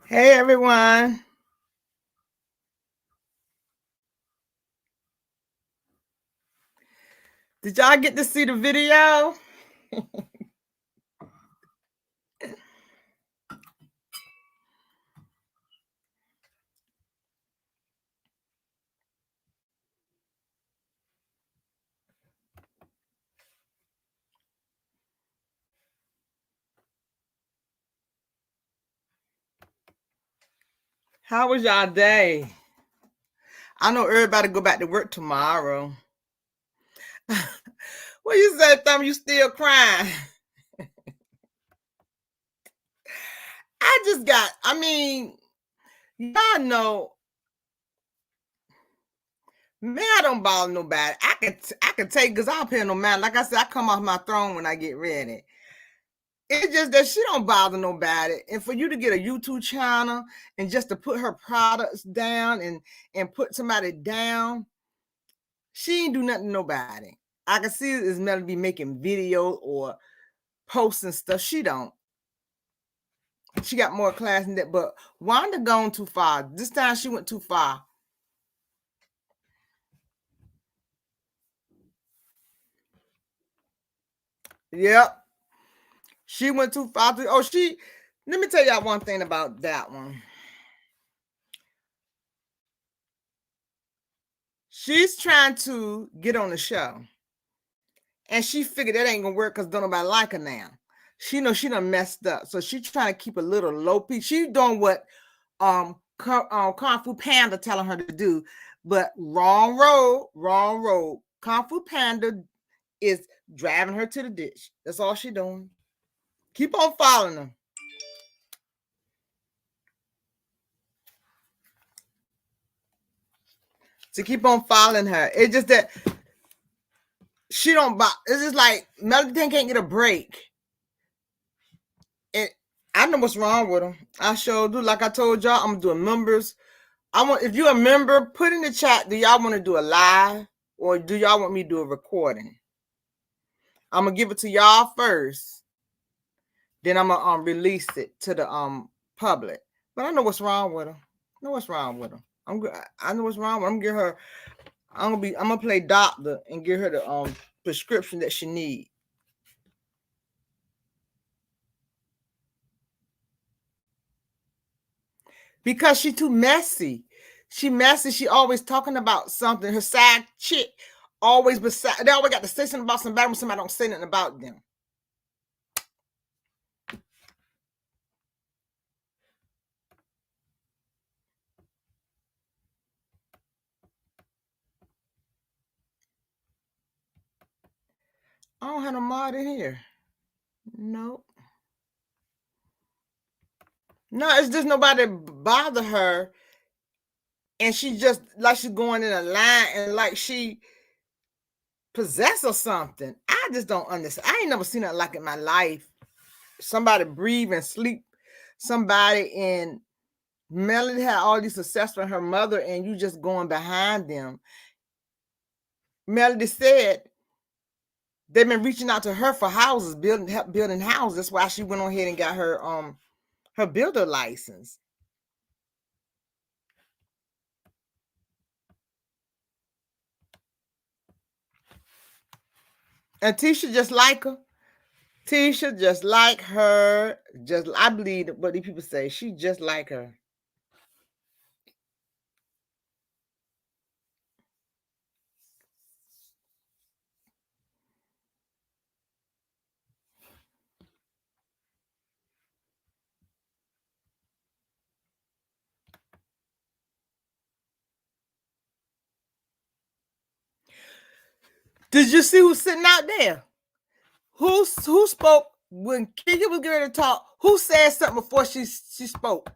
Hey everyone. Did y'all get to see the video? How was y'all day? I know everybody go back to work tomorrow. What you say, Thumb? You still crying? Y'all know, man, I don't bother nobody. I can take because I don't pay no mind. Like I said, I come off my throne when I get ready. It's just that she don't bother nobody. And for you to get a YouTube channel and just to put her products down and put somebody down, she ain't do nothing to nobody. I can see is Melody making videos or posting stuff. She don't. She got more class than that. But Wanda gone too far. This time she went too far. Yep. She went too far. Let me tell y'all one thing about that one. She's trying to get on the show. And she figured that ain't gonna work because don't nobody like her now. She knows she done messed up. So she's trying to keep a little low piece. She's doing what Kung Fu Panda telling her to do, but wrong road. Kung Fu Panda is driving her to the ditch. That's all she doing. Keep on following her. To keep on following her. It's just that she don't buy. It's just like Melody can't get a break. And I know what's wrong with them. I sure do. Like I told y'all, I'm doing members. If you're a member, put in the chat, do y'all want to do a live or do y'all want me to do a recording? I'm gonna give it to y'all first. Then I'm gonna release it to the public. But I know what's wrong with them. I know what's wrong with them. I know what's wrong with them. I'm gonna give her. I'm gonna play doctor and give her the prescription that she need. Because she too messy. She messy. She always talking about something. Her side chick always beside. They always got to say something about somebody when somebody don't say nothing about them. I don't have no mod in here. Nope. No, it's just nobody bother her. And she just like she's going in a line and like she possessed or something. I just don't understand. I ain't never seen nothing like it in my life. Somebody breathe and sleep. Somebody in Melody had all these success from her mother, and you just going behind them. Melody said they've been reaching out to her for houses, building houses. That's why she went on ahead and got her builder license. And Tisha just like her. Tisha just like her. I believe what these people say. She just like her. Did you see who's sitting out there? Who spoke when Kiki was getting ready to talk? Who said something before she spoke?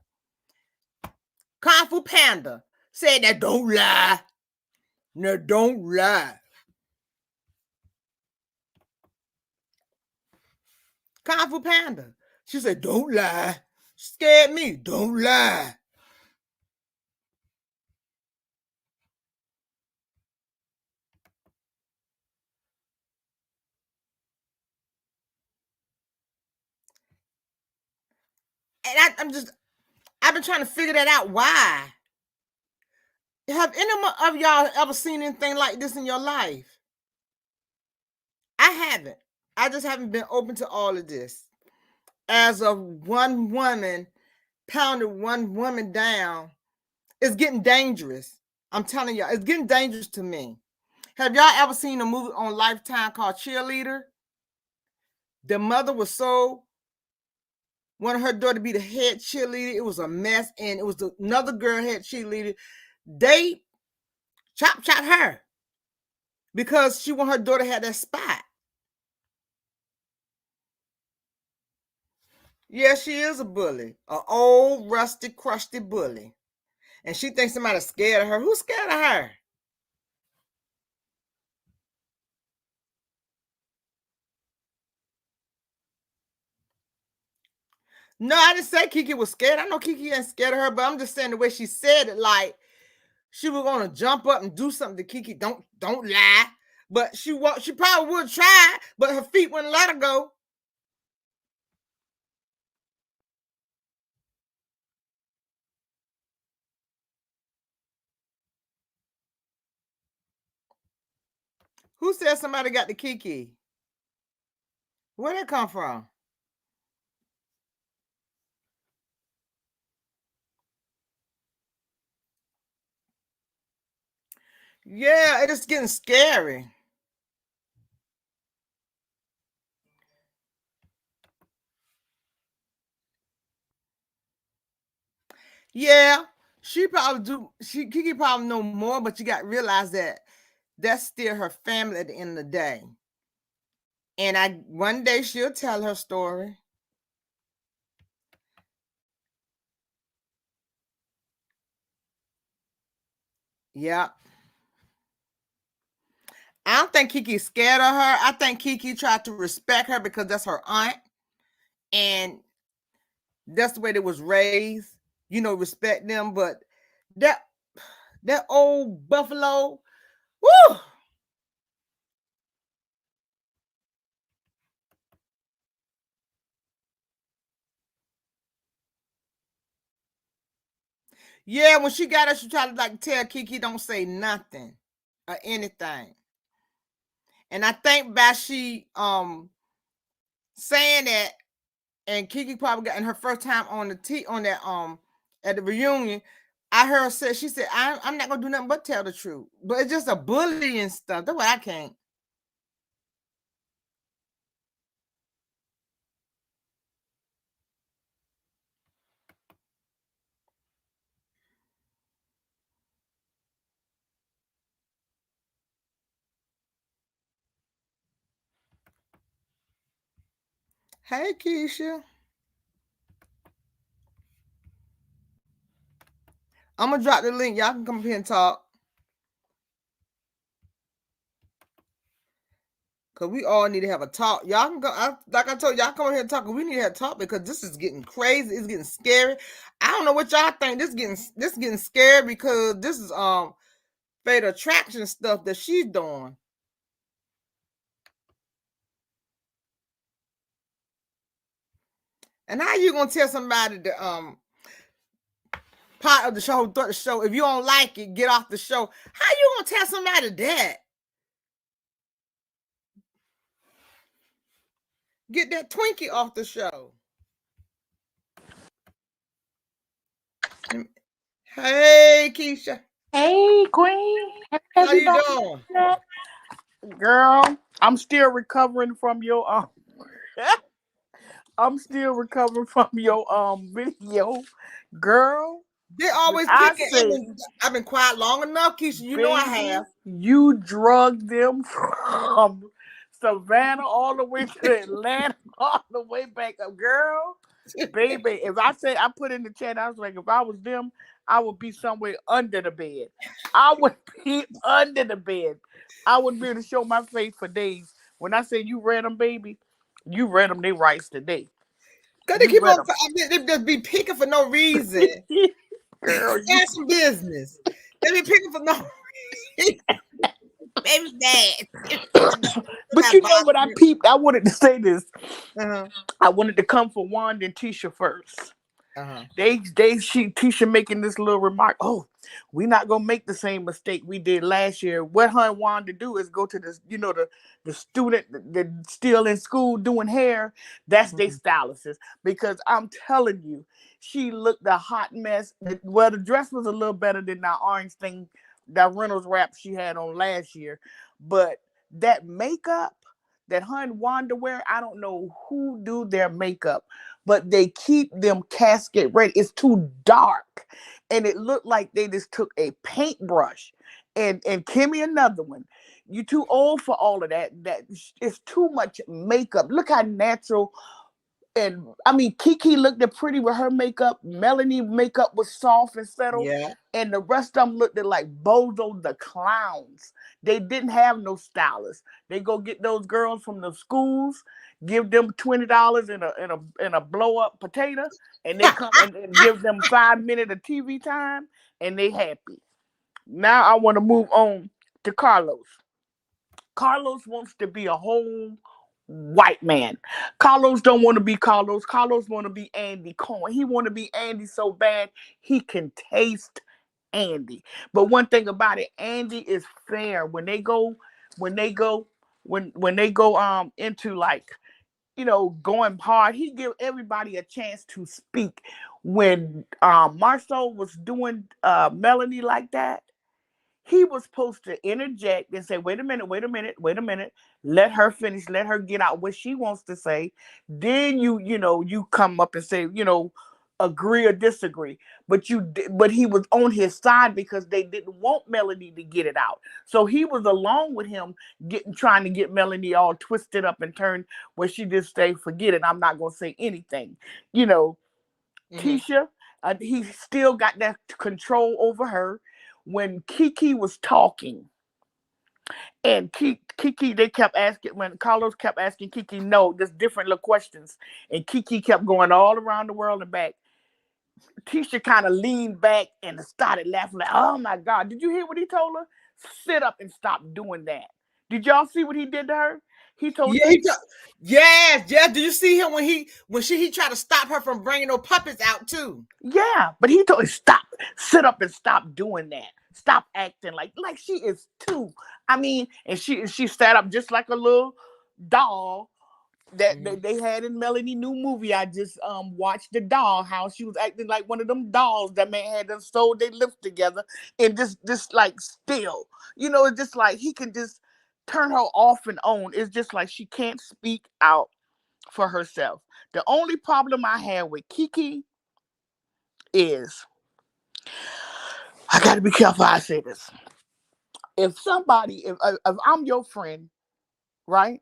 Kung Fu Panda said that don't lie. No, don't lie. Kung Fu Panda. She said, don't lie. She scared me. Don't lie. And I've been trying to figure that out. Why? Have any of y'all ever seen anything like this in your life? I haven't. I just haven't been open to all of this. As of one woman pounded one woman down, it's getting dangerous. I'm telling y'all, it's getting dangerous to me. Have y'all ever seen a movie on Lifetime called Cheerleader? The mother was so wanted her daughter to be the head cheerleader. It was a mess, and it was another girl head cheerleader. They chopped her because she wanted her daughter to have that spot. Yeah, she is a bully, an old, rusty, crusty bully. And she thinks somebody's scared of her. Who's scared of her? No, I didn't say Kiki was scared. I know Kiki ain't scared of her, but I'm just saying the way she said it, like she was gonna jump up and do something to Kiki. Don't lie. But she probably would try, but her feet wouldn't let her go. Who said somebody got the Kiki? Where'd it come from? Yeah, it is getting scary. Yeah, she probably do. Kiki probably know more, but you got to realize that that's still her family at the end of the day. And one day she'll tell her story. Yeah. I don't think Kiki's scared of her. I think Kiki tried to respect her because that's her aunt. And that's the way they was raised. Respect them. But that old buffalo, woo! Yeah, when she got her, she tried to tell Kiki don't say nothing or anything. And I think by she saying that, and Kiki probably got in her first time on that at the reunion, I heard her say, she said, I'm not gonna do nothing but tell the truth. But it's just a bully and stuff. That's why I can't. Hey, Keisha. I'm gonna drop the link. Y'all can come up here and talk. Cause we all need to have a talk. Y'all can go. Like I told y'all, come over here and talk. We need to have a talk because this is getting crazy. It's getting scary. I don't know what y'all think. This getting scary because this is fatal attraction stuff that she's doing. And how you gonna tell somebody the part of the show, if you don't like it, get off the show? How you gonna tell somebody that? Get that Twinkie off the show. Hey, Keisha. Hey, Queen. How you doing? Girl, I'm still recovering from your I'm still recovering from your video. Girl. They When always I picking. say, I've been quiet long enough, Keisha. You know I baby, have. you drug them from Savannah all the way to Atlanta, all the way back up, girl. Baby, if I say I put in the chat, I was like, if I was them, I would be somewhere under the bed. I would be under the bed. I wouldn't be able to show my face for days. When I say you read them, baby, you read them their rights today. Cause they You keep read on. them. They just be picking for no reason. Girl, you. Have some business. They be picking for no reason. Baby bad. But you know what I peeped? I wanted to say this. Uh-huh. I wanted to come for Wanda and Tisha first. Uh-huh. Tisha making this little remark. Oh, we're not gonna make the same mistake we did last year. What her and Wanda do is go to this, the student that still in school doing hair. That's their Mhm. stylist. Because I'm telling you, she looked a hot mess. Well, the dress was a little better than that orange thing, that Reynolds wrap she had on last year, but that makeup that her and Wanda wear, I don't know who do their makeup, but they keep them casket ready. It's too dark. And it looked like they just took a paintbrush and Kimmy another one. You too old for all of that. That it's too much makeup. Look how natural. And I mean, Kiki looked pretty with her makeup. Melanie makeup was soft and settled. Yeah. And the rest of them looked like Bozo the clowns. They didn't have no stylists. They go get those girls from the schools, give them $20 in a blow up potato, and they come and give them 5 minutes of TV time, and they happy. Now I want to move on to Carlos. Carlos wants to be a whole white man. Carlos don't want to be Carlos. Carlos want to be Andy Cohen. He want to be Andy so bad he can taste Andy. But one thing about it, Andy is fair. When they go when they go into like going hard, he give everybody a chance to speak. When Marsau was doing Melanie like that, he was supposed to interject and say, wait a minute, wait a minute, wait a minute. Let her finish. Let her get out what she wants to say. Then you come up and say, agree or disagree. But he was on his side because they didn't want Melanie to get it out. So he was along with him trying to get Melanie all twisted up and turned where she just say, forget it. I'm not going to say anything. You know, Mm-hmm. Tisha, he still got that control over her. When Kiki was talking, and Kiki, they kept asking, when Carlos kept asking Kiki, no, just different little questions, and Kiki kept going all around the world and back. Tisha kind of leaned back and started laughing like, oh my God, did you hear what he told her? Sit up and stop doing that. Did y'all see what he did to her? He told Yeah, Tisha, yes, yes. Do you see him when he tried to stop her from bringing no puppets out too? yeah, but he told her, stop, sit up and stop doing that. Stop acting like she is too. I mean, and she sat up just like a little doll that Mm-hmm. they had in Melanie new movie. I just watched the doll, how she was acting like one of them dolls that man had them sold their lips together and just like still. It's just like he can just turn her off and on. It's just like she can't speak out for herself. The only problem I have with Kiki is I gotta be careful how I say this. If I'm your friend, right?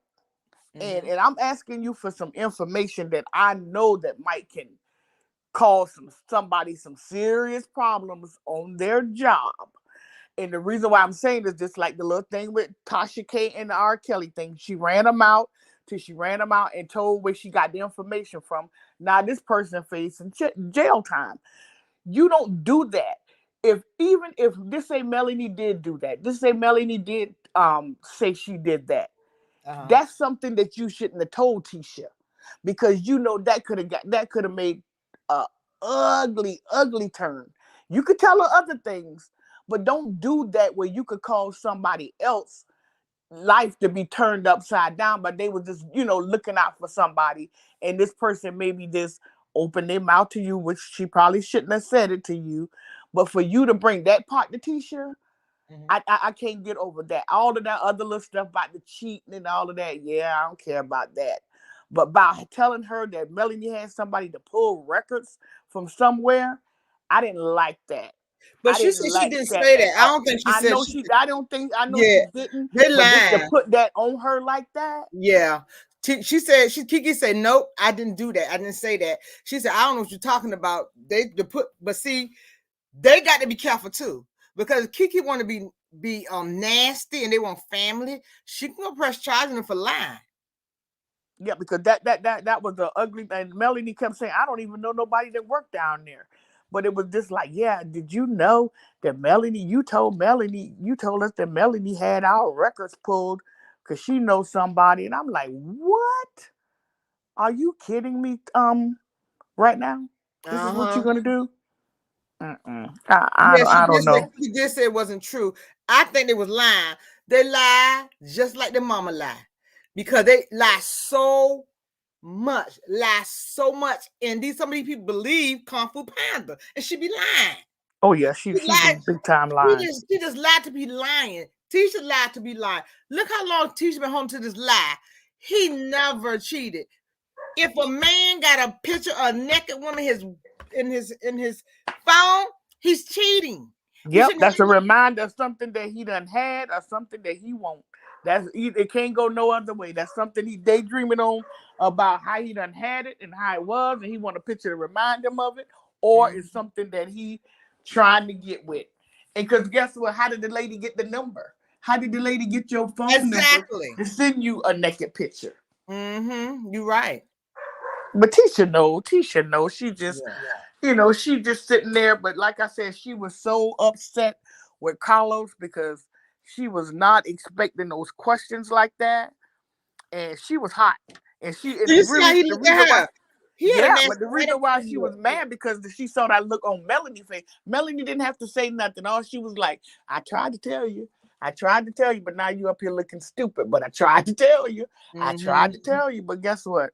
And, Mm-hmm. and I'm asking you for some information that I know that might can cause somebody some serious problems on their job. And the reason why I'm saying is just like the little thing with Tasha K and the R. Kelly thing. She ran them out and told where she got the information from. Now this person facing jail time. You don't do that. Even if this say Melanie did do that, this say Melanie did say she did that. Uh-huh. That's something that you shouldn't have told Tisha, because that could have made a ugly turn. You could tell her other things, but don't do that where you could cause somebody else life to be turned upside down. But they were just looking out for somebody, and this person maybe just opened their mouth to you, which she probably shouldn't have said it to you. But for you to bring that part to Tisha, Mm-hmm. I can't get over that. All of that other little stuff about the cheating and all of that, yeah, I don't care about that. But by telling her that Melanie had somebody to pull records from somewhere, I didn't like that. But she said she didn't say At that. I all. don't think she I said know she. I know Yeah, she didn't, they but just to lying. put that on her like that. Yeah. She said Kiki said nope, I didn't do that. I didn't say that. She said I don't know what you're talking about. They put, but see, they got to be careful too because Kiki want to be nasty and they want family. She can go press charges on them for lying. Yeah, because that was the ugly thing. Melanie kept saying, I don't even know nobody that worked down there. But it was just like, yeah, did you know that you told us that Melanie had our records pulled because she knows somebody. And I'm like, what? Are you kidding me? Right now? This is what you're Uh-huh. going to do? Yeah, I don't know. she did say it wasn't true. I think they was lying. They lie just like their mama lie. Because they lie so much. And some of these people believe Kung Fu Panda. And she be lying. Oh yeah, She she be lied. big time She lying. just, she just lied to be lying. Tisha lied to be lying. Look how long Tisha been home to this lie. He never cheated. If a man got a picture of a naked woman in his phone, he's cheating. Yep, that's a reminder of something that he done had or something that he won't. It can't go no other way. That's something he daydreaming on about how he done had it and how it was, and he want a picture to remind him of it, or it's something that he trying to get with. And because guess what? How did the lady get the number? How did the lady get your phone number to send you a naked picture? You're right. But Tisha knows. She just, she just sitting there. But like I said, she was so upset with Carlos because she was not expecting those questions like that, and she was hot. And Do you see how he the looked reason at why, her? He had a nasty but the reason why she was mad because she saw that look on Melanie's face. Melanie didn't have to say nothing. All she was like, "I tried to tell you." But now you up here looking stupid. But I tried to tell you. I tried to tell you. But guess what?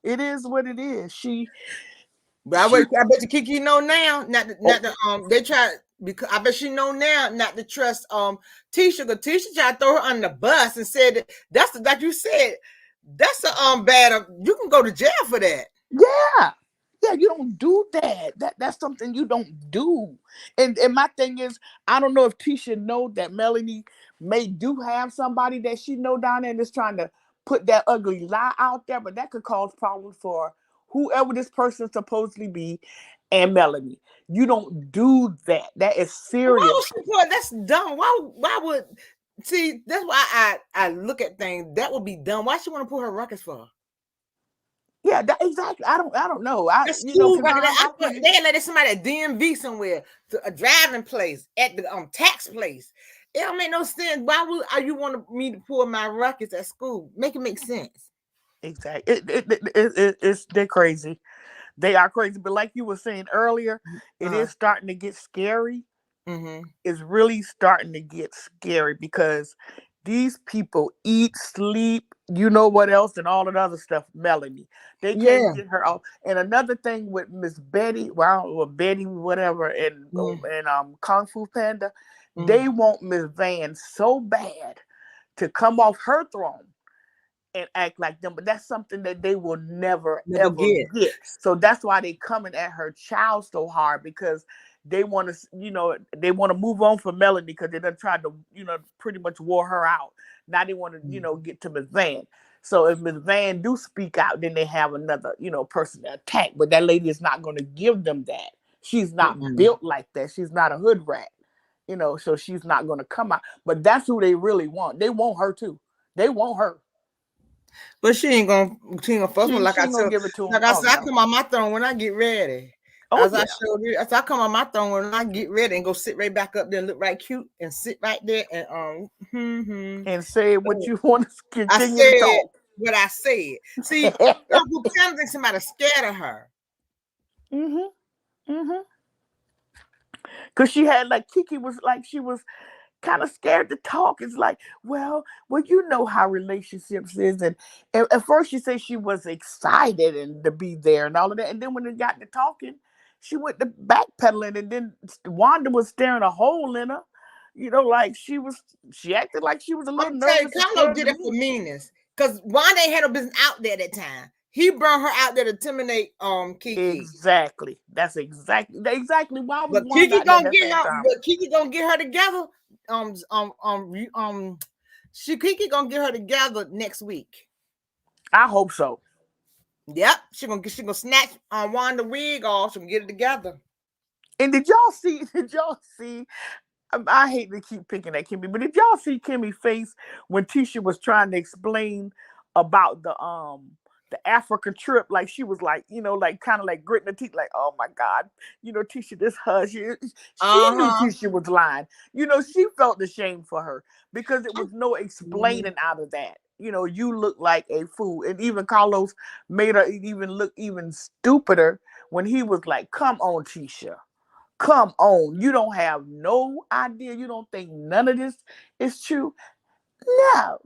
It is what it is. But I bet you Kiki know now not to they try because I bet she know now not to trust Tisha because Tisha tried to throw her under the bus and said that's like you said that's a bad you can go to jail for that. Yeah, you don't do that. That's something you don't do. And my thing is, I don't know if Tisha know that Melanie may do have somebody that she know down there and is trying to put that ugly lie out there, but that could cause problems for whoever this person supposedly be and Melanie. You don't do that. That is serious. Why would she put that's dumb? Why would see that's why I look at things that would be dumb. Why she want to put her records for? Yeah, exactly. I don't know. That's school record. They let somebody at DMV somewhere to a driving place at the tax place. It don't make no sense. Why would you want me to pull my records at school? Make it make sense. Exactly. They're crazy. They are crazy. But like you were saying earlier, it is starting to get scary. It's really starting to get scary because these people eat, sleep, you know what else, and all that other stuff. Melanie, they can't get her off. And another thing with Miss Betty, or Betty, whatever, and Kung Fu Panda, they want Miss Van so bad to come off her throne and act like them, but that's something that they will never ever get. So that's why they coming at her child so hard because they want to, they want to move on from Melanie because they done tried to, pretty much wore her out. Now they want to, get to Miss Van. So if Miss Van do speak out, then they have another, person to attack. But that lady is not going to give them that. She's not built like that. She's not a hood rat, so she's not going to come out. But that's who they really want. They want her too. They want her. But she ain't gonna fuss with like I said. Give it to him. Like I said, I come on my throne when I get ready. I showed you, I come on my throne when I get ready and go sit right back up there and look right cute and sit right there and and say what you want to continue to talk. What I said. See, Pam thinks somebody scared of her. Because she had Kiki was she was kind of scared to talk. It's like, well, you know how relationships is, and at first she said she was excited and to be there and all of that, and then when it got to talking, she went to backpedaling, and then Wanda was staring a hole in her. She acted like she was a little nervous. Carlo did it for meanness because Wanda ain't had no business out there that time. He brought her out there to intimidate Kiki. Exactly. That's exactly why I was But Wanda Kiki out there gonna that get same her. time. But Kiki gonna get her together. Kiki gonna get her together next week. I hope so. Yep, she gonna snatch Wanda wig off and get it together. And did y'all see? Did y'all see? I hate to keep picking at Kimmy, but did y'all see Kimmy's face when Tisha was trying to explain about the Africa trip? Like she was like, like kind of like gritting her teeth, like, oh my God, Tisha, this hush. She knew Tisha was lying. She felt ashamed for her because it was no explaining out of that. You look like a fool. And even Carlos made her even look even stupider when he was like, come on, Tisha. Come on. You don't have no idea. You don't think none of this is true? No.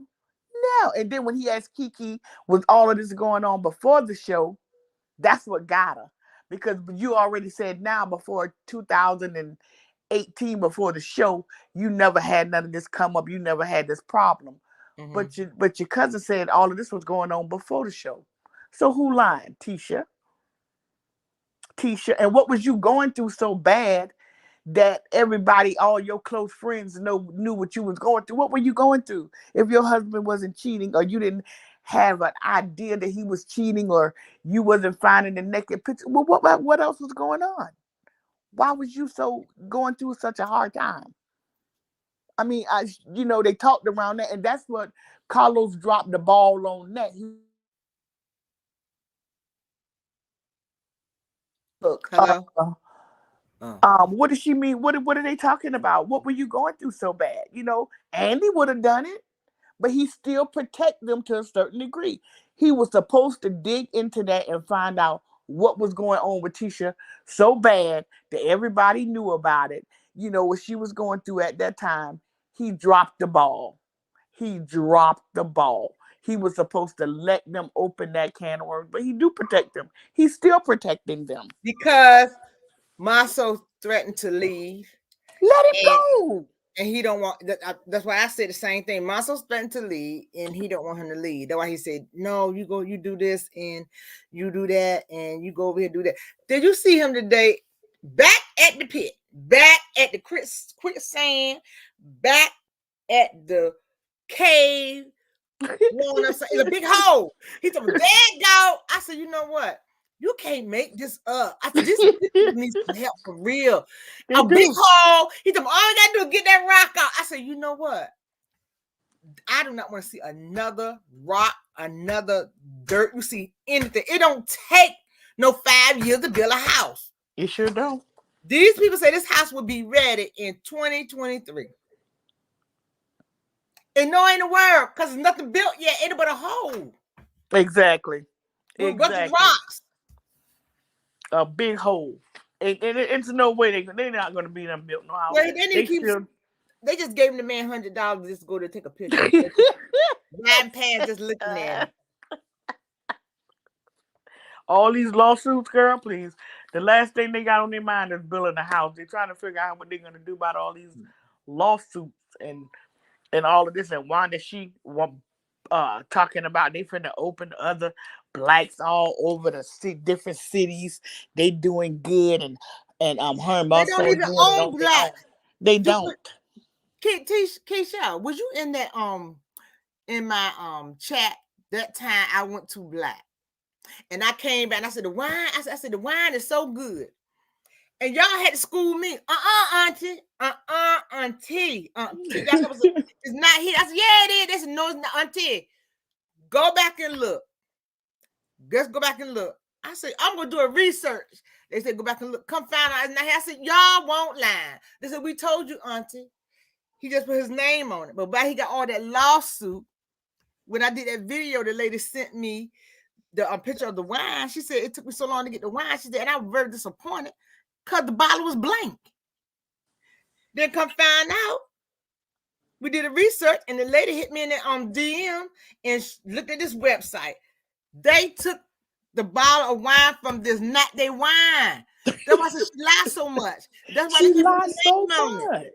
No. And then when he asked Kiki, was all of this going on before the show? That's what got her. Because you already said now before 2018, before the show, you never had none of this come up. You never had this problem. But your cousin said all of this was going on before the show. So who lied? Tisha. And what was you going through so bad that everybody, all your close friends knew what you was going through? What were you going through? If your husband wasn't cheating, or you didn't have an idea that he was cheating, or you wasn't finding the naked picture, well, what else was going on? Why was you so going through such a hard time? I mean, they talked around that, and that's what Carlos dropped the ball on that. Look, Hello. what does she mean? What are they talking about? What were you going through so bad? Andy would have done it, but he still protect them to a certain degree. He was supposed to dig into that and find out what was going on with Tisha so bad that everybody knew about it. What she was going through at that time. He dropped the ball. He was supposed to let them open that can of worms, but he do protect them. He's still protecting them. Because Marsau threatened to leave. Let him go. And he don't want that. That's why I said the same thing. Marsau's threatened to leave, and he don't want him to leave. That's why he said, "No, you go, you do this, and you do that, and you go over here do that." Did you see him today? Back at the pit, back at the quicksand, back at the cave. It's a big hole. He told me, "Dad, go." I said, "You know what? You can't make this up." I said, "This needs some help for real." Big hole. He told me, "All you gotta do is get that rock out." I said, "You know what? I do not want to see another rock, another dirt. You see anything? It don't take no 5 years to build a house. It sure don't. These people say this house will be ready in 2023. And no, ain't a word, because there's nothing built yet. Ain't but a hole. Exactly. With a bunch of rocks. A big hole. It's no way they're not going to be them built no house. Well, they just gave the man $100 just to go to take a picture. Riding past, just looking at him. All these lawsuits, girl, please. The last thing they got on their mind is building a house. They're trying to figure out what they're going to do about all these lawsuits and all of this. And Wanda, she talking about they finna open other blacks all over the different cities. They doing good, and her and Marsau don't even own blacks. They don't. Keisha, was you in that in my chat that time I went to Black? And I came back and I said, the wine, I said, the wine is so good. And y'all had to school me. Auntie. Auntie. It's not here. I said, yeah, it is. They said, no, it's not, auntie. Go back and look. Let's go back and look. I said, I'm going to do a research. They said, go back and look. Come find out it's not here. I said, y'all won't lie. They said, we told you, auntie. He just put his name on it. But why he got all that lawsuit, when I did that video, the lady sent me the picture of the wine. She said, it took me so long to get the wine. She said, and I was very disappointed because the bottle was blank. Then come find out, we did a research, and the lady hit me in the DM and looked at this website. They took the bottle of wine from this not their wine. That's why she lied so much. That's why she lies so much.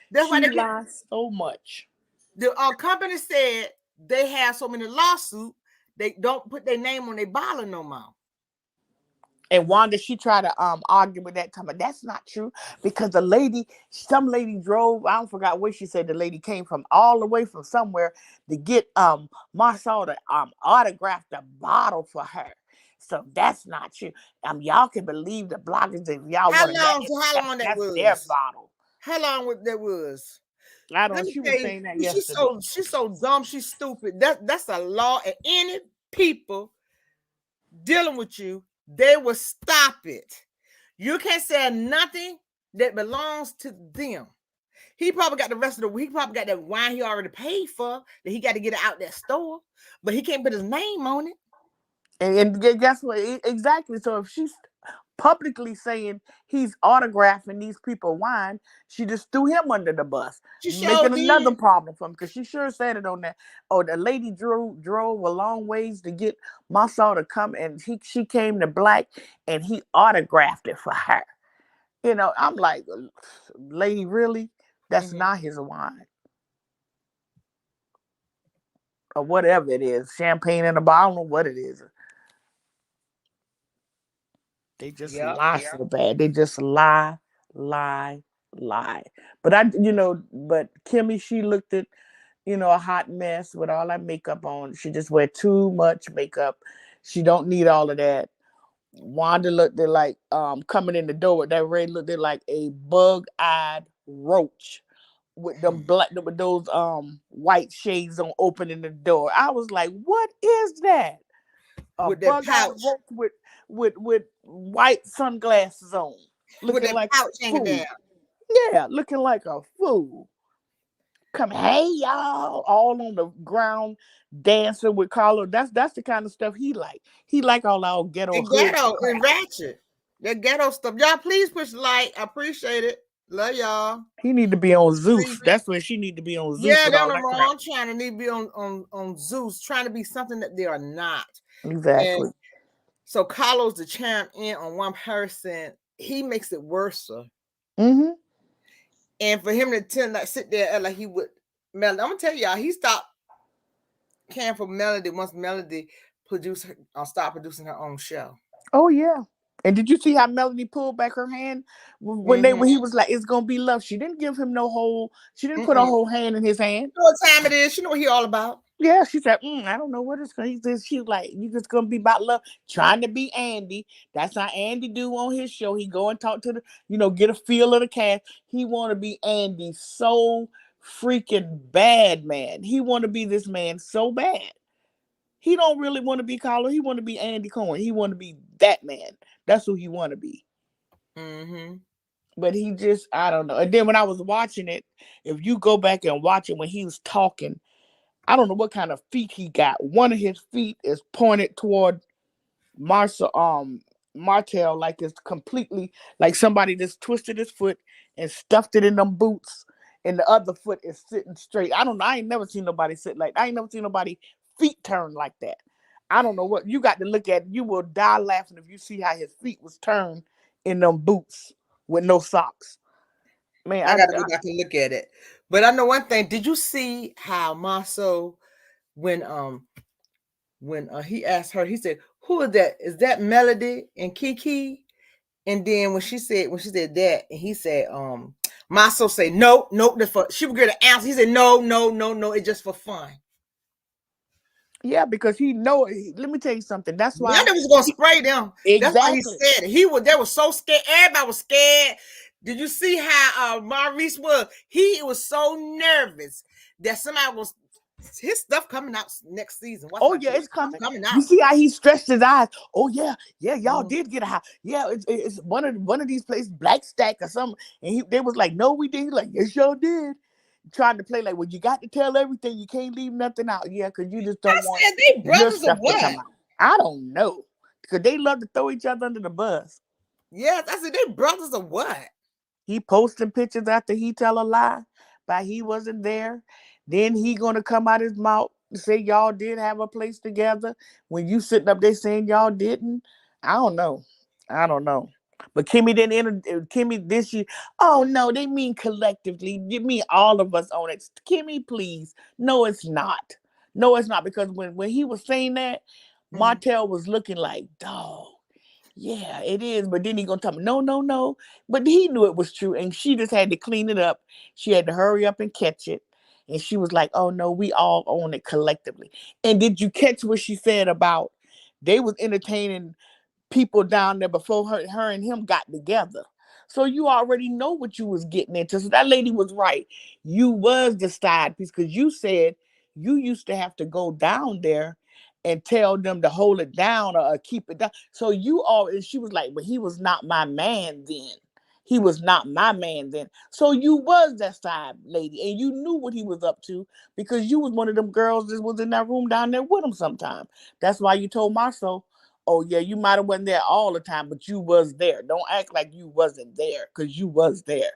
That's why they lies so much. The company said they have so many lawsuits they don't put their name on their bottle no more. And Wanda, she tried to argue with that time, but that's not true because some lady drove. I don't forgot where she said the lady came from, all the way from somewhere to get Marsau to autograph the bottle for her. So that's not true. Y'all can believe the bloggers if y'all How want to. long? How long that That's their was? bottle. How long that was? I don't Let know. me She tell was you, saying that she's yesterday. so dumb. She's stupid. That's a law, and any people dealing with you, they will stop it. You can't say nothing that belongs to them. He probably got the rest of the week. He probably got that wine he already paid for that he got to get it out that store, but he can't put his name on it. And guess what? Exactly. So if she's publicly saying he's autographing these people wine, she just threw him under the bus, She sure making another did. problem for him because she sure said it on that. Oh, the lady drove a long ways to get Marsau to come, and she came to Black, and he autographed it for her. I'm like, lady, really? That's Mm-hmm. not his wine. Or whatever it is, champagne in a bottle. I don't know what it is. They just Yep. lie so bad. They just lie, lie, lie. But but Kimmy, she looked at, a hot mess with all that makeup on. She just wear too much makeup. She don't need all of that. Wanda looked at like coming in the door with that red looked at like a bug-eyed roach with them black with those white shades on opening the door. I was like, what is that? A With that bug-eyed pouch, roach with white sunglasses on, with looking that like a pouch hanging fool. down. Yeah, looking like a fool. Come, hey y'all, all on the ground dancing with Carlo. That's the kind of stuff he like. He like all our ghetto The hood ghetto and crap. ratchet. The ghetto stuff. Y'all, please push like. I appreciate it. Love y'all. He need to be on See, Zeus. That's where she need to be on Zeus yeah, with they're on all the that crap. wrong trying to need to be on Zeus, trying to be something that they are not. And Exactly. so Carlos the champ in on one person, he makes it worse. Mm-hmm. And for him to tend like sit there like he would Melody, I'm gonna tell y'all, he stopped caring for Melody once Melody produced her, start producing her own show. Oh yeah. And did you see how Melody pulled back her hand when Mm-hmm. he was like, "It's gonna be love"? She didn't give him no whole. She didn't put her Mm-mm. whole hand in his hand. You know what time it is? You know what he all about. Yeah, she said, "I don't know what it's gonna." He says, "She's like, you just gonna be about love, trying to be Andy. That's how Andy do on his show. He go and talk to get a feel of the cast. He want to be Andy so freaking bad, man. He want to be this man so bad. He don't really want to be Carlo. He want to be Andy Cohen. He want to be that man. That's who he want to be." Mm-hmm. But he just, I don't know. And then when I was watching it, if you go back and watch it when he was talking, I don't know what kind of feet he got. One of his feet is pointed toward Martell, like it's completely like somebody just twisted his foot and stuffed it in them boots, and the other foot is sitting straight. I don't know. I ain't never seen nobody sit like I ain't never seen nobody feet turn like that. I don't know what you got to look at. You will die laughing if you see how his feet was turned in them boots with no socks. Man, I gotta go back and look at it. But I know one thing. Did you see how Marsau when he asked her, he said, "Who is that? Is that Melody and Kiki?" And then when she said that, and he said, Maso say, "No, no, she would get an answer." He said, "No, no, no, no, it's just for fun." yeah, because he know. Let me tell you something. That's why Melody was gonna spray them. That's why he exactly. said it. They were so scared. Everybody was scared. Did you see how Maurice was? He was so nervous that somebody was his stuff coming out next season. Watch Oh out, yeah, his it's stuff coming. coming You out. see how he stretched his eyes. Oh yeah, yeah, y'all Mm. did get a house. Yeah, it's one of these places, Black Stack or something. And they was like, no, we didn't. He like, yes, y'all did. Trying to play like, well, you got to tell everything. You can't leave nothing out. Yeah, because you just I don't want said they your brothers or stuff to what? come out. I don't know. Because they love to throw each other under the bus. Yes, I said they brothers or what? He posting pictures after he tell a lie, but he wasn't there. Then he gonna come out his mouth and say y'all did have a place together when you sitting up there saying y'all didn't. I don't know. I don't know. But Kimmy didn't enter. Kimmy this year. Oh no, they mean collectively. You mean all of us on it. Kimmy, please. No, it's not. No, it's not, because when he was saying that, Mhm. Martell was looking like, dog. Yeah, it is. But then he gonna tell me, no, no, no. But he knew it was true, and she just had to clean it up. She had to hurry up and catch it. And she was like, oh no, we all own it collectively. And did you catch what she said about they was entertaining people down there before her and him got together? So you already know what you was getting into. So that lady was right. You was the side piece, because you said you used to have to go down there and tell them to hold it down or keep it down. So you all, and she was like, but he was not my man then. He was not my man then. So you was that side lady, and you knew what he was up to, because you was one of them girls that was in that room down there with him sometime. That's why you told Marsau, oh yeah, you might have wasn't there all the time, but you was there. Don't act like you wasn't there, because you was there.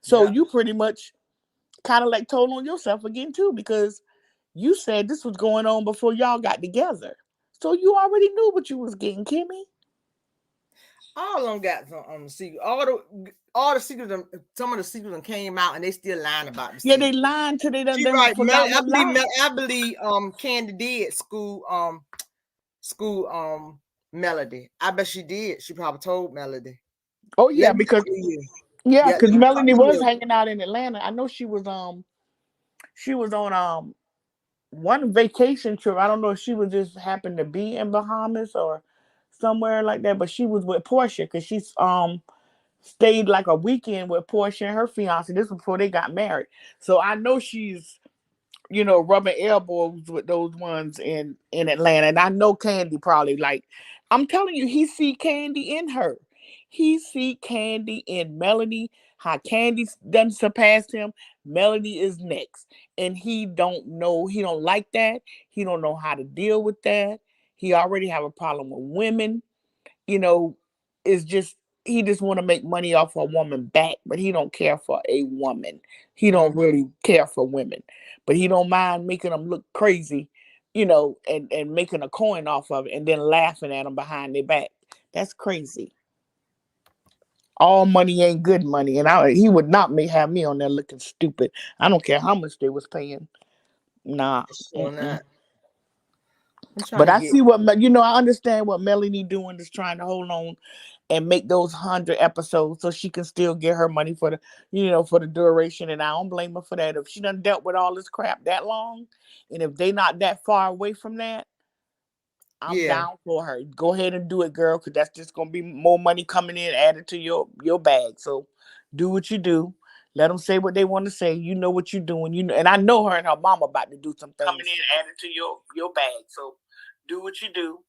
So Yeah. you pretty much kind of like told on yourself again too, because you said this was going on before y'all got together. So you already knew what you was getting, Kimmy. All of them got some secret. All the secrets. Some of the secrets them came out, and they still lying about the Yeah, they secret. lying till they She done right. forgot what lie. I believe Candy did school Melody. I bet she did. She probably told Melody. Oh Let yeah, me because talk to you. yeah, Yeah, because let me talk Melanie to was you. hanging out in Atlanta. I know she was on one vacation trip. I don't know if she was just happened to be in Bahamas or somewhere like that, but she was with Portia, because she's stayed like a weekend with Portia and her fiance. This was before they got married. So I know she's, rubbing elbows with those ones in Atlanta. And I know Candy probably, like, I'm telling you, he see Candy in her. He see Candy in Melanie. How Candy's done surpassed him. Melanie is next. And he don't know, he don't like that. He don't know how to deal with that. He already have a problem with women. You know, it's just he just want to make money off a woman back, but he don't care for a woman. He don't Mhm. really care for women, but he don't mind making them look crazy, and making a coin off of it, and then laughing at them behind their back. That's crazy. All money ain't good money, and he would not have me on there looking stupid. I don't care how much they was paying. Nah. Sure Mm-mm. not. I'm trying But to I get. see I understand what Melanie doing is trying to hold on and make those 100 episodes so she can still get her money for the duration. And I don't blame her for that. If she done dealt with all this crap that long, and if they not that far away from that, I'm Yeah. down for her. Go ahead and do it, girl, because that's just gonna be more money coming in added to your bag. So do what you do. Let them say what they want to say. You know what you're doing. And I know her and her mama about to do some things coming in added to your bag. So do what you do.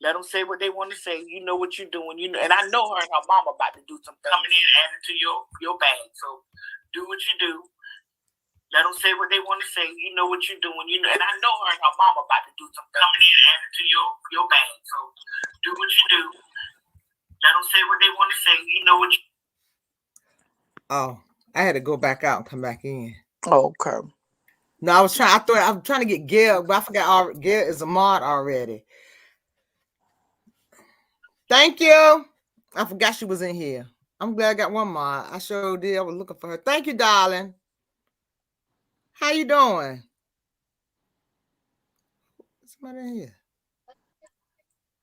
Let them say what they want to say. You know what you're doing. And I know her and her mama about to do some things coming in added to your bag. So do what you do. Let them say what they want to say. You know what you're doing. And I know her and her mama about to do some things coming in added to your bag. So do what you do. Let them say what they want to say. You know what you. Oh, I had to go back out and come back in. Okay. No, I was trying to get Gail, but I forgot. Gail is a mod already. Thank you. I forgot she was in here. I'm glad I got one mod. I sure did. I was looking for her. Thank you, darling. How you doing? Somebody in here.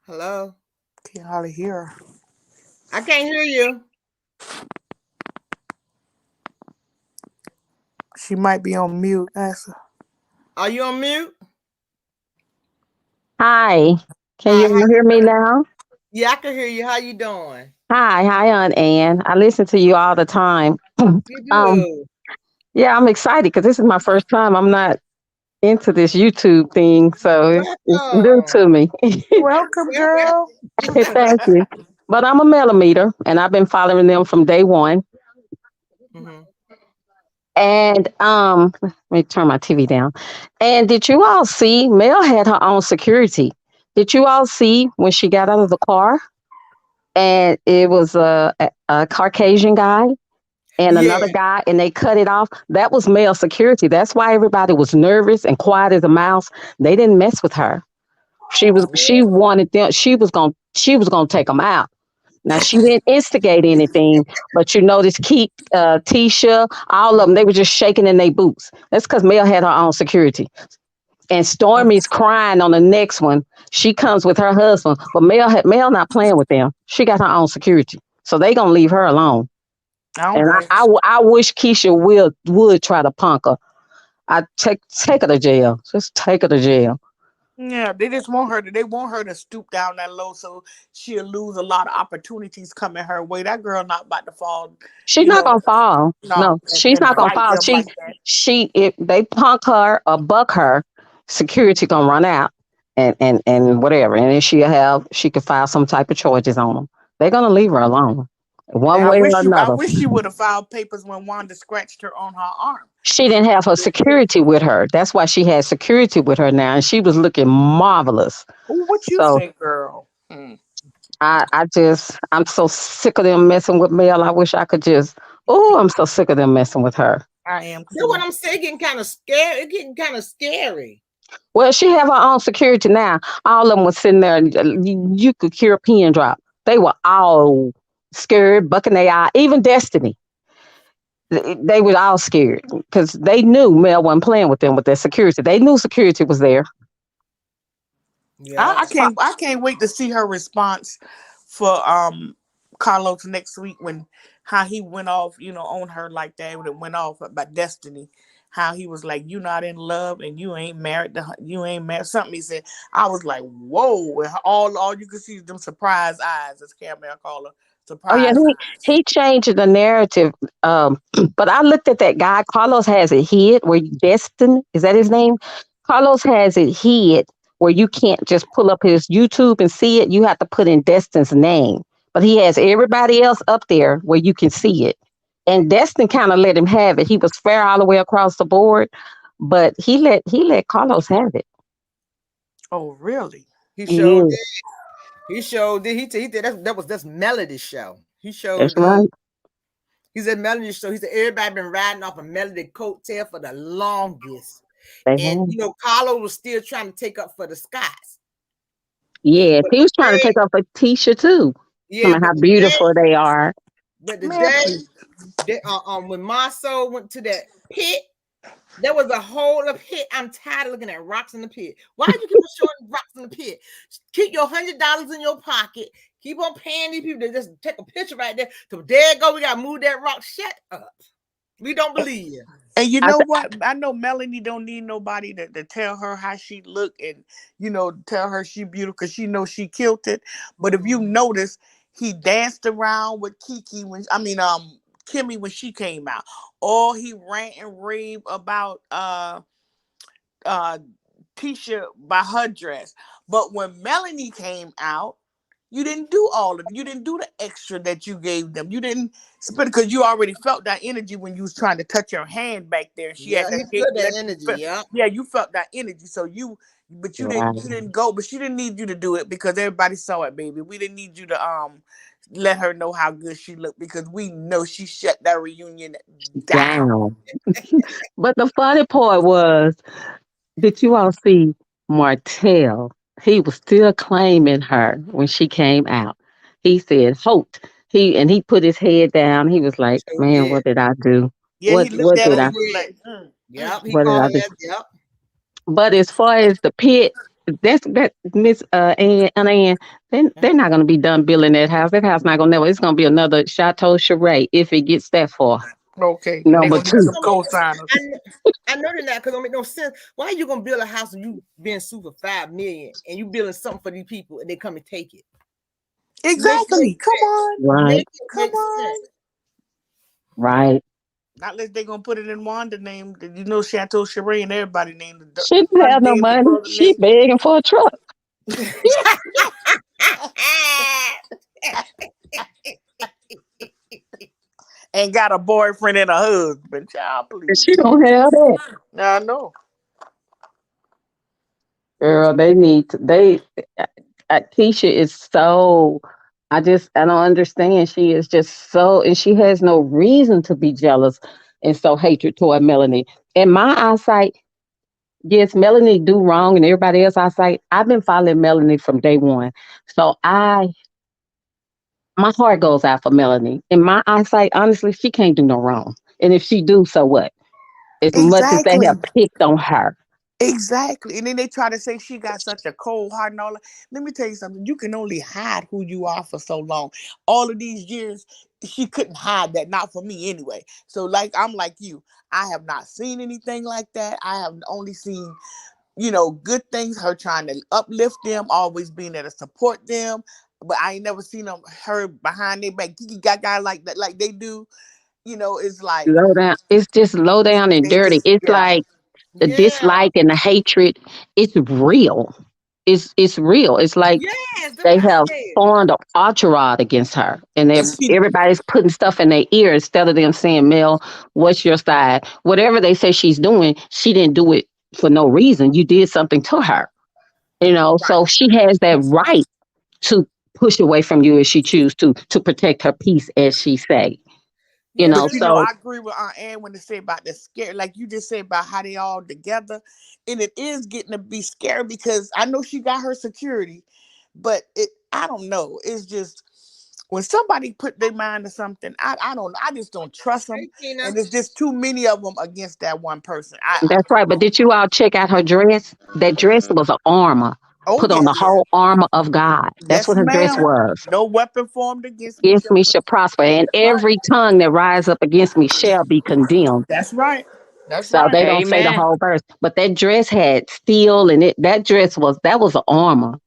Hello. Can't hardly hear her. I can't hear you. She might be on mute. Ask her. Are you on mute? Hi. Can Hi. you hear me now? Yeah, I can hear you. How you doing? Hi, Aunt Ann. I listen to you all the time. You um, do. yeah, I'm excited because this is my first time. I'm not into this YouTube thing, so it's new Welcome. to me. Welcome, girl. Thank you. But I'm a millimeter, and I've been following them from day one. Hmm. And let me turn my TV down. And did you all see? Mel had her own security. Did you all see when she got out of the car? And it was a Caucasian guy and Yeah. another guy, and they cut it off. That was male security. That's why everybody was nervous and quiet as a mouse. They didn't mess with her. She Well, wanted them. She was gonna take them out. Now she didn't instigate anything, but you notice Keith, Tisha, all of them, they were just shaking in their boots. That's because Mel had her own security. And Stormy's crying on the next one. She comes with her husband, but Mel not playing with them. She got her own security, so they gonna leave her alone. I don't And blame I wish Keisha would try to punk her. I take her to jail. Just take her to jail. you. Yeah, they just want her to. They want her to stoop down that low, so she'll lose a lot of opportunities coming her way. That girl not about to fall. She's You not know, gonna fall. no, No, she's and not gonna bite fall. them like that. She if they punk her or buck her, security gonna run out and whatever, and then she could file some type of charges on them. They're gonna leave her alone, one I way or wish you. I another. wish she would have filed papers when Wanda scratched her on her arm. She didn't have her security with her. That's why she had security with her now, and she was looking marvelous. Ooh, what you So think, girl? Hmm. I'm so sick of them messing with Mel. I wish I could just. Oh, I'm so sick of them messing with her. I am That's what too. I'm saying. Getting kind of scary. It's getting kind of scary. Well, she have her own security now. All of them was sitting there. You could hear a pin drop. They were all scared, bucking their eye. Even Destiny, they were all scared because they knew Mel wasn't playing with them with their security. They knew security was there. Yeah. I can't wait to see her response for Carlos next week when how he went off, on her like that when it went off about Destiny. How he was like, "You not in love and you ain't married to her, you ain't married." Something he said. I was like, "Whoa!" And all you could see is them surprise eyes, as Caramel call her, Oh yeah, surprise eyes. he changed the narrative. But I looked at that guy. Carlos has it hid where Destin is that his name? Carlos has it hid where you can't just pull up his YouTube and see it. You have to put in Destin's name. But he has everybody else up there where you can see it. And Destin kind of let him have it. He was fair all the way across the board, but he let Carlos have it. Oh, really? He showed Yeah, it. He showed it. He did that's Melody's show. He that's showed it. right. He said Melody's show. He said everybody been riding off a Melody coattail for the longest. They And have. Carlo was still trying to take up for the Scots. Yes, But he the was trying to day, take off a Tisha too. yeah, Talking about how beautiful they are. but the Man, day please. that when Marsau went to that pit, there was a hole of pit. I'm tired of looking at rocks in the pit. Why do you keep on showing rocks in the pit? Keep your $100 in your pocket. Keep on paying these people to just take a picture right there. So there you go. We gotta move that rock. Shut up. We don't believe you. And you I know th- what? I know Melanie don't need nobody to tell her how she look and tell her she beautiful because she knows she killed it. But if you notice, he danced around with Kiki Kimmy when she came out. Or he rant and rave about uh Tisha by her dress. But when Melanie came out, you didn't do the extra that you gave them. You didn't spend because you already felt that energy when you was trying to touch her hand back there and she Yeah, had he that gate feel that let you energy. feel, Yeah. yeah, you felt that energy. So but right. you didn't go, but she didn't need you to do it because everybody saw it, baby. We didn't need you to let her know how good she looked because we know she shut that reunion down. Down. But the funny part was, did you all see Martell? He was still claiming her when she came out. He said, "Holt." He put his head down. He was like, Sure "Man, did. what did I do? Yeah, he looked What at did her Sure I and was did. like, Yep. He what did called I her do?" that. Yep. But as far as the pit, that Miss Ann, they're not gonna be done building that house. That house not gonna never. It's gonna be another Chateau Charest if it gets that far. okay, they're Number gonna need Because two, it some don't make no sense. co-signers. I know that because it don't make no sense. Why are you gonna build a house and you being sued for 5 million and you building something for these people and they come and take it? Make no Exactly. Come sense. on. right, Make it Come make on. sense. right. Not unless they're gonna put it in Wanda name. Chateau Charest and everybody named She didn't her have no name, the money. brother She name. begging for a truck. And got a boyfriend and a husband. Child, She please. don't have that. I know. Girl, Keisha is so, I don't understand. She is just so, and she has no reason to be jealous and so hatred toward Melanie. In my eyesight, yes, Melanie do wrong and everybody else eyesight. I've been following Melanie from day one. So my heart goes out for Melanie. In my eyesight, honestly, she can't do no wrong. And if she do, so what? As much as they Exactly. have picked on her. Exactly. And then they try to say she got such a cold heart and all that. Let me tell you something. You can only hide who you are for so long. All of these years, she couldn't hide that. Not for me anyway. So I'm like you. I have not seen anything like that. I have only seen, good things, her trying to uplift them, always being there to support them. But I ain't never seen her behind their back, kiki gaga like that, like they do. It's like Low down. It's just low down and they dirty. just, It's yeah, like the Yeah. dislike and the hatred. It's real. It's real. It's like Yes, that's they what I have said. formed a entourage against her, and and she, everybody's putting stuff in their ear instead of them saying, "Mel, what's your side?" Whatever they say she's doing, she didn't do it for no reason. You did something to her, right. So she has that right to push away from you if she choose to protect her peace, as she say. Yeah, But but So I agree with Aunt Ann when they say about the scare, like you just said about how they all together, and it is getting to be scary because I know she got her security, but I don't know. It's just when somebody put their mind to something, I don't, I just don't trust them, hey Tina. and it's just too many of them against that one person. I that's right. But did you all check out her dress? That dress was an armor. Oh Put on the yes, whole armor of God. That's yes, what her dress ma'am. was. No weapon formed against me Against shall me shall prosper. prosper, and That's right. every tongue that rise up against me shall be condemned. That's right. That's So right. they don't say the Amen. whole verse, but that dress had steel in it. That dress was an armor,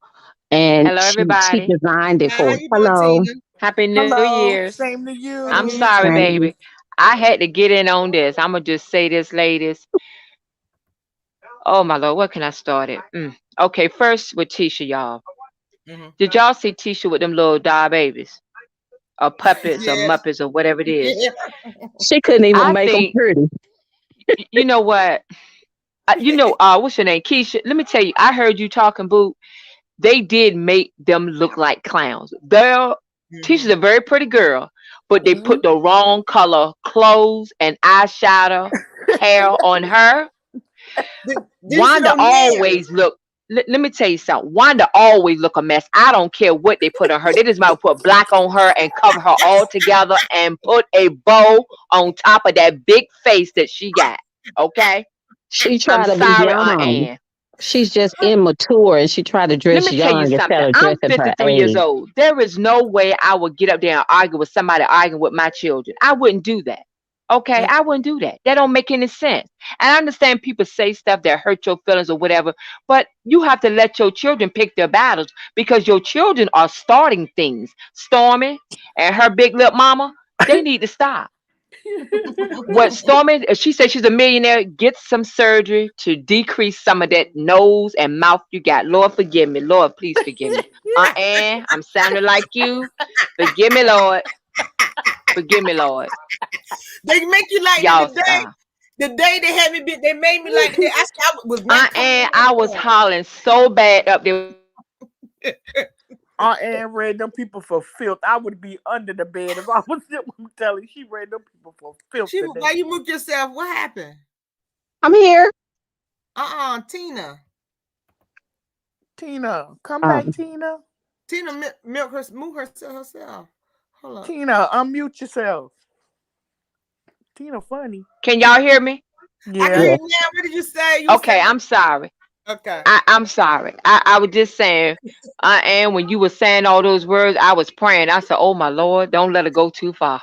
and Hello, she everybody. designed it Hi, how for. you doing, Hello, Tina? Happy New Hello. Year's. Same to Happy I'm New you. Year. sorry, Sandy. baby. I had to get in on this. I'm going to just say this, ladies. Oh, my Lord. Where can I start it? Okay, first with Tisha, y'all. Hmm. Did y'all see Tisha with them little doll babies? Or puppets or Yes. muppets or whatever it is? Yeah. She couldn't even I make them think, pretty. you know what? What's your name? Keisha. Let me tell you, I heard you talking, boo. They did make them look like clowns. Tisha's Hmm. a very pretty girl, but they Mhm. put the wrong color clothes and eyeshadow hair on her. Did you see Wanda those nails? always look. Let me tell you something. Wanda always look a mess. I don't care what they put on her. They just might put black on her and cover her all together and put a bow on top of that big face that she got. Okay, She I'm tried to be sorry, Aunt young. Ann. She's just immature, and she tried to Let dress me tell you young instead something. of I'm dressing her 53 years age. old. There is no way I would get up there and argue with somebody arguing with my children. I wouldn't do that. Okay, Mm. I wouldn't do that. That don't make any sense. And I understand people say stuff that hurt your feelings or whatever, but you have to let your children pick their battles because your children are starting things. Stormy and her big lip mama, they need to stop. What Stormy, she said she's a millionaire, get some surgery to decrease some of that nose and mouth you got. Lord, forgive me. Lord, please forgive me. Ann, I'm sounding like you. Forgive me, Lord. Forgive me, Lord. They make you like Y'all stop. the day they had me bit. They made me like the day. I was not coming Ann, in I that was door. hollering so bad up there. Aunt Ann read them people for filth. I would be under the bed if I was them. I'm telling you, she read them people for filth She today. why you moved yourself? What happened? I'm here. Tina. Tina, come back, Um, Tina. Tina milk her move herself. Hold up. Tina, unmute yourself. Tina, funny. Can y'all hear me? I can hear Yeah. yeah, you now. What did you say? You were Okay, saying I'm sorry. okay. I'm sorry. I was just saying, Ann, when you were saying all those words, I was praying. I said, oh, my Lord, don't let her go too far.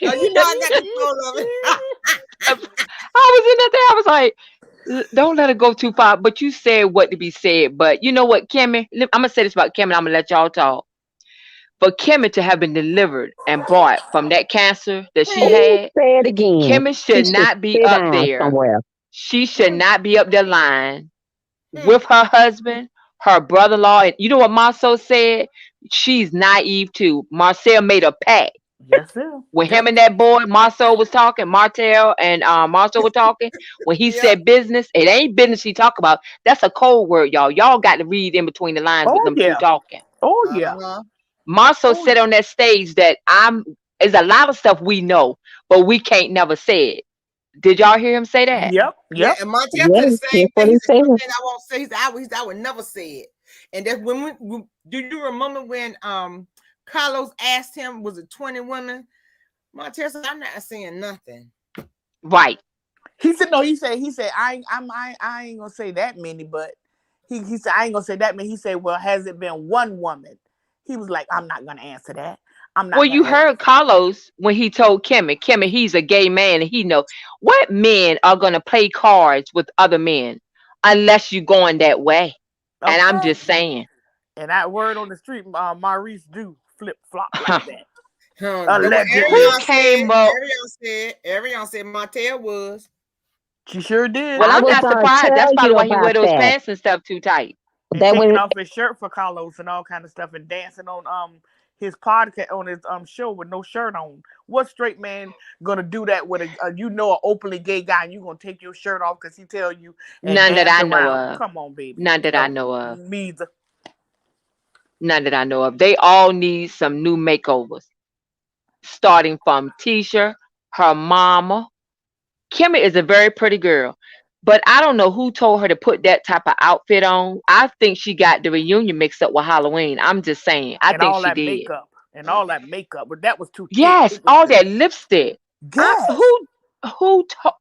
Oh, you know I got control of it. I was in that thing. I was like, Don't let her go too far." But you said what to be said. But you know what, Kimmy? I'm gonna say this about Kimmy. I'm gonna let y'all talk. For Kimmy to have been delivered and brought from that cancer that she ooh, had, say it again. Kimmy She should should not be sit up down there. somewhere. She should not be up there lying Hmm. with her husband, her brother-in-law. And you know what Marceau said? She's naive too. Marcel made a pact Yes, sir. when Yep. him and that boy Marceau was talking, Martel and Marceau were talking, when he Yep. said business, it ain't business he talk about. That's a code word, y'all. Y'all got to read in between the lines with Oh them two yeah. talking. Oh yeah. Uh-huh. Marceau Oh said yeah. on that stage that there's a lot of stuff we know, but we can't never say it. Did y'all hear him say that? Yep. Yeah, Yep. and Montel said the Yes, same that's thing. what He he said, said. "Some things I won't say." He said, I would never say it." And that's do you remember when Carlos asked him, was it 20 women? Montel said, "I'm not saying nothing." Right. He said no. He said I ain't gonna say that many, but he said I ain't gonna say that many. He said, well, has it been one woman? He was like, I'm not gonna answer that. I'm Well, not gonna you answer. heard Carlos when he told Kimmy, he's a gay man and he know what men are gonna play cards with other men unless you going that way. And I'm Okay. just saying. And that word on the street, Maurice do flip flop like that. That what Allegedly, Who Ariana said. came up? Ariana said Martell was. she sure did. Well, I I'm was not gonna surprised. That's tell probably you why he wear about those that. pants and stuff too tight. And That taking when off his shirt for Carlos and all kind of stuff and dancing on his podcast on his show with no shirt on. What straight man gonna do that with an openly gay guy and you gonna take your shirt off because he tell you and None that dance I know around? of. Come on, baby. None that I No, know of. me either. None that I know of. They all need some new makeovers, starting from Tisha, her mama. Kimmy is a very pretty girl, but I don't know who told her to put that type of outfit on. I think she got the reunion mixed up with Halloween. I'm just saying. I And think all she that did. makeup and all that makeup, but that was too thick. Yes, It was all just that lipstick. I gas. who told?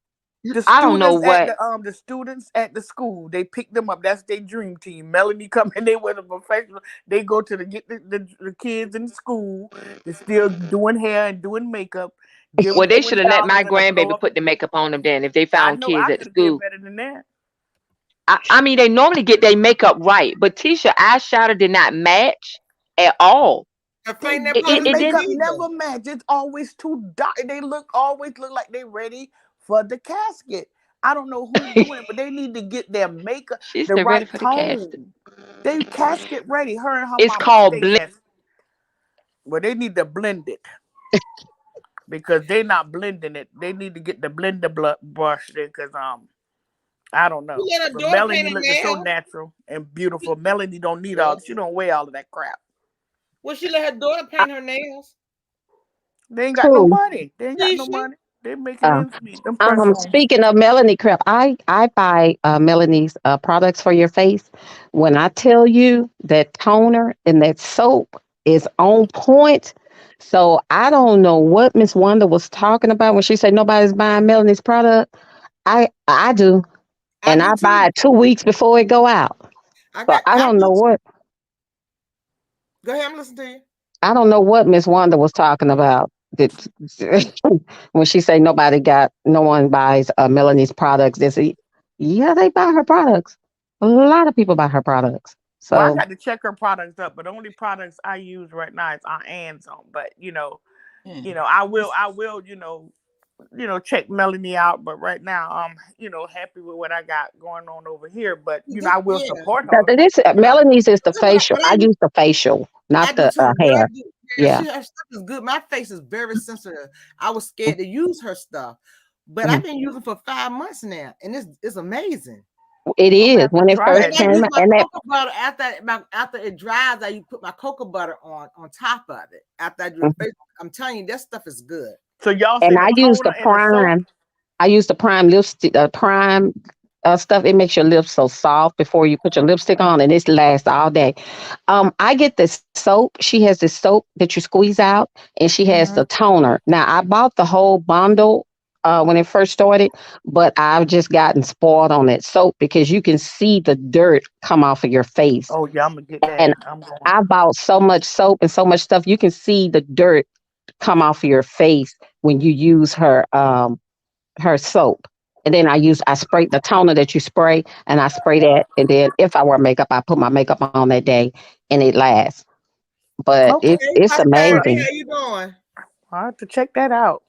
The I don't know students at what. the students at the school, they pick them up. That's their dream team. Melanie come in there with a professional. They go to get the kids in school. They're still doing hair and doing makeup. Give them Well, they should have let $20 my and a blow grandbaby up. put the makeup on them then if they I found know kids I at the could have did school. better than that. I mean, they normally get their makeup right, but Tisha eyeshadow did not match at all. Her They fingernail It, it, polish the it didn't didn't. makeup either. never match. It's always too dark. They always look like they ready for the casket. I don't know who's doing it, but they need to get their makeup She's the still ready right for the casting. tone. They casket ready. Her and her It's mama called stay blend. casket. Well, they need to blend it because they not blending it. They need to get the blender brush there because I don't You know. let her But daughter paint Melanie her looking so nails. natural and beautiful. Melanie don't need Well, all. She don't wear all of that crap. she let her daughter paint her nails. They ain't got no cool. money. They ain't got no Tisha. money. They making ends meet. Them press on. Speaking of Melanie Crap, I buy Melanie's products for your face. When I tell you that toner and that soap is on point, so I don't know what Miss Wonder was talking about when she said nobody's buying Melanie's product. I do, I and do I too. buy it 2 weeks before it go out. So I do too. what Go ahead, I'm listening to you. I don't know what Miss Wanda was talking about. That when she say no one buys Melanie's products. Yeah, they buy her products. A lot of people buy her products. Well, I So got to check her products up, but the only products I use right now is Aunt Anne's on. But I will, check Melanie out. But right now, I'm, happy with what I got going on over here. But I will Yeah, support her. this But I, Melanie's is the that's what facial. I use the facial, I not do the too. What I hair. do, yeah, Yeah, her stuff is good. My face is very sensitive. I was scared to use her stuff, but I've mhm. been using for 5 months now, and it's amazing. It I'm gonna is have to when it try first And that I came use then. out, my and that cocoa butter after it dries. I put my cocoa butter on top of it after I do the mhm. face. I'm telling you, that stuff is good. So y'all say And the I use the toner and the soap. prime. I use the prime lipstick, prime stuff. It makes your lips so soft before you put your lipstick on, and it lasts all day. I get this soap. She has this soap that you squeeze out, and she has the Hmm. toner. Now I bought the whole bundle when it first started, but I've just gotten spoiled on that soap because you can see the dirt come off of your face. Oh yeah, I'm gonna get And that. I'm I going. bought so much soap and so much stuff. You can see the dirt come off of your face when you use her soap. And then I spray the toner that you spray, and I spray that. And then if I wear makeup, I put my makeup on that day, and it lasts. But Okay, Hey, it's Pastor, well, hey, amazing. how you doing? I have to check that out.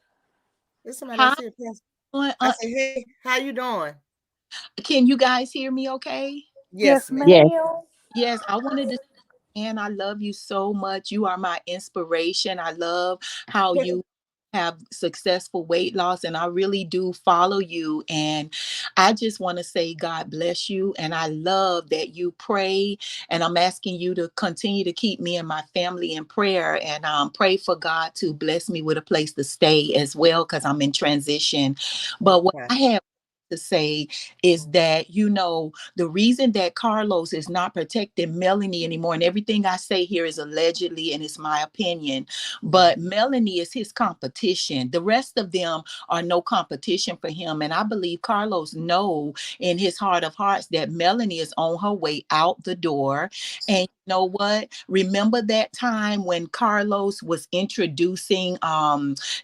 There's somebody Hi, else here, Pastor. everyone. I said, hey, how you doing? Can you guys hear me okay? Yes, Yes, ma'am. Yes, ma'am. Yes, I wanted to and I love you so much. You are my inspiration. I love how you have successful weight loss, and I really do follow you. And I just want to say God bless you. And I love that you pray. And I'm asking you to continue to keep me and my family in prayer, and pray for God to bless me with a place to stay as well, because I'm in transition. But what Okay. I have to say is that, the reason that Carlos is not protecting Melanie anymore, and everything I say here is allegedly and it's my opinion, but Melanie is his competition. The rest of them are no competition for him. And I believe Carlos know in his heart of hearts that Melanie is on her way out the door. And you know what? Remember that time when Carlos was introducing,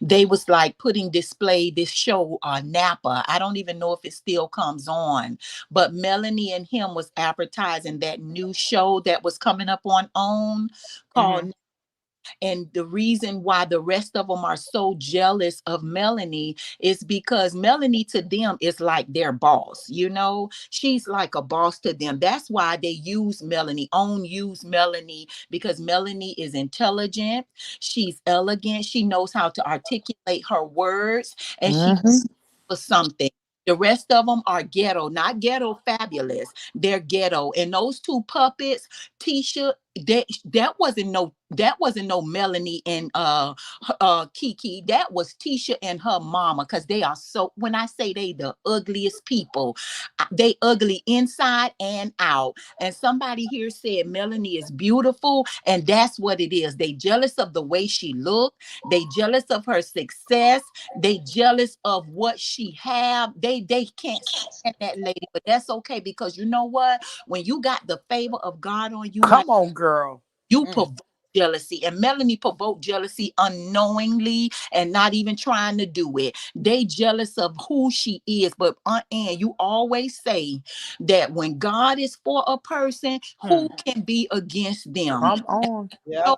they was like putting display this show, Napa. I don't even know if it still comes on, but Melanie and him was advertising that new show that was coming up on OWN called. And the reason why the rest of them are so jealous of Melanie is because Melanie to them is like their boss. She's like a boss to them. That's why they use Melanie. OWN use Melanie because Melanie is intelligent. She's elegant. She knows how to articulate her words, and she for something. The rest of them are ghetto, not ghetto fabulous. They're ghetto. And those two puppets, Tisha, that wasn't no Melanie and Kiki. That was Tisha and her mama, because they are so, when I say they the ugliest people, they ugly inside and out. And somebody here said Melanie is beautiful, and that's what it is. They jealous of the way she looked. They jealous of her success. They jealous of what she have. They can't stand that lady, but that's okay, because you know what? When you got the favor of God on you, Come on, girl. you provoke jealousy. And Melanie provoked jealousy unknowingly and not even trying to do it. They jealous of who she is. But Aunt Ann, you always say that when God is for a person, who can be against them? Come on. Yeah.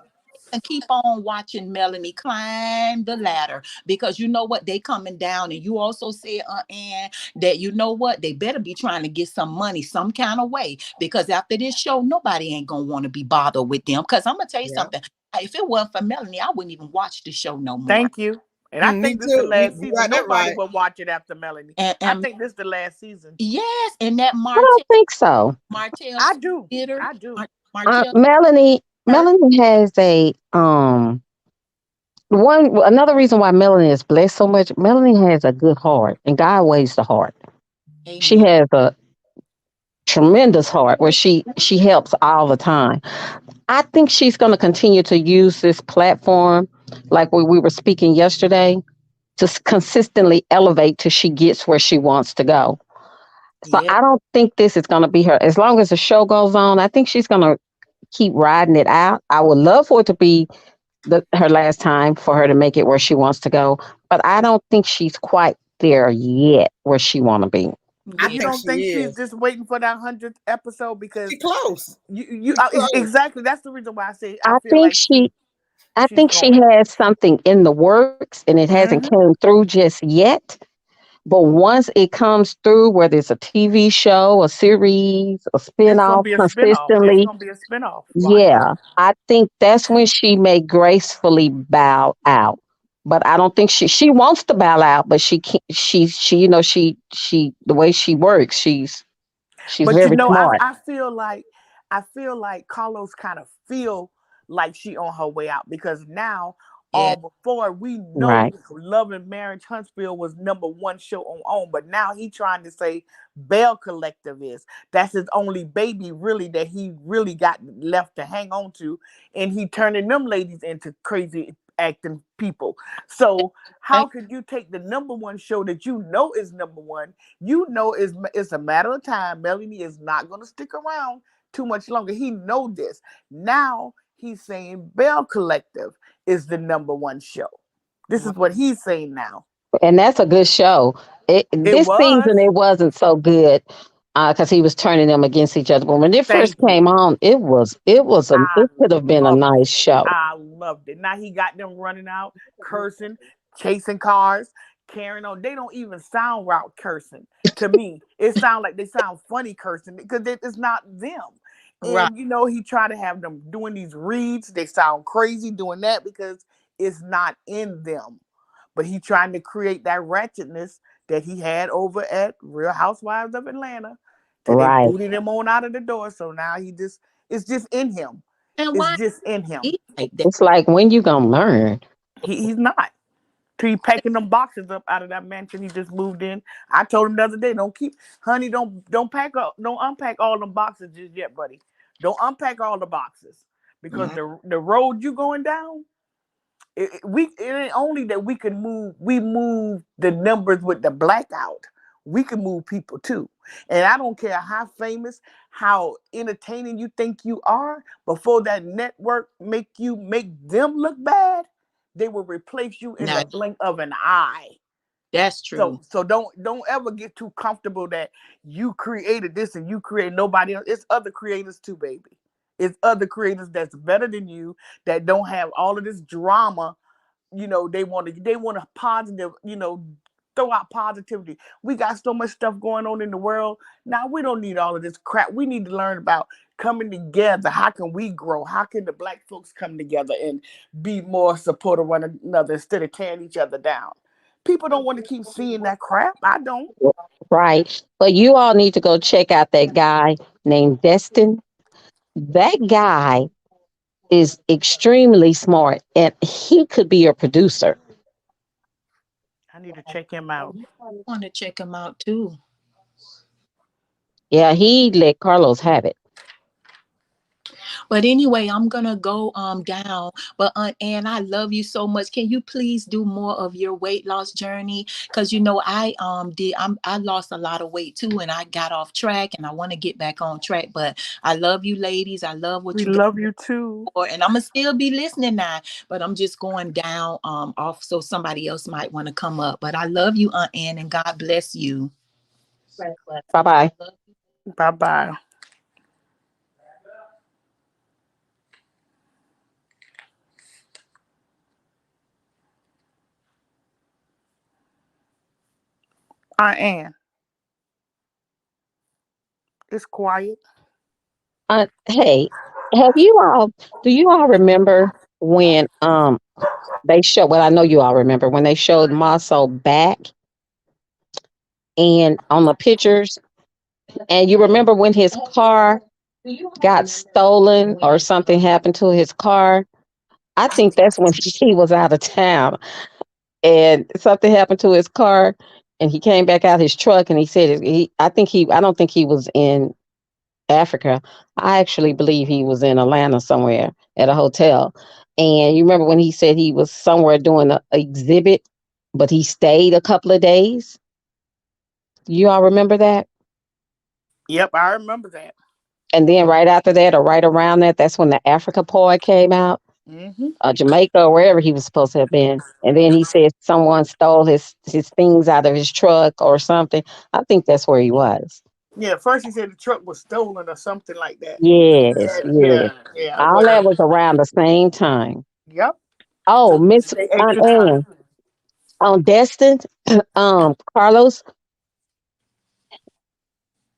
And keep on watching Melanie climb the ladder, because you know what, they coming down. And you also said, Ann, that you know what, they better be trying to get some money some kind of way, because after this show, nobody ain't gonna want to be bothered with them. Because I'm gonna tell you something, if it wasn't for Melanie, I wouldn't even watch the show no more. Thank you. And I Me think this is the too. last You season. got that Nobody right. will watch it after Melanie. I think this is the last season. Yes, and that I don't think so. Martell's I do. bitter. I do. Martell, Melanie has a another reason why Melanie is blessed so much. Melanie has a good heart, and God weighs the heart. She amen. has a tremendous heart where she helps all the time. I think she's going to continue to use this platform, like we were speaking yesterday, to consistently elevate till she gets where she wants to go. So Yeah, I don't think this is going to be her. As long as the show goes on, I think she's going to keep riding it out. I would love for it to be her last time, for her to make it where she wants to go, but I don't think she's quite there yet where she want to be. I You yeah. think don't she think she's is. just waiting for that 100th episode? She Because close. you She close. exactly. That's the reason why I say I I feel think like she I she's think she going. has something in the works and it hasn't came through just yet. But once it comes through, whether it's a TV show, a series, a It's gonna spinoff be a spinoff. It's consistently, gonna be a spinoff. Watch. yeah, I think that's when she may gracefully bow out. But I don't think she wants to bow out, but she can't. She she the way she works, she's But very smart. I feel like Carlos kind of feel like she on her way out, because now Yeah. before we know Right, Love and Marriage Huntsville was #1 show on, but now he trying to say Bell Collective is. That's his only baby really that he really got left to hang on to, and he turning them ladies into crazy acting people. So how could you take the #1 show that you know is #1? You know it's a matter of time. Melanie is not going to stick around too much longer. He know this. Now he's saying Bell Collective is the #1 show. This is what he's saying now. and that's a good show. It This was. season it wasn't so good because he was turning them against each other. But when it first Thank you. came on, I it could have been a loved nice it. show. I loved it. Now he got them running out, cursing, chasing cars, carrying on. They don't even sound right cursing to me. It sounds like they sound funny cursing because it's not them. Right. And he tried to have them doing these reads. They sound crazy doing that because it's not in them. But he trying to create that ratchetness that he had over at Real Housewives of Atlanta, till they Right. booted him on out of the door. So now it's just in him. And It's why just in him. he like that? It's like when you gonna learn. He's not. till he packing them boxes up out of that mansion he just moved in. I told him the other day, honey, don't unpack all them boxes just yet, buddy. Don't unpack all the boxes because Mhm. the road you going down, it ain't only that we move the numbers with the blackout. We can move people too. And I don't care how famous, how entertaining you think you are, before that network make them look bad, they will replace you in Now the blink of an eye. that's So true. don't ever get too comfortable that you created this and you create nobody else. It's other creators too, baby. It's other creators that's better than you, that don't have all of this drama. They want a positive, throw out positivity. We got so much stuff going on in the world now. We don't need all of this crap. We need to learn about coming together. How can we grow? How can the black folks come together and be more supportive of one another instead of tearing each other down? People don't want to keep seeing that crap. I don't. Right. But you all need to go check out that guy named Destin. That guy is extremely smart and he could be a producer. I need to check him out. I want to check him out too. Yeah, he let Carlos have it. But anyway, I'm gonna go down. But Aunt Ann, I love you so much. Can you please do more of your weight loss journey? Because I lost a lot of weight too, and I got off track, and I want to get back on track. But I love you, ladies. I love what We you guys love you too. for, and I'm gonna still be listening now. But I'm just going down off so somebody else might want to come up. But I love you, Aunt Ann, and God bless you. Bye bye. Bye bye. I am. It's quiet. Hey, have you all? Do you all remember when they showed? Well, I know you all remember when they showed Marsau back and on the pictures, and you remember when his car got stolen or something happened to his car. I think that's when he was out of town and something happened to his car and he came back out his truck and he said I don't think he was in Africa. I actually believe he was in Atlanta somewhere at a hotel. And you remember when he said he was somewhere doing an exhibit, but he stayed a couple of days? You all remember that? Yep, I remember that. And then right after that, or right around that, that's when the Africa Part came out, Hmm. Jamaica or wherever he was supposed to have been. And then he said someone stole his things out of his truck or something. I think that's where he was. Yeah, first he said the truck was stolen or something like that. Yes, Yeah, yes. yeah, yeah. All that was around the same time. Yep. Oh, So Miss stay Aunt extra time. Ann, Destin, Carlos,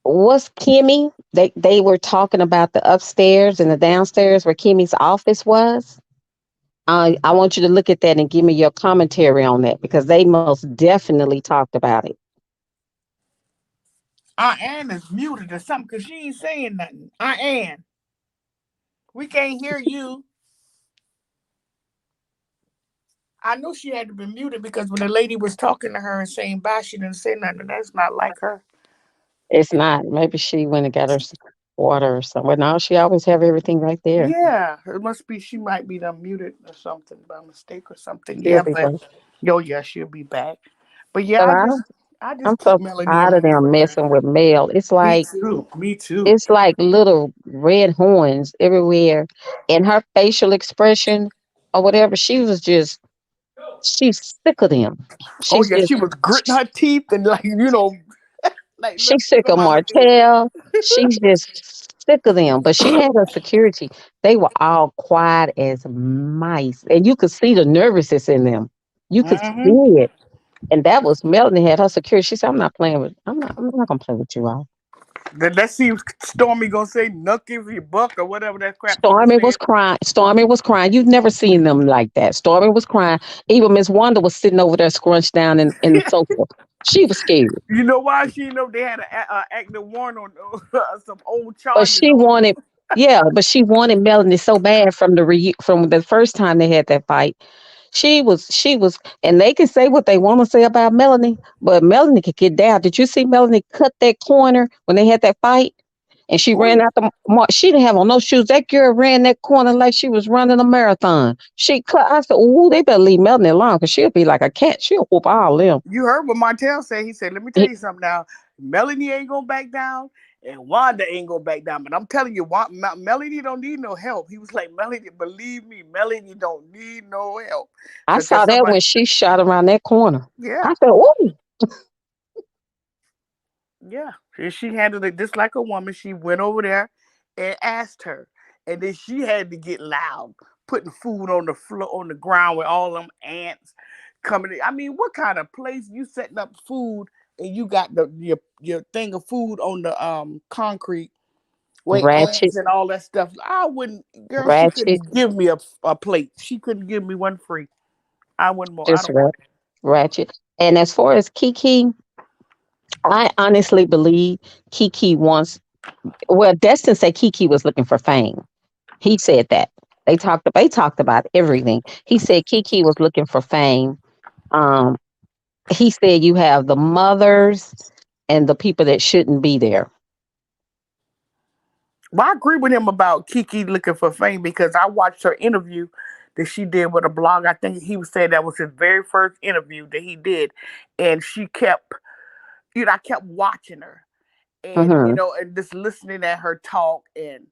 what's Kimmy? They were talking about the upstairs and the downstairs where Kimmy's office was. I want you to look at that and give me your commentary on that because they most definitely talked about it. Aunt Ann is muted or something because she ain't saying nothing. Aunt Ann, we can't hear you. I know she had to be muted because when the lady was talking to her and saying bye, she didn't say nothing. That's not like her. It's not. Maybe she went and got her some water or something. No, she always have everything right there. Yeah, it must be she might be done muted or something by mistake or something. She'll Yeah, be but back. yo, yeah, she'll be back. But yeah, But I just I'm keep so Melanie in tired my of them prayer. messing with Mel. Me too. Me too. It's like little red horns everywhere. And her facial expression or whatever, she's sick of them. Oh She's yeah, just she was gritting her teeth and like like let's she's get sick them of out of here. Martell. She's just sick of them. But she had her security. They were all quiet as mice. And you could see the nervousness in them. You could see Hmm. it. And that was Melanie had her security. She said, I'm not gonna play with you all. Then let's see if Stormy gonna say "nuck if you buck" or whatever that crap she was Stormy was saying. crying. Stormy was crying. You've never seen them like that. Stormy was crying. Even Miss Wanda was sitting over there scrunched down in the sofa. She was scared. You know why she know they had an active warrant on some old But charges she on them. wanted, yeah, but she wanted Melanie so bad from from the first time they had that fight. She was, and they can say what they want to say about Melanie, but Melanie could get down. Did you see Melanie cut that corner when they had that fight? And she Oh ran yeah. out the she didn't have on no shoes. That girl ran that corner like she was running a marathon. She cut. I said, "Ooh, they better leave Melanie alone, because she'll be like a cat. She'll whoop all them." You heard what Martell said. He said, "Let me tell you something now. Melanie ain't gonna back down, and Wanda ain't gonna back down. But I'm telling you, Melanie don't need no help." He was like, "Melanie, believe me, Melanie don't need no help." I So can saw that somebody? when she shot around that corner. Yeah, I said, "Ooh, yeah. And she handled it just like a woman. She went over there and asked her, and then she had to get loud, putting food on the floor, on the ground with all them ants coming in. I mean, what kind of place you setting up food and you got your thing of food on the concrete with ratchet, ants and all that stuff? I wouldn't, girl. She ratchet, couldn't give me a plate. She couldn't give me one free. I wouldn't want. I just don't want that. ratchet." And as far as Kiki, I honestly believe Kiki wants. Well, Destin said Kiki was looking for fame. He said that. They talked about everything. He said Kiki was looking for fame. Um, he said you have the mothers and the people that shouldn't be there. Well, I agree with him about Kiki looking for fame because I watched her interview that she did with a blog. I think he was saying that was his very first interview that he did, and she kept, I kept watching her, and Hmm. and just listening at her talk. And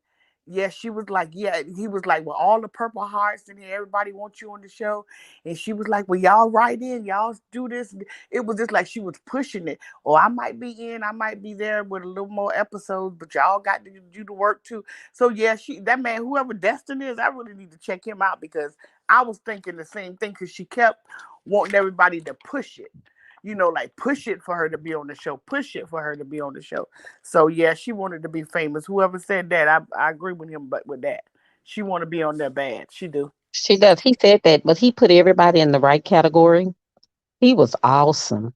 yeah, she was like, yeah, he was like, well, all the purple hearts in here, everybody wants you on the show. And she was like, well, y'all write in, y'all do this. It was just like she was pushing it. Or I might be in, I might be there with a little more episodes, but y'all got to do the work too. So yeah, that man, whoever Destin is, I really need to check him out because I was thinking the same thing because she kept wanting everybody to push it, like push it for her to be on the show, push it for her to be on the show. So yeah, she wanted to be famous. Whoever said that, I agree with him, but with that, she want to be on there bad. She do. She does. He said that, but he put everybody in the right category. He was awesome.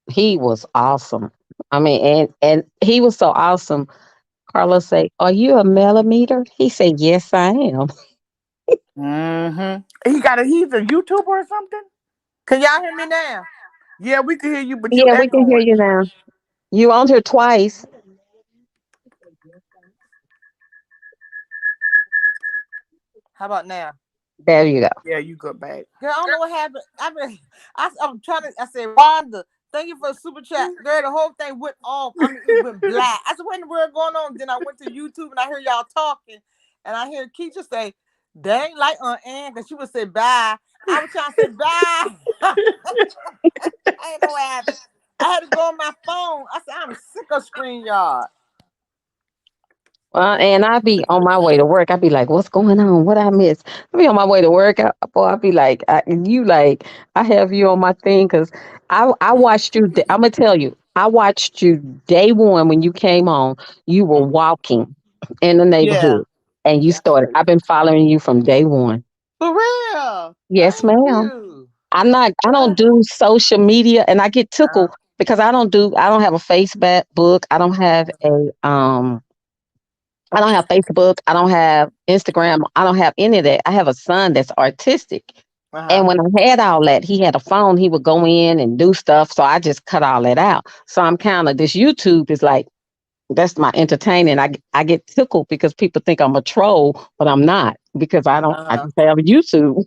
He was awesome. I mean, and he was so awesome. Carlos say, "Are you a millimeter?" He said, "Yes, I am." He's a YouTuber or something. Can y'all hear me now? Yeah, we can hear you, but you Yeah, we can hear echoing. you now. You on here twice. How about now? There you go. Yeah, you good back. Girl, I don't know what happened. I'm trying to. I said, Wanda, thank you for the super chat. Girl, the whole thing went off. I mean, it went black. I said, what in the world going on? Then I went to YouTube and I heard y'all talking, and I hear Keisha say, "They ain't like Aunt Ann," because she would say bye. I was trying to say bye. I ain't know what happened. I had to go on my phone. I said, I'm sick of StreamYard. And I be on my way to work. I be like, "What's going on? What I miss?" I be on my way to work. Boy, I be like, I have you on my thing because I watched you. I'm gonna tell you, I watched you day one when you came on. You were walking in the Yeah. neighborhood, and you Yeah. started. I've been following you from day one. For real. Yes, Thank ma'am. you. I'm not. I don't do social media, and I get tickled Uh, because I don't do. I don't have a Facebook book. I don't have a I don't have Facebook. I don't have Instagram. I don't have any of that. I have a son that's artistic. And uh-huh. when I had all that, he had a phone. He would go in and do stuff. So I just cut all that out. So I'm kind of, this YouTube is like, that's my entertaining. I get tickled because people think I'm a troll, but I'm not, because I Uh-huh. just have YouTube.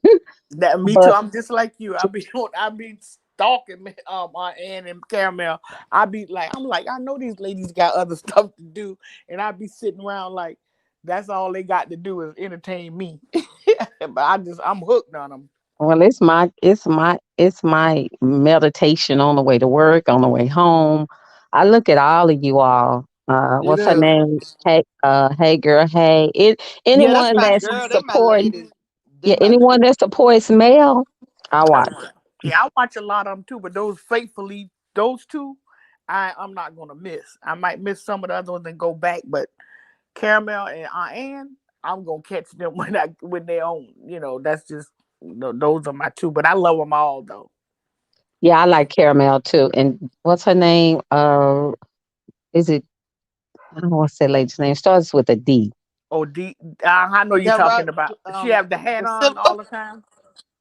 That me too. But I'm just like you. I be stalking Aunt Ann and Caramel. I'm like, I know these ladies got other stuff to do, and I be sitting around like that's all they got to do is entertain me. But I'm hooked on them. well, it's my meditation on the way to work, on the way home. I look at all of you all. You What's her do. name? Hey girl, hey. Yeah, that's Anyone my that's girl. They my supporting, ladies. They yeah, my anyone that supports Mel, I Oh watch. yeah, yeah. I watch a lot of them too, but those two, I'm not gonna miss. I might miss some of the other ones and go back, but Caramel and Aunt Ann, I'm gonna catch them when they own. That's just those are my two. But I love them all though. Yeah, I like Caramel too. And what's her name? Is it? I don't want to say lady's name. Starts with a D. Oh, I know you're Yeah, right. talking about. She have the hat on Priscilla. all the time.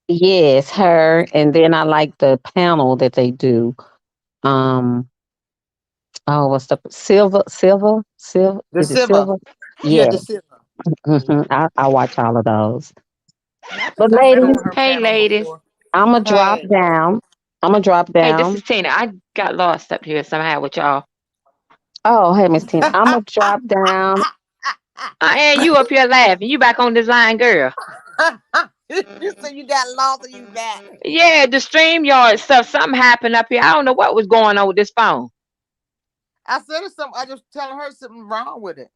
Yes, her, and then I like the panel that they do. Um, oh, what's the Silver? The Is it silver. Silver? Yeah, Yeah, the silver. I watch all of those. I But think I've been ladies, on her Hey, panel ladies. before. I'm gonna drop Hey. down. I'm gonna drop Hey, this is down. Tina. I got lost up here somehow with y'all. Oh, hey, Miss Tina, I'm gonna drop down. And you up here laughing. You back on this line, girl. You said you got lost and you back. Yeah, the StreamYard stuff. Something happened up here. I don't know what was going on with this phone. I said it's something. I just telling her something wrong with it.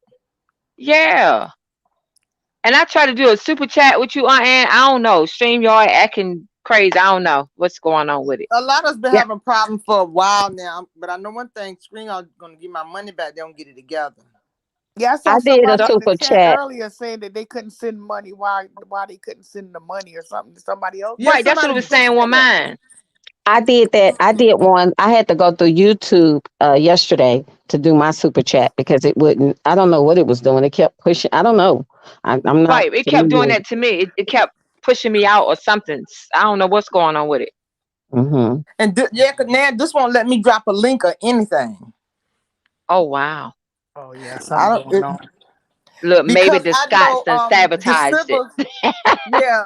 Yeah. And I tried to do a super chat with you, and I don't know. StreamYard acting crazy. I don't know what's going on with it. A lot of us been Yeah, having problems for a while now, but I know one thing: Screen are gonna get my money back. They don't get it together. Yeah, I I saw did a somebody in the super chat chat. earlier saying that they couldn't send money. Why they couldn't send the money or something to somebody else? Yeah, Right, that's what it somebody was just saying on said that. mine. I did that. I did one. I had to go through YouTube yesterday to do my super chat because it wouldn't. I don't know what it was doing. It kept pushing. I don't know. I'm not Right, it kept doing familiar. that to me. It kept pushing me out or something. I don't know what's going on with it. Hmm. And yeah, 'cause now this won't let me drop a link or anything. Oh wow. Oh yeah, I something don't going on. Look, maybe because the I Scots know done the sabotaged it. silver. Yeah,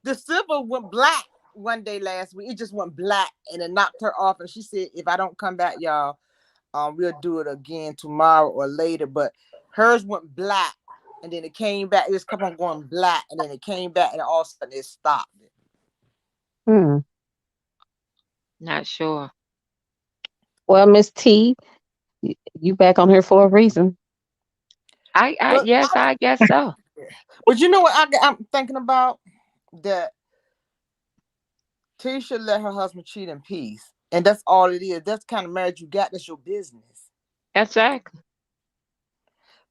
the silver went black one day last week. It just went black and it knocked her off. And she said, "If I don't come back, y'all, we'll do it again tomorrow or later." But hers went black and then it came back. It just kept on going black and then it came back and all of a sudden it stopped. Hmm. Not sure. Well, Miss T, you back on here for a reason. I But yes, I guess so. but you know what I'm thinking about that Tisha let her husband cheat in peace, and that's all it is. That's the kind of marriage you got. That's your business. Exactly.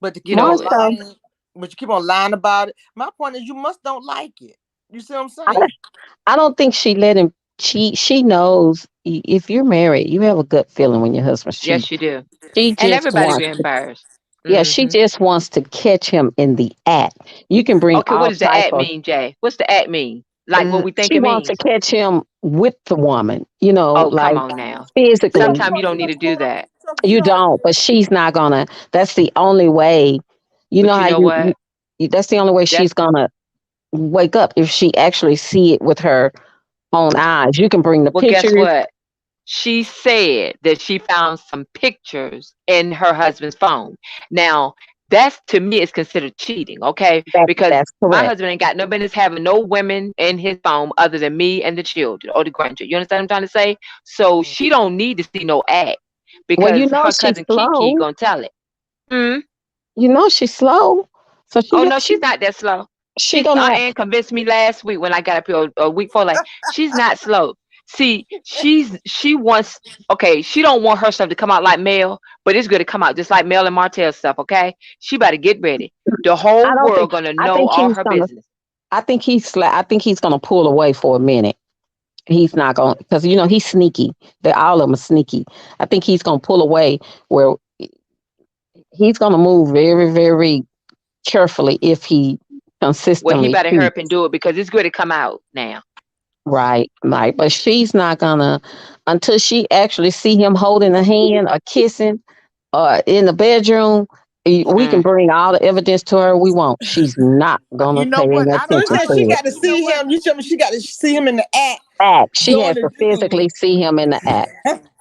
But to You keep on know, Marsau, lying, but you keep on lying about it. My point is, you must don't like it. You see what I'm I, saying? I don't think she let him cheat. She knows if you're married, you have a gut feeling when your husband's cheating. yes, you do. She And just everybody be wants to, embarrassed. yeah, she Hmm. just wants to catch him in the act. You can bring Okay, what all does the type act of mean, Jay? What's the act mean? Like what we think she it wants to means? catch him with the woman, Oh, come like on now. physically. Sometimes you don't need to do that. She You don't. don't, but she's not gonna. That's the only way. You know But you how know what? that's the only way That's she's gonna wake up if she actually see it with her own eyes. You can bring the well, guess pictures. what? She said that she found some pictures in her husband's phone. Now, that's to me is considered cheating, okay? Because That's my correct. husband ain't got no business having no women in his phone other than me and the children or the grandchildren. You understand what I'm trying to say? So she don't need to see no act Well, because you know her she's cousin Kiki slow. gonna tell it. Hmm? You know she's slow, so Oh no, she's not that slow. she She's gonna. Ann convinced me last week when I got up here a week before. Like she's not slow. See, she wants okay. She don't want her stuff to come out like Mel, but it's going to come out just like Mel and Martell's stuff. Okay, she better get ready. The I whole don't think. world gonna I know think all he's her gonna. business. I think he's gonna pull away for a minute. He's not going because he's sneaky. They all of them are sneaky. I think he's gonna pull away where he's gonna move very, very carefully if he Well, he consistently better hurry up and cheats. do it because it's going to come out now. Right, right. But she's not gonna until she actually see him holding a hand or kissing or in the bedroom. We can Mm. bring all the evidence to her we want. She's not You gonna know pay what? any I don't. You attention I said to don't. she it. got to You know see what? him. You told me she got to see him in the act Act. She doing has the to deed. physically see him in the act.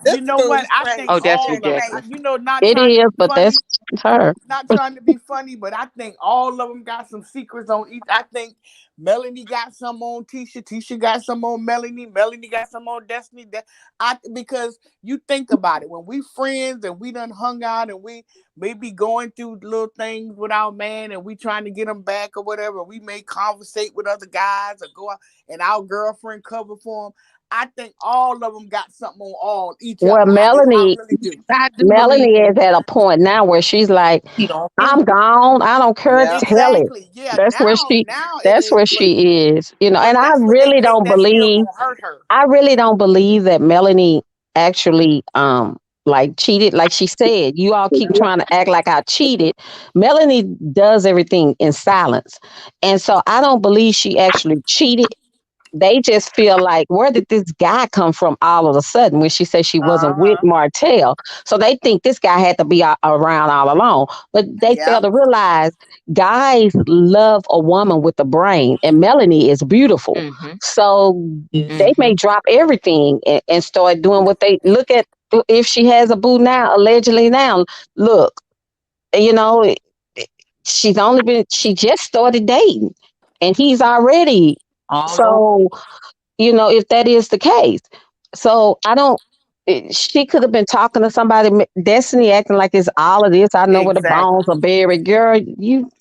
You This know dude what? is I crazy. think Oh, that's all She's of crazy. ridiculous. not It trying to is, be but that's funny, her. not trying to be funny, but I think all of them got some secrets on each. I think Melanie got some on Tisha. Tisha got some on Melanie. Melanie got some on Destiny. That because you think about it, when we friends and we done hung out and we maybe going through little things with our man and we trying to get them back or whatever. We may conversate with other guys or go out and our girlfriend cover for them. I think all of them got something on all each Well, other. I Melanie, really do. I do believe Melanie is at a point now where she's like, he don't I'm him. gone. I don't care. Yeah. Tell it. Exactly. Yeah. That's where she. Now it That's is, where but she is. And I that's what they really think don't that's still believe. gonna hurt her. I really don't believe that Melanie actually like cheated. Like she said, you all keep trying to act like I cheated. Melanie does everything in silence, and so I don't believe she actually cheated. they just feel like, where did this guy come from all of a sudden when she said she wasn't with Uh-huh. Martell? So they think this guy had to be around all along. But they fail Yep. to realize guys love a woman with a brain, and Melanie is beautiful. Mm-hmm. So Yes. they may Mm-hmm. drop everything and start doing what they look at. If she has a boo now, allegedly now, look, you know, she just started dating and he's already. All over. So, if that is the case. So I don't, she could have been talking to somebody, Destiny acting like it's all of this. I know where the bones Exactly. are buried. Girl,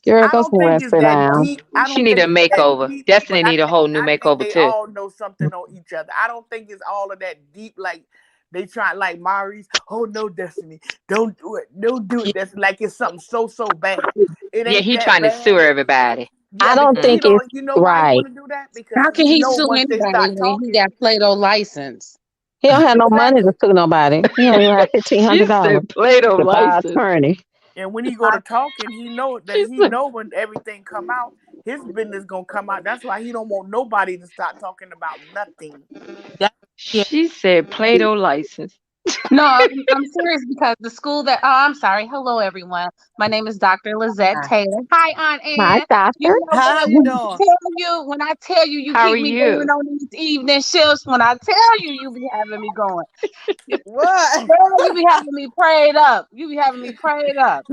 girl, I go don't somewhere think and it's sit that down. deep. I She don't need think a it's that makeover. deep, but Destiny need a whole new I think makeover they too. all know something on each other. I don't think it's all of that deep. Like they try, like Maurice. Oh no, Destiny, don't do it, don't do it. That's like it's something so bad. It Yeah, ain't he that trying to sue bad. everybody. Yeah, I don't because think Mm. it's you know why he right. want to do that? Because How can he he know sue once they anybody start when he talking, got Plato license? He don't have no money to exactly. sue nobody. He don't even have She $1,500 said Plato to buy an license. attorney. And when he go to talking, he know that She he said know when everything come out, his business gonna come out. That's why he don't want nobody to start talking about nothing. That, yeah. she said Plato license. No, I'm serious because the school that, I'm sorry. Hello, everyone. My name is Dr. Lizette Taylor. Hi, Aunt My Ann. You doctor. know How what? you doing? When I tell you, you How are keep me going you? on these evening shifts. When I tell you, you be having me going. What? Girl, you be having me prayed up. You be having me prayed up.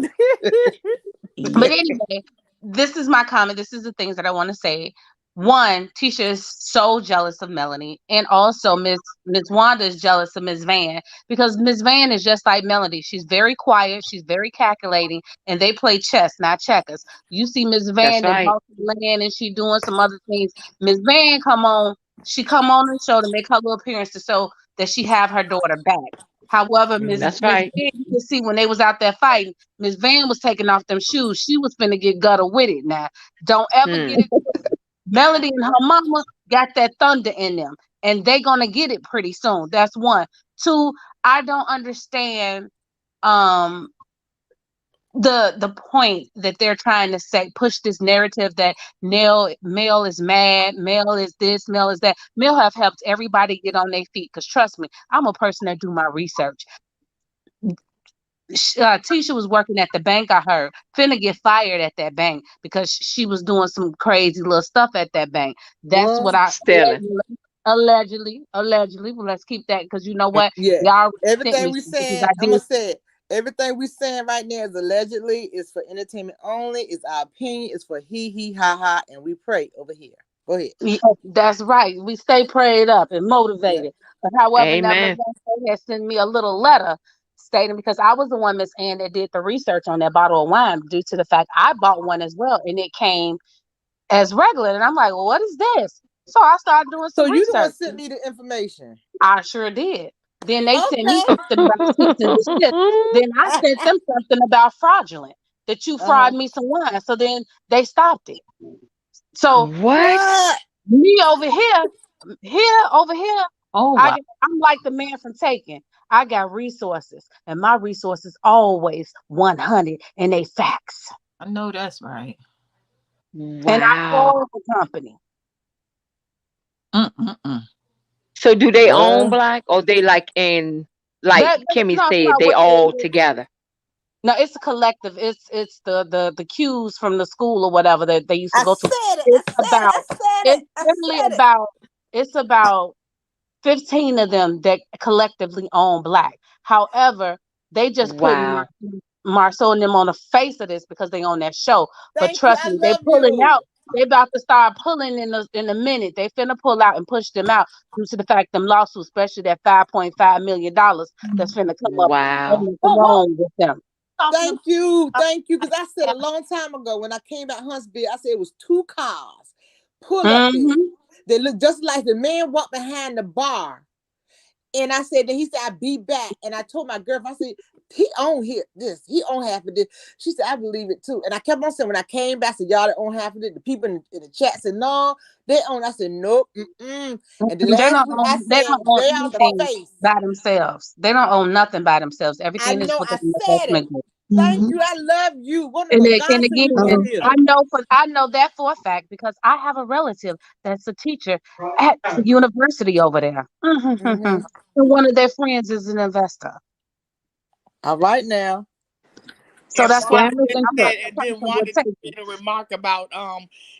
But Yeah. anyway, this is my comment. This is the things that I want to say. One, Tisha is so jealous of Melanie, and also Miss Wanda is jealous of Miss Van because Miss Van is just like Melanie. She's very quiet, she's very calculating, and they play chess, not checkers. You see Miss That's Van that right. bought the land and she doing some other things. Miss Van she come on the show to make her little appearance to show that she have her daughter back. However, That's Miss right. Van, you can see when they was out there fighting. Miss Van was taking off them shoes. She was finna get gutter with it now. Don't ever get Hmm. it. Melody and her mama got that thunder in them, and they gonna get it pretty soon. That's one. Two, I don't understand um the point that they're trying to say, push this narrative that Mel is mad, Mel is this, Mel is that. Mel have helped everybody get on their feet. Cause trust me, I'm a person that do my research. Tisha was working at the bank, I heard, finna get fired at that bank because she was doing some crazy little stuff at that bank. That's What? what I Stealing. allegedly. Well, let's keep that because you know what? Yeah. Y'all sent Everything me we some because saying, I I'm gonna did. say it. Everything we saying right now is allegedly, is for entertainment only, it's our opinion, it's for he ha ha, and we pray over here. Go ahead. Yeah, that's right. We stay prayed up and Yeah. motivated. But however, nevertheless, Amen. they had sent me a little letter stating because I was the one, Miss Ann, that did the research on that bottle of wine due to the fact I bought one as well and it came as regular. And I'm like, well, what is this? So I started doing So some you the one research. sent me the information. I sure did. Then they sent me Okay. something about cease and desist. Then I sent them something about fraudulent, that you fraud Uh-huh. me some wine. So then they stopped it. So What? What? me over here, Oh wow. I'm like the man from Taken. I got resources, and my resources always 100, and they facts. I know that's right. And I Wow. call the company. Mm-mm-mm. So do they own Well, Black or they like in like That Kimmy talk said, about they what they all do. together? No, it's a collective. It's the cues from the school or whatever that they used to I go to. said it. I It's said it. about I said it. it's I literally said it. about 15 of them that collectively own Black. However, they just putting Wow. Marsau and them on the face of this because they on that show. But Thank you. trust I me, they love pulling out. you. They about to start pulling in a minute. They finna pull out and push them out due to the fact them lawsuits, especially that $5.5 million that's finna come up Wow. on What along with them. talking Thank you. about? Thank you. Because I said a long time ago when I came out Huntsville, I said it was two cars pull up there. Mm-hmm. They look just like the man walked behind the bar. And I said, then he said, I'll be back. And I told my girlfriend, I said, he own here this. He own half of this. She said, I believe it too. And I kept on saying, when I came back, I said, y'all that own half of it. The people in the chat said, no, they own. I said, nope. Mm-mm. And the last week I They said, don't own they are the anything face. by themselves. They don't own nothing by themselves. I Everything is know with I an said it. investment group. Thank Mhm. you. I love you. One of God And sent again, you on here. I know that for a fact because I have a relative that's a teacher at the university over there. Mm-hmm. And one of their friends is an investor. All right now. So that's why I And think the then person will Wanda just take it. made a remark about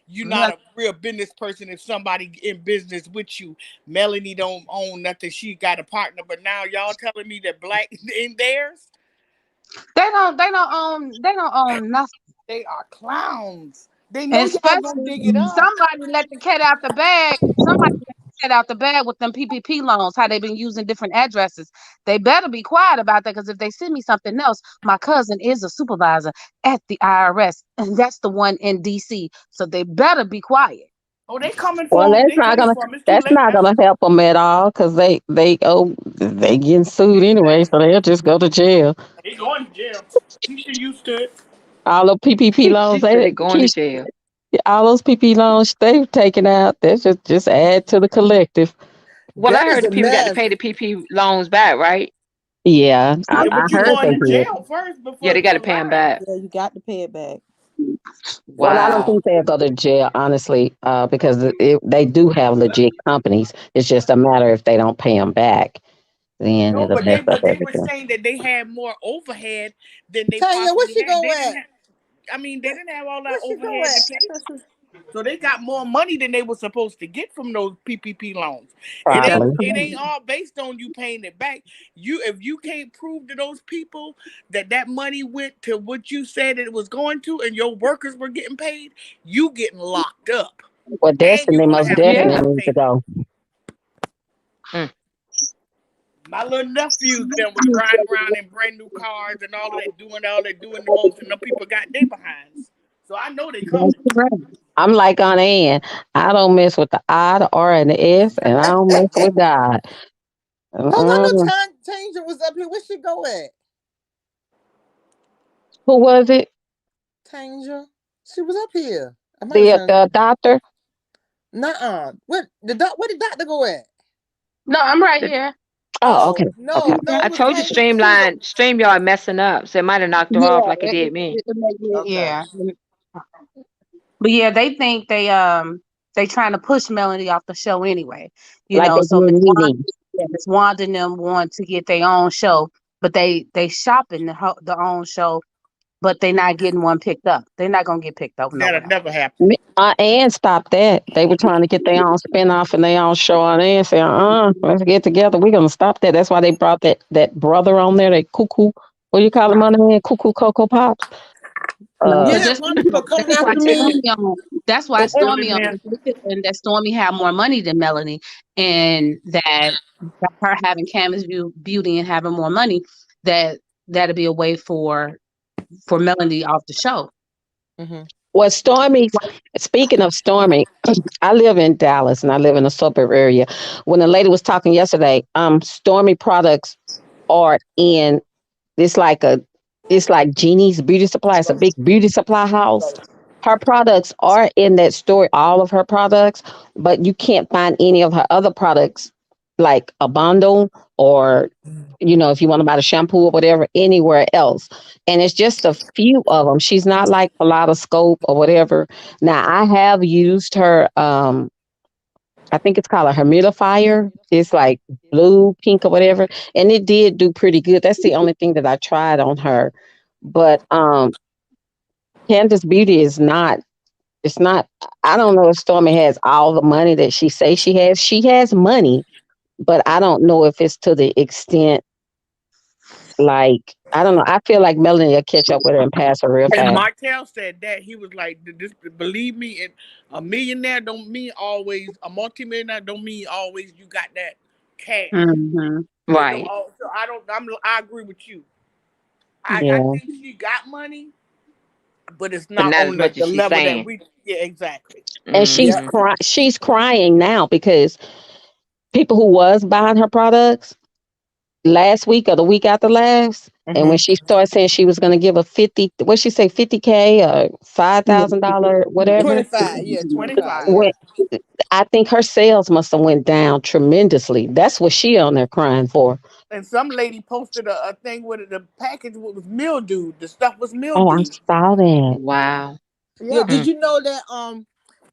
you not Mel- a real business person if somebody in business with you. Melanie don't own nothing. She got a partner, but now y'all telling me that Black in theirs, they don't own nothing. they are clowns. They know And y'all gonna especially dig it up. somebody let the cat out the bag. Somebody let the cat out the bag with them PPP loans, how they've been using different addresses. They better be quiet about that because if they send me something else, my cousin is a supervisor at the IRS, and that's the one in DC. So they better be quiet. Oh, they coming Well, for him. They coming for him. It's too that's late not now. gonna help them at all because they getting sued anyway, so they'll just go to jail. They going to jail. Keisha used to it. All the PPP She loans, said they going to jail. all those PP loans they've taken out, they just add to the collective. Well, I That heard is the a people got to mess. pay the PP loans back, right? Yeah, Yeah, I but you heard going they to did. jail first Yeah, before they got to for pay them lying. back. Yeah, you got to pay it back. Well, I don't Wow. think they'll go to jail, honestly, because they do have legit companies. It's just a matter if they don't pay them back, then No, it'll mess up but they were everything. saying that they had more overhead than they Tanya, where possibly she had. go They didn't at? have. I mean, they didn't have all that Where she go overhead to at? pay. So they got more money than they were supposed to get from those PPP loans. That's Probably. It correct. ain't all based on you paying it back. You if you can't prove to those people that that money went to what you said it was going to, and your workers were getting paid, you getting locked up, Well, and Destiny you're gonna most have to pay Yeah. definitely those needs to payments. go. Mm. My little nephews them was driving around in brand new cars and all that doing the most, and them people got their behinds. So I know they That's coming. correct. I'm like on Ann. I don't mess with the I, the R, and the S, and I don't mess with God. Hold on, Mm-mm. no, Tanger was up here. Where she go at? Who was it? Tanger. She was up here. I might have turned. The doctor? Nuh-uh. Where did doctor go at? No, I'm right The- here. Oh, okay. Oh Okay. no, no, I it was told you Tanger. She was StreamYard messing up, so it might have knocked her off Yeah, like it did me. okay. yeah. But yeah, they think they trying to push Melody off the show anyway. Like they So did Nene. Miss Wanda and them want to get their own show, but they shopping the own show, but they not getting one picked up. They're not gonna get picked up That'll nowhere. never happen. And stop that. They were trying to get their own spinoff and their own show on there and say, let's get together. We're gonna stop that. That's why they brought that brother on there, that cuckoo. What do you call him on there? Cuckoo Cocoa Pops. No, You Uh because have one people coming that's why after me. Stormy on. That's why Go put him Stormy in on, there. and that Stormy had more money than Melanie, and that her having Beauty and having more money, that'll be a way for Melanie off the show. Mm-hmm. well, Stormy, speaking of Stormy, I live in Dallas and I live in a suburb area. When the lady was talking yesterday, Stormy products are in it's like a it's like Jeannie's beauty supply. It's a big beauty supply house. Her products are in that store, all of her products, but you can't find any of her other products like a bundle or if you want to buy the shampoo or whatever anywhere else. And it's just a few of them. She's not like a lot of scope or whatever. Now I have used her I think it's called a humidifier. It's like blue, pink, or whatever, and it did do pretty good. That's the only thing that I tried on her. But Candace Beauty is not. It's not. I don't know if Stormy has all the money that she says she has. She has money, but I don't know if it's to the extent. Like I don't know. I feel like Melanie will catch up with her and pass her real And fast. Martell said that he was like, "This believe me, a millionaire don't mean always a multimillionaire don't mean always you got that cash. Mm-hmm. It don't. Right. So I agree with you. I Yeah, think she got money, but it's But not not as on much as the she's level that saying. we. Yeah, exactly. and Yep. she's crying now because people who was buying her products last week or the week after last. And when Mm-hmm. she started saying she was going to give a 50, what she say, 50K or $5,000, whatever, 25. Yeah, 25. 25. Yeah. when I think her sales must have went down tremendously. That's what she on there crying for. And some lady posted a thing with it. The package was mildew. The stuff was Oh, I mildew. saw that. Wow. Yeah, Yeah. did Hmm. you know that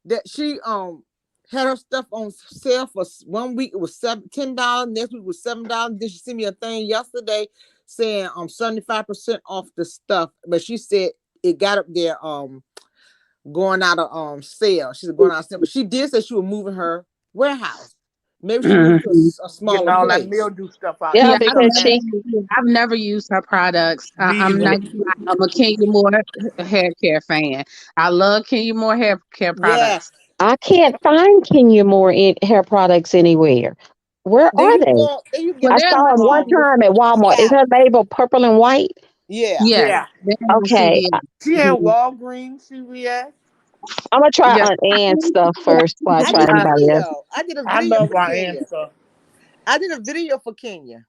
that she had her stuff on sale for 1 week? It was $10. Next week was $7. Then she sent me a thing yesterday saying 75% off the stuff, but she said it got up there going out of sale. She said going out of sale, but she did say she was moving her warehouse. Maybe she moved to Mhm. a Getting smaller all that place. mildew stuff out. Yeah, Yeah, That I've because stuff never she, nasty. I've never used her products. Me I'm either. not I'm a Kenya Moore hair care fan. I love Kenya Moore hair care Yeah. products. I can't find Kenya Moore in hair products anywhere. Where Then are you they? go. Then you Well, get I them they're from saw them one listed. time at Walmart. Is her label purple and white? yeah. Yes, Yeah. they're in the Okay, CVS. She had Mhm. Walgreens, CVS. I'm gonna try Yeah. Aunt Ann's stuff first before I I try did a anybody else. video. I did a I video love for our aunt Kenya. stuff. I did a video for Kenya.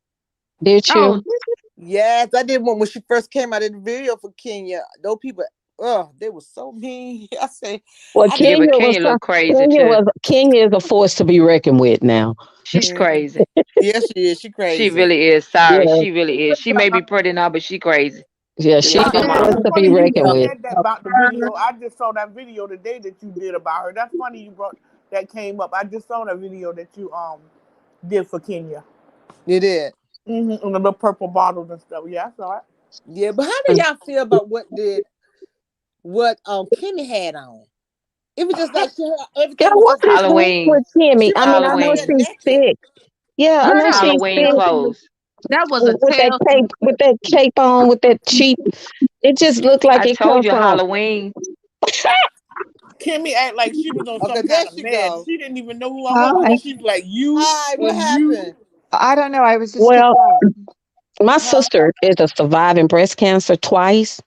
Did Oh, you? Yes, I did one when she first came. I did a video for Kenya. Those people, oh, they were so mean. I say, Well, I Yeah, did. but Kenya was Kenya look crazy Kenya too. was Kenya is a force to be reckoned with now. She's Mhm. crazy. Yes, she is. She She crazy. really is. Sorry, Yeah, she really is. She may be pretty now, but she crazy. yeah, She she's lost Aunt her a Ann, force mind. it's to be funny you reckoned just with. said that about the video. I just saw that video today that you did about her. That's funny you brought that came up. I just saw that video that you did for Kenya. You did. And the little purple bottles and stuff. Yeah, I saw it. Yeah, but how do y'all feel about what Kimmy had on? It was just like Yeah, everything was what just is like wrong oh, with Kimmy? she I must mean, have I went know out there Halloween. she's naked. sick. Yeah, I girl, know she's Halloween sick clothes. that was a with that cape on, with that cheap. It just looked like I it told come you from. Halloween. Kimmy act like she was on Okay, some there kind of she med. go. She didn't even know who I was Hi. because she's like you Hi, what and you. happened? I don't know. I was just Well, surprised. my Huh? sister is a surviving breast cancer twice,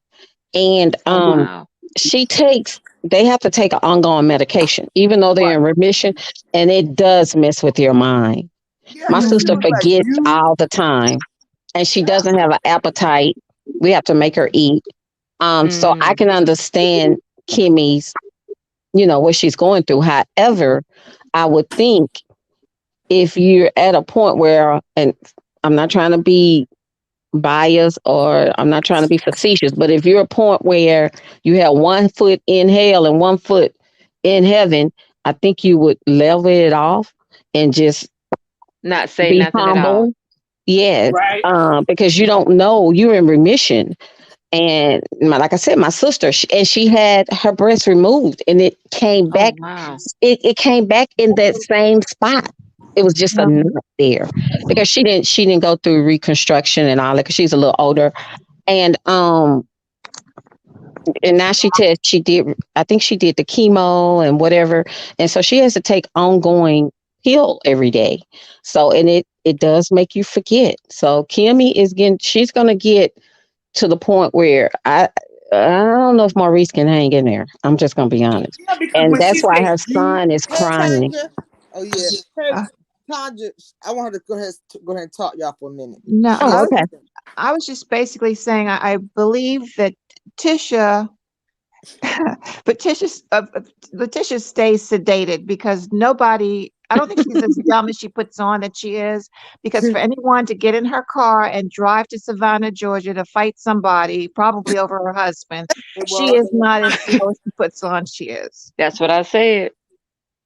and Oh wow. she takes. They have to take an ongoing medication, even though they're Right. in remission, and it does mess with your mind. Yeah, My because she sister was like forgets you. all the time, and she Yeah. doesn't have an appetite. We have to make her eat. So I Mm. can understand Kimmy's, what she's going through. However, I would think if you're at a point where, and I'm not trying to be biased or I'm not trying to be facetious, but if you're a point where you have one foot in hell and one foot in heaven, I think you would level it off and just Not say be nothing at all. humble. Yes, Right. because you don't know you're in remission. And like I said, my sister, she had her breast removed, and it came Oh back. wow. It came back in that same spot. It was just a knot there because she didn't go through reconstruction and all that because she's a little older. And now she did, I think she did the chemo and whatever, and so she has to take ongoing pill every day. So and it does make you forget. So Kimmy she's gonna get to the point where I don't know if Maurice can hang in there. I'm just gonna be honest, Yeah, because and when she that's why said her you, son is Hey, crying. Tanja. Oh yeah. Hey, Uh, Tanja. I want her to go ahead and talk y'all for a minute. no, She Oh, has okay. something. I was just basically saying I believe that Tisha, but Letitia stays sedated because nobody. I don't think she's as dumb as she puts on that she is. Because for anyone to get in her car and drive to Savannah, Georgia, to fight somebody, probably over her husband, it she was. is not as slow as she puts on. She is. That's what I said.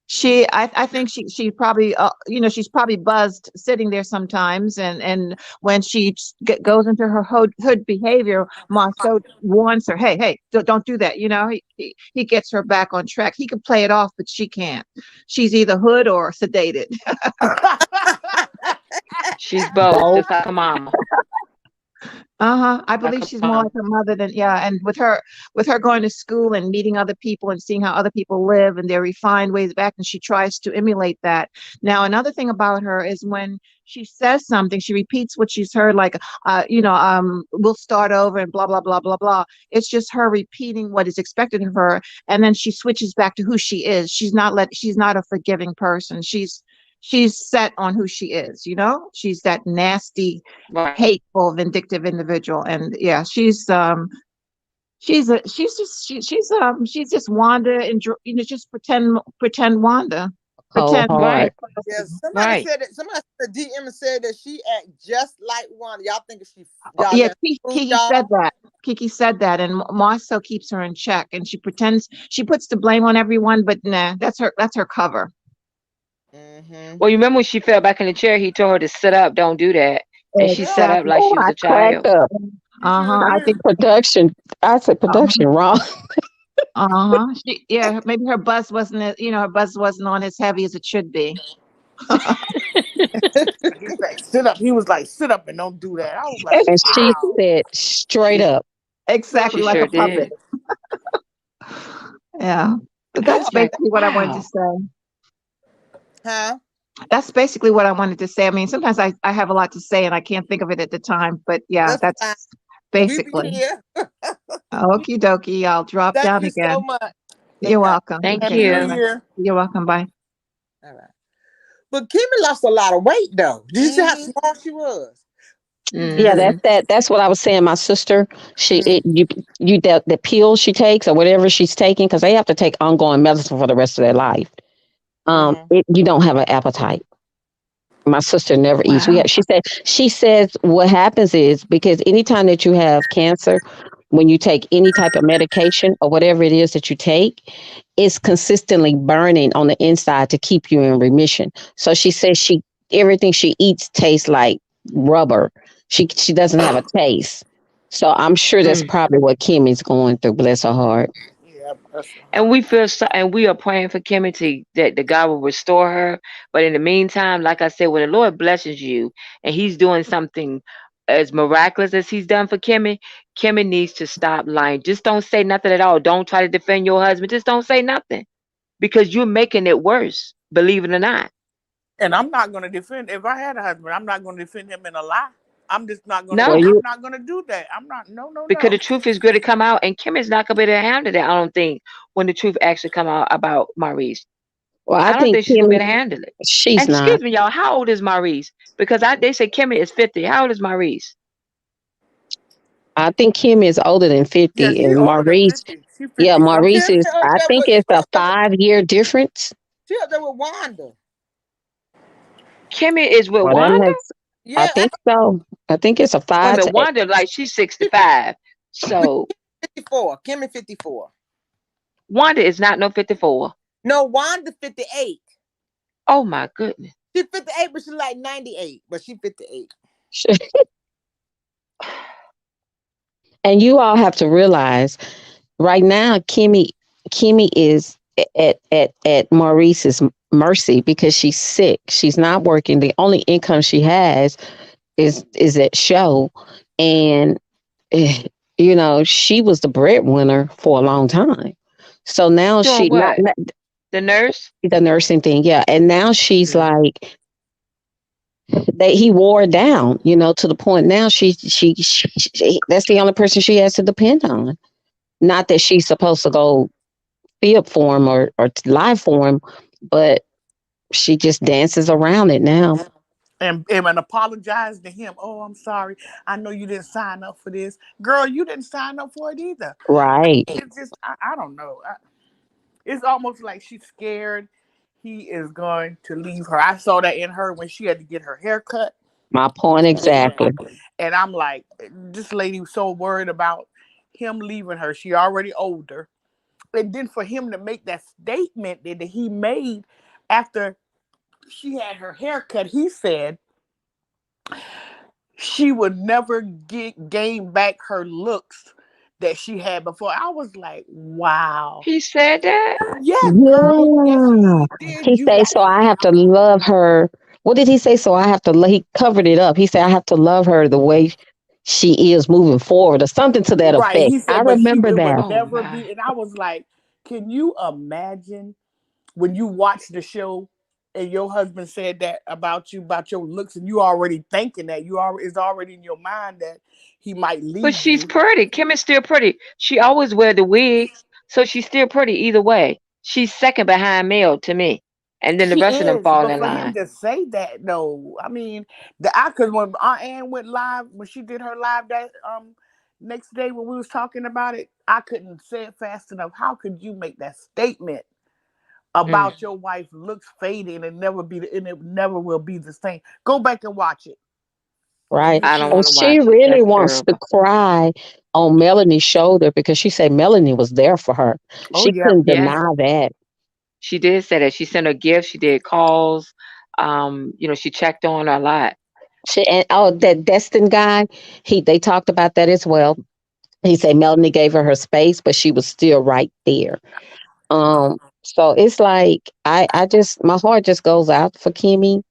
I think she probably she's probably buzzed sitting there sometimes, and when she goes into her hood behavior, Marsau warns her, hey, don't do that. He gets her back on track. He can play it off, but she can't. She's either hood or sedated. She's both, Both. just like a mama. Uh-huh. I Like believe a she's more mama. like her mother than, yeah. And with her going to school and meeting other people and seeing how other people live and their refined ways back, and she tries to emulate that. Now, another thing about her is when she says something, she repeats what she's heard, like we'll start over and blah blah blah blah blah. It's just her repeating what is expected of her, and then she switches back to who she is. She's not a forgiving person. She's set on who she is. She's that nasty, Right. hateful, vindictive individual. And yeah, she's just Wanda, and just pretend Wanda. Whole Pretend heart. Right. Yeah, person. somebody Right. said that. Somebody in the DM said that she act just like Wanda. Y'all think if she Oh, y'all yeah, let her fool Kiki said y'all? that. Kiki said that, and Marcel keeps her in check, and she pretends she puts the blame on everyone, but nah, that's her cover. Mm-hmm. Well, you remember when she fell back in the chair, he told her to sit up, don't do that. And she Yeah, sat up Exactly. like Oh, she was I a cracked child. up. she Uh sure huh. I did. think production. I said production wrong. Uh huh. Yeah, maybe her buzz wasn't, her buzz wasn't on as heavy as it should be. He's like, sit up. He was like, sit up and don't do that. I was like, And she wow. said straight up. Exactly She like sure a puppet. did. Yeah. But I that's was like, basically what I wanted to wow. say. Huh? That's basically what I wanted to say. I mean, sometimes I have a lot to say and I can't think of it at the time, but yeah, That's fine. that's We be basically. here. Okie dokie. I'll drop Thank down you so again. much. You're Okay. welcome. Thank Happy Okay. New Bye. you. Year. You're welcome. Bye. All right. But Kimmy lost a lot of weight though. Did you see how Mm-hmm. small she was? She Yeah, did. Hmm. that's what I was saying. My sister, she Mm. it you the pill she takes or whatever she's taking, because they have to take ongoing medicine for the rest of their life. Mm-hmm. You don't have an appetite. My sister never eats. Wow. She says what happens is because anytime that you have cancer, when you take any type of medication or whatever it is that you take, it's consistently burning on the inside to keep you in remission. So she says she everything she eats tastes like rubber. She doesn't have a taste. So I'm sure that's Mm. probably what Kimmy's going through. Bless her heart. Yeah, bless her And heart. we feel so, and we are praying for Kimmy to that the God will restore her. But in the meantime, like I said, when the Lord blesses you and He's doing something as miraculous as He's done for Kimmy, Kimmy needs to stop lying. Just don't say nothing at all. Don't try to defend your husband. Just don't say nothing because you're making it worse. Believe it or not. And I'm not gonna defend if I had a husband, I'm not gonna defend him in a lie. Well, No, I'm you not gonna do that. I'm not no no because no. the truth is going to come out, and Kimmy's not going to be able to handle that. I don't think when the truth actually come out about Maurice. well, I I don't think think she's gonna be Kimmy, able to handle it. she's And not. excuse me, y'all, how old is Maurice? Because they say Kimmy is 50. How old is Maurice? I think Kimmy is older than Yeah, 50, she and older than Maurice. 50. She Yeah, 50 something. Maurice Kimmy is. up I there think with it's she a up there with 5 year difference. she up there with Wanda. Kimmy is with Well, that Wanda? makes. I Yeah, think so. I think it's a Wait a five minute, to eight. Wanda, like she's she 65. So 54. Kimmy 54. Wanda is not no 54. No, Wanda 58. Oh my goodness. She 58, but she like 98. But she 58. And you all have to realize right now, Kimmy is at Maurice's mercy because she's sick. She's not working. The only income she has is at show, and eh, she was the breadwinner for a long time. So now Doing she what? The nurse? the nursing thing, yeah, and now she's Mm. like that. He wore her down, to the point now that's the only person she has to depend on. Not that she's supposed to go fib for him or lie for him, but she just dances around it now. And apologize to him. Oh, I'm sorry. I know you didn't sign up for this. Girl, you didn't sign up for it either. Right. It's just I don't know. It's almost like she's scared he is going to leave her. I saw that in her when she had to get her hair cut. My point exactly. And I'm like, this lady was so worried about him leaving her. She already older. And then for him to make that statement that he made after she had her hair cut, he said she would never gain back her looks that she had before. I was like, wow. He said that? Yes, girl. Yes, Yeah. he did. He You said, got so I have to love her. What did he say? So I have to, he covered it up. He said, I have to love her the way she is moving forward or something to that right. effect. He I said, but remember it would that. Oh never my. be. And I was like, can you imagine when you watch the show and your husband said that about you, about your looks, and you already thinking that you already it's already in your mind that he might But leave she's you. pretty. Kim is still pretty. She always wear the wigs, so she's still pretty either way. She's second behind Mel to me. And then the She rest of them is, fall but in for him line. to say that though, I mean, because when Aunt Ann went live, when she did her live that next day when we was talking about it, I couldn't say it fast enough. How could you make that statement Mm. about your wife looks fading and it never will be the same. Go back and watch it, and Right. you I don't see. And want to she watch it. really That's wants to terrible. cry on Melanie's shoulder because she said Melanie was there for her. Oh She yeah. couldn't Yes, deny that. she did say that. She sent her gifts. She did calls. She checked on her a lot. She and oh, that Destin guy, they talked about that as well. He said Melanie gave her space, but she was still right there. So it's like I just my heart just goes out for Kimmy,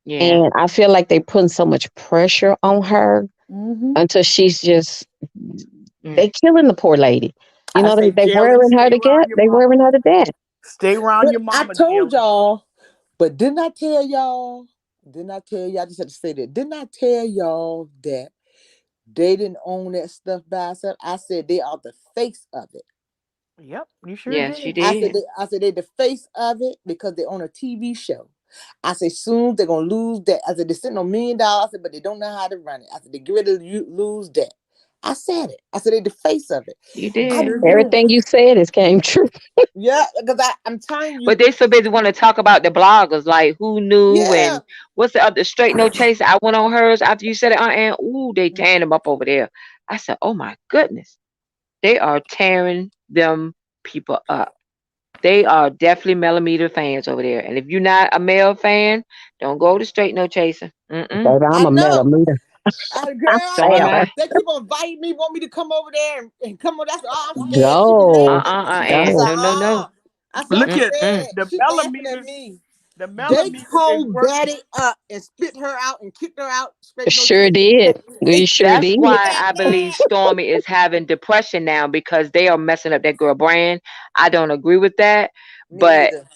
Yeah. and I feel like they putting so much pressure on her Mm-hmm. until she's just Mm. they killing the poor lady. I say, They Jalen, wearing her stay to get around your they mama. wearing her to death. Stay around But your I mama, told Jalen. y'all, but didn't I tell y'all? Didn't I tell y'all? I just had to say that. Didn't I tell y'all that they didn't own that stuff by itself? I said they are the face of it. Yep, you sure Yes, she did. did. I said they the face of it because they own a TV show. I said soon they're gonna lose that. I said they're sitting on $1 million. I said, but they don't know how to run it. I said they get ready to lose that. I said it. I said they the face of it. You You I did. sure did. knew. Everything you said is came true. Yeah, because I'm telling But you, they so busy want to talk about the bloggers, like who knew yeah. and what's the other straight no chaser. I went on hers after you said it, and ooh, they tearing them up over there. I said, oh my goodness, they are tearing them people up. They are definitely millimeter fans over there. And if you're not a male fan, don't go to straight no chaser. Mm-mm. Baby, I'm I a know. millimeter. Girl, So am Sam, I. they keep on inviting me, want me to come over there and come over. That's all. I'm scared. She be go, laughing at me. I And said, go. no, no, no. I said, I'm Look at Mm-mm. scared. the She laughing at millimeters. me. The They millimeters is told working. Betty up and spit her out and kicked her out. Straight no Sure chase. did. We sure That's did. why I believe Stormy is having depression now because they are messing up that girl brand. I don't agree with that, Me but neither.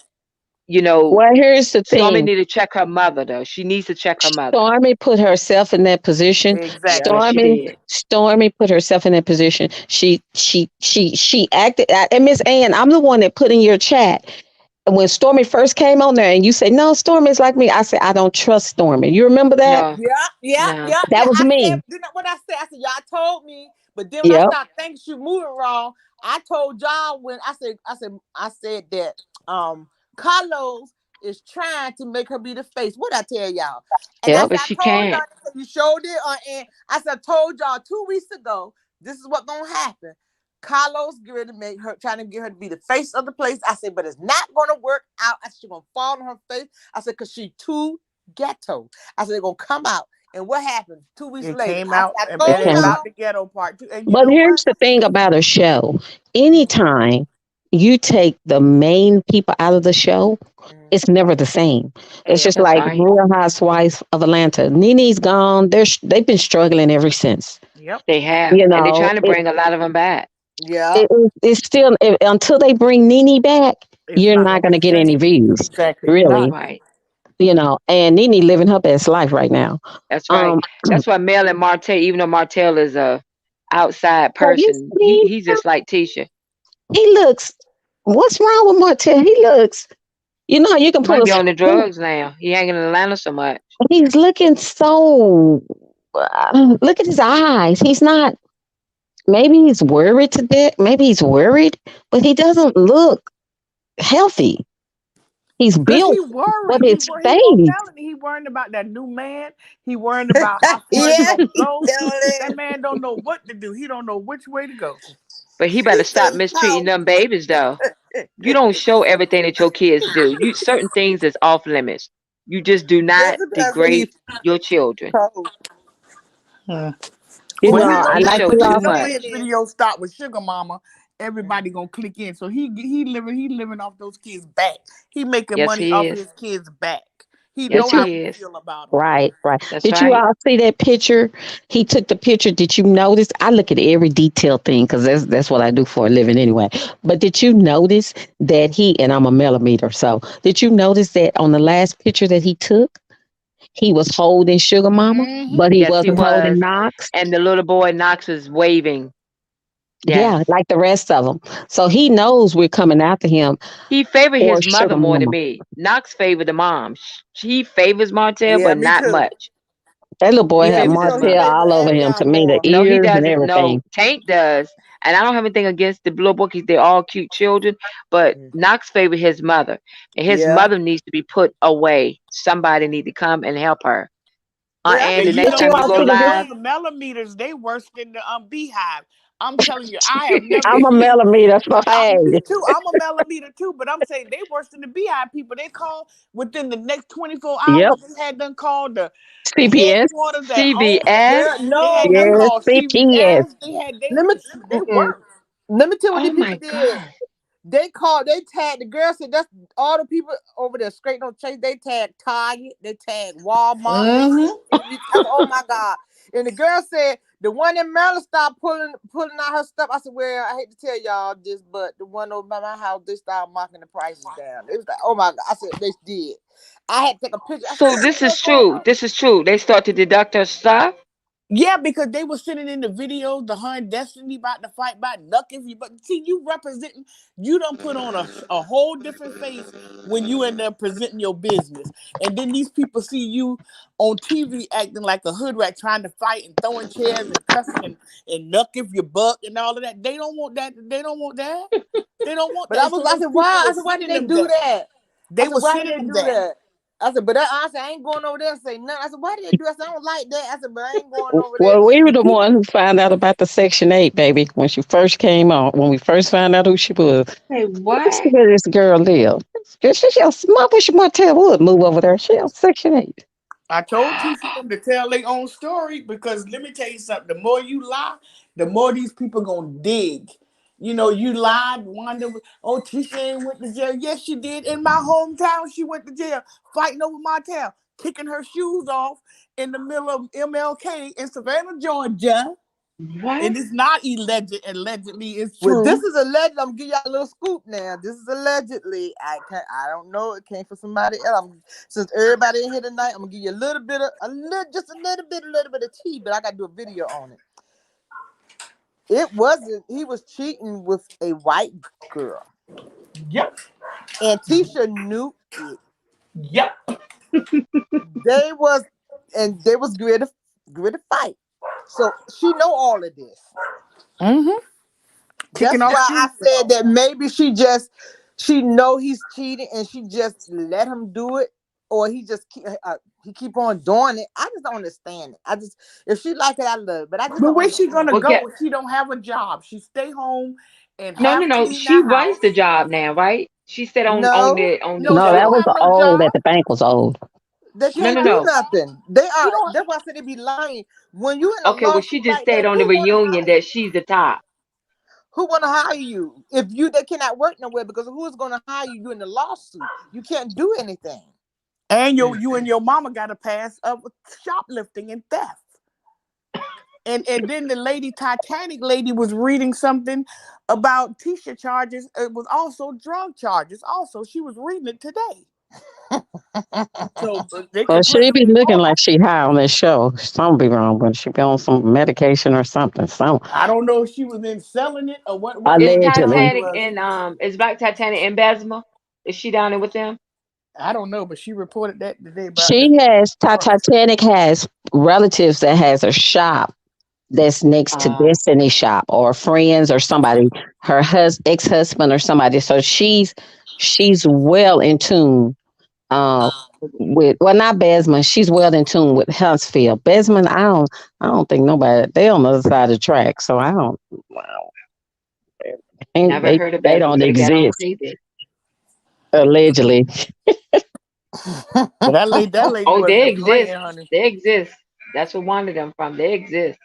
you know, Well, here's the Stormy thing. need to check her mother though. She needs to check her mother. Stormy put herself in that position. Yeah. Exactly. Yes, she Stormy, did. Stormy put herself in that position. She acted. And Miss Ann, I'm the one that put in your chat when Stormy first came on there, and you say no, Stormy's like me. I said I don't trust Stormy. You remember that? No, Yeah, yeah, no. yeah, That yeah. was I said, me. didn't what I said? I said, y'all told me, but then when I Yep. started thinking she moving wrong, I told y'all when I said that Carlos is trying to make her be the face. What I tell y'all? And I Yep. said, But I she told can't. y'all, they said, you showed it, and I said, I told y'all 2 weeks ago, this is what gonna happen. Carlos get ready to make her trying to get her to be the face of the place. I said, but it's not gonna work out. I said, she's gonna fall on her face. I said, cause she too ghetto. I said, they're gonna come out. And what happened 2 weeks It later? came I said, out, I and told it's Okay. about y'all. the ghetto part too. And you But know here's what? the thing about a show. Anytime you take the main people out of the show, it's never the same. It's just Ever. That's like right. Real Housewives of Atlanta. Nene's gone. They've been struggling ever since. Yep. They have, You and they're know, trying to bring a lot of them back. Yeah. it's still until they bring Nene back, It's you're not not gonna going be to the get same. any views, Exactly. You're not. really. Right. And Nene living her best life right now. That's right. Um, That's why Mel and Martell, even though Martell is a outside have you person, seen he's him? just like Tisha. He looks. What's wrong with Martell? He looks. You know, you can He pull might a. be on the drugs now. He ain't in Atlanta so much. He's looking so. Look at his eyes. He's not. Maybe he's worried to death. Maybe he's worried, but he doesn't look healthy. He's Cause he built, but worried. his He told face. Melanie he worrying about that new man. He worrying about how far it's Yeah, gonna he go. That telling. man don't know what to do. He don't know which way to go. But he He better said stop he mistreating called. them babies though. You don't show everything that your kids do. You certain things is off limits. You just do not Jessica said he degrade your children. told. Hmm. You But know, he Well, know I He like now show you when all. too this the much. way it next is. video start with Sugar Mama, Mm. everybody gonna click in. So he living off those kids back. He making Yes, money he off is. his kids back. He Did know Yes, you how he we is. feel about them. Right, right. That's Did you right. all see that picture? He took the picture. Did you notice? I look at every detail thing because that's what I do for a living anyway. But did you notice that and I'm a millimeter, so did you notice that on the last picture that he took, he was holding Sugar Mama, Mm-hmm. but he Yes, he wasn't holding was. Knox? And the little boy Knox was waving. Yes. Yeah, like the rest of them. So he knows we're coming after him He favored for his mother Sugar more than Mama. me. Knox favored the mom. He favors Martell, Yeah, but me not too. much. That little boy He had Yeah, visits his so he Martell mother. maybe all over him to Avion me, the more. No, he ears and doesn't. No, everything. Tank does. And I don't have anything against the little boy 'cause they're all cute children. But Mm. Knox favored his mother. And his Yeah. mother needs to be put away. Somebody need to come and help her. Yeah, I And think the And you she next Did know you time you all what? go see the Them video? live, damn millimeters, they worse than the beehive. I'm telling you, I have never I'm a seen. millimeter, so hey, Me too. I'm a millimeter too, but I'm saying they worse than the beehive people. They call within the next 24 yep, hours. They had done called the CPS, headquarters that own. CVS. girl, They had no. done yes, called CPS. CVS. They had Let me they mm-mm. work. Let me tell you what Oh these people my did. God. They tagged the girl said that's all the people over there straight on chase. They tagged Target, they tagged Walmart, they Mm-hmm. tagged I said, oh my God. And the girl said the one in Maryland stopped pulling out her stuff. I said, well, I hate to tell y'all this, but the one over by my house, they started marking the prices down. It was like, oh my God. I said, they did. I had to take a picture. I said, So what this the hell is going true. on? This is true. They start to deduct her stuff. Yeah, because they were sitting in the videos, the Hun Destiny about to fight by Knuckles. But see, you representing, you don't put on a whole different face when you in there presenting your business. And then these people see you on TV acting like a hood rat trying to fight and throwing chairs and cussing and Knuckles your buck and all of that. They don't want that. They don't want that. They don't want But that. So I those said, people why? I were said, why did sending they them do that. that? I They said, were why did sending they them do that. that? I said, but honestly, I ain't going over there and say nothing. I said, why did they do that? I said, I don't like that. I said, but I ain't going over there. Well, we were And the people, one who found out about the Section 8, baby, when she first came on. When we first found out who she was. Hey, Let's see what? where this girl live. She I wish Martell would move over there. She on Section 8. I told Tisha them to tell their own story because let me tell you something. The more you lie, the more these people gonna dig. You know, you lied, wonder, oh, Tisha ain't went to jail. Yes, she did. In my hometown, she went to jail, fighting over my town, kicking her shoes off in the middle of MLK in Savannah, Georgia. What? And it's not allegedly, it's well, this true. is alleged. I'm gonna give y'all a little scoop now. This is allegedly. I don't know. It came from somebody else. Since everybody in here tonight, I'm gonna give you a little bit of just a little bit of tea. But I gotta do a video on it. It wasn't. He was cheating with a white girl, Yep, and Tisha knew it. yep. They was they was ready to fight. So she know all of this. Mm-hmm. Kicking That's off why I shoes. said that maybe she know he's cheating and she just let him do it, or he keep on doing it. I just don't understand it. I just if she like it, I love it, but I just But don't where's she gonna understand Well, it. go get if she don't have a job? She stay home and no, no, half no. clean She that runs house. the job now, right? She said No, on the no, No, she that don't was show. have no old, that job. the bank was old. They She No, no, can't don't. do no. nothing. They She are. don't. That's why I said they be lying. When you in a Okay, well, she lawsuit just like said that, on the reunion that she's the top. who want to hire you if they cannot work nowhere because who is going to hire you? You in the lawsuit. You can't do anything. And Mm. you and your mama got a pass of shoplifting and theft. And then the lady Titanic lady was reading something about Tisha charges. It was also drug charges. Also, she was reading it today. So they Well, could put she her be in looking court. like she high on this show. Something be wrong, but she be on some medication or something. Some I don't know if she was in selling it or what Is the charge allegedly. Titanic was. and is Black Titanic in Bessemer? Is she down there with them? I don't know, but she reported that today about She the has charge. Titanic has relatives that has a shop that's next to Uh, Destiny shop or friends or somebody, her ex-husband or somebody. So she's well in tune with well not Besman, she's well in tune with Huntsville. Besman, I don't think nobody they on the other side of the track. So I don't wow. never They heard of they Bessemer. don't Maybe I don't exist. see this. Allegedly. But that lady Oh, they wasn't exist. playing, honey. They exist. That's where one of them from. They exist.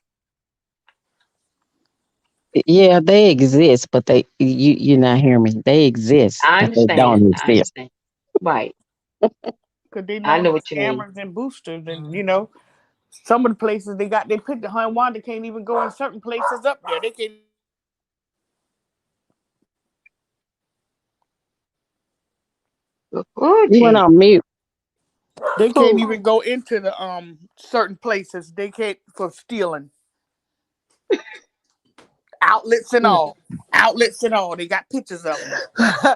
Yeah, they exist, but you not hear me. They exist, I but they understand. don't I exist. understand. Right. Because they I known know as what you mean. scammers and boosters. And, some of the places they put the Hun Wanda can't even go in certain places up there. They can't. Oh, You went gee. on mute. They can't Who? even go into the certain places. They can't for stealing. Outlets and all. Outlets and all. They got pictures of them.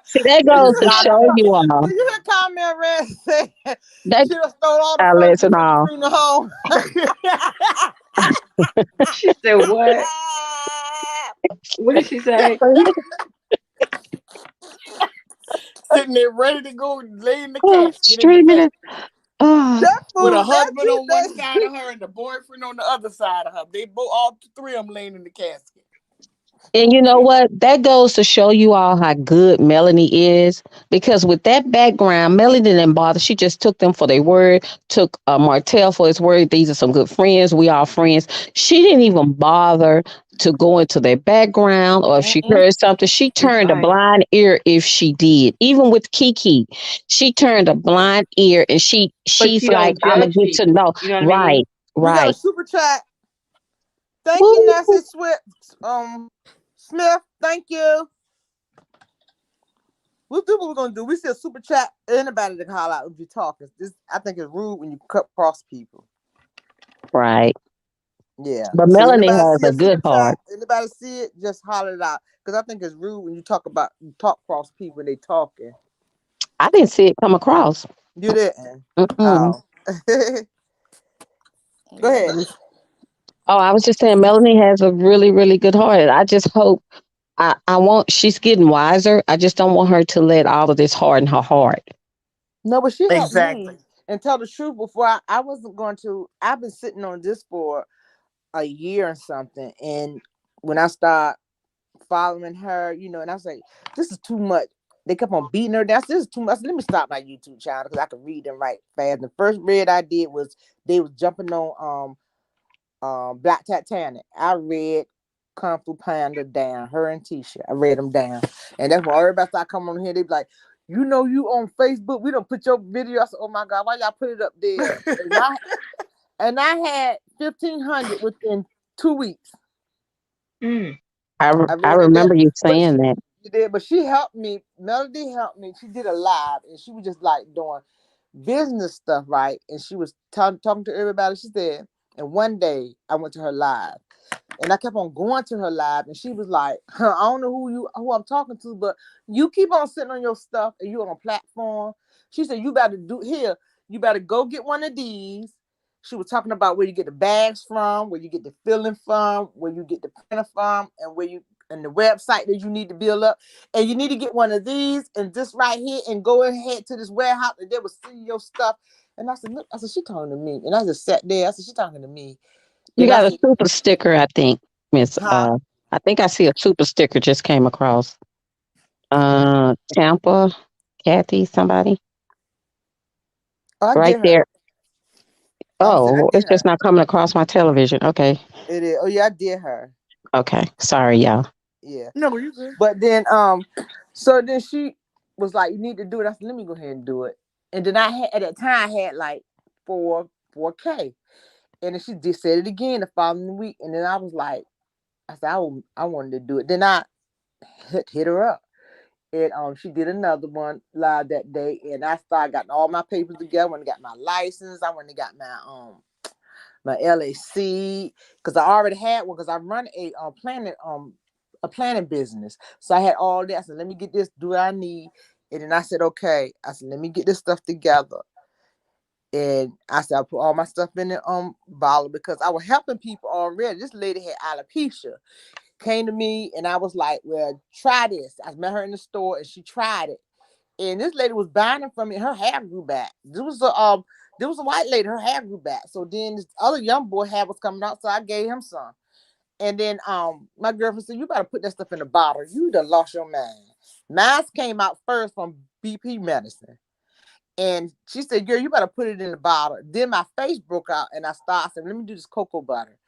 See, that And goes there's a to lot of show you pictures. all So you hear comment Red say that she done stole all the outlets furniture and from the all. funeral home. She said what? What did she say? Sitting there ready to go lay in the Oh, casket in the streaming back. it. Oh, That With a fool, that husband you on one side of her and the boyfriend on the other side of her. They both, all three of them laying in the casket. and you know what? That goes to show you all how good Melanie is. Because with that background, Melanie didn't bother. She just took them for their word, took Martell for his word. These are some good friends. We all friends. She didn't even bother to go into their background, or if she heard something, she That's turned a right. blind ear if she did. Even with Kiki, she turned a blind ear and But she's she like, don't I'm gonna judge get to people. know. You know what I Right, mean? we got a right. super chat. Thank you, Woo. Nancy Swift. Smith, thank you. We'll do what we're gonna do. We see a super chat. Anybody that can holler out if you're talking. This I think it's rude when you cut cross people. Right. Yeah. But So Melanie anybody has see a a super good chat? heart. Anybody see it? Just holler it out. Because I think it's rude when you talk cross people when they talking. I didn't see it come across. You didn't. Mm-mm. Oh. Go ahead. Oh, I was just saying Melanie has a really, really good heart. I just hope I want she's getting wiser. I just don't want her to let all of this harden her heart. No, but she helped Exactly. me. And tell the truth, before I wasn't going to. I've been sitting on this for a year and something. And when I start following her, and I was like, this is too much. They kept on beating her down. This is too much. Let me stop my YouTube channel because I can read and write fast. The first read I did was they was jumping on Black Titanic. I read Kung Fu Panda down, her and Tisha. I read them down. And that's when everybody started coming on here. They be like, you on Facebook, we don't put your video. I said, oh my God, why y'all put it up there? And I had 1,500 within 2 weeks. Mm. I I I read it there. remember you But saying that. she did, but she helped me. Melody helped me. She did a live and she was just like doing business stuff, right? And she was talking to everybody. She said, and one day I went to her live. And I kept on going to her live, and she was like, I don't know who I'm talking to, but you keep on sitting on your stuff and you on a platform. She said, you better you better go get one of these. She was talking about where you get the bags from, where you get the filling from, where you get the printer from, and the website that you need to build up. And you need to get one of these and this right here and go ahead to this warehouse and they will see your stuff. And I said, look, she talking to me. And I just sat there. I said, she talking to me. You And I got a said, super sticker, I think, Miss. huh? I think I see a super sticker just came across. Tampa, Kathy, somebody Oh, I right did her. there. I said, I Oh, did it's just her. not coming across my television. Okay, It is. Oh, yeah, I did her. okay. Sorry, y'all. Yeah. No, you good. But then, so then she was like, you need to do it. I said, let me go ahead and do it. And then at that time, I had like 4K. And then she just said it again the following week. And then I was like, I said, I wanted to do it. Then I hit her up. And she did another one live that day. And I started getting all my papers together. When I got my license, I went and got my LAC because I already had one because I run a planning business. So I had all that. I said, let me get this, do what I need. And then I said, okay. I said, let me get this stuff together. And I said, I put all my stuff in the bottle because I was helping people already. This lady had alopecia. Came to me and I was like, well, try this. I met her in the store and she tried it. And this lady was buying it from me. Her hair grew back. There was a white lady. Her hair grew back. So then this other young boy hair was coming out, so I gave him some. And then my girlfriend said, "You better put that stuff in a bottle. You done lost your mind." Mine came out first from BP medicine, and she said, "Girl, you better put it in a bottle." Then my face broke out, and I said, "Let me do this cocoa butter."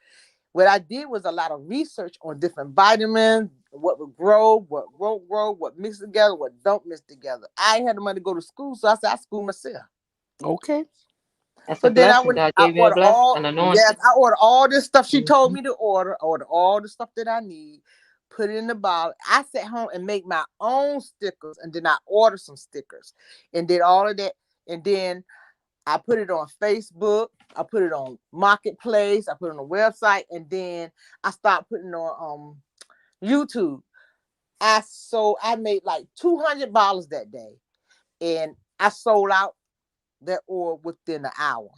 What I did was a lot of research on different vitamins, what would grow, what won't grow, what mix together, what don't mix together. I ain't had the money to go to school, so I said I school myself. Okay. That's So a then blessing. God gave you a blessing, an anointing. I ordered all this stuff she told Mhm. me to order. I ordered all the stuff that I need, put it in the bottle. I sat home and make my own stickers, and then I ordered some stickers and did all of that. And then I put it on Facebook. I put it on Marketplace. I put it on the website, and then I started putting it on YouTube. I made like $200 that day, and I sold out that oil within an hour.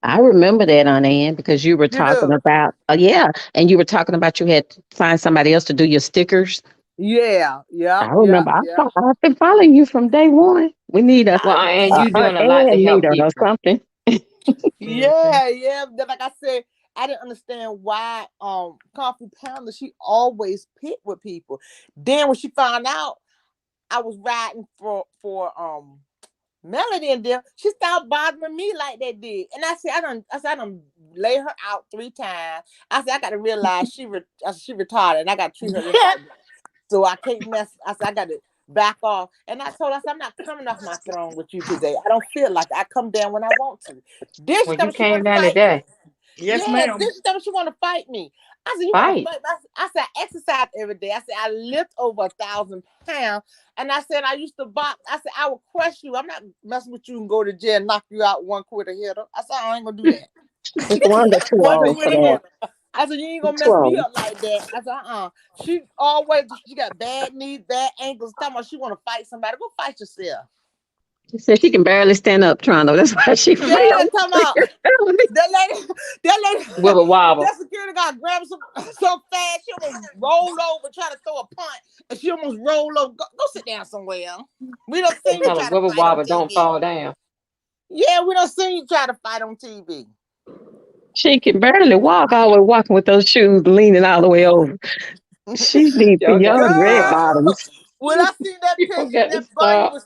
I remember that, on Ann, because you were You talking do? about, yeah, and you were talking about you had to find somebody else to do your stickers. Yeah, I yeah, yeah, remember. yeah. I've been following you from day one. We need a, Well, and a, you a doing a lot to ad help meter or people. something. Yeah, yeah. Like I said, I didn't understand why Coffee Pounder, she always picked with people. Then when she found out I was riding for Melody and them, she stopped bothering me like they did. And I done lay her out 3 times. I said, I gotta realize she retarded and I gotta treat her just like that. So I can't mess. I said, I gotta back off. And I told her, I said, I'm not coming off my throne with you today. I don't feel like it. I come down when I want to. Then she Well, told you me she want came to down fight me. today. Yes, Yeah, ma'am. then she told me she want to fight me. I said, you want to Fight. fight? I said, I exercise every day. I said, I lift over 1,000 pounds. And I said, I used to box. I said, I will crush you. I'm not messing with you and go to jail and knock you out one quitter hitter. I said, I ain't going to do that. It's Wanda too One old for quitter that. hitter. I said, you ain't She's gonna too mess me old. up like that. I said, she got bad knees, bad ankles. Talking about she want to fight somebody. Go fight yourself. She said she can barely stand up, Toronto. That's why she fell. Yeah, talking about that lady, Wibble wobble. that security guard grabbed some so fast she almost rolled over trying to throw a punch, and she almost rolled over. Go sit down somewhere. We don't see They you tell her try to wibble fight on wobble, don't TV. fall down. Yeah, we don't see you try to fight on TV. She can barely walk, always walking with those shoes leaning all the way over. She needs the Y'all got to young red Girl, stop. bottoms. when I see that Y'all picture got and to that bun you stop. was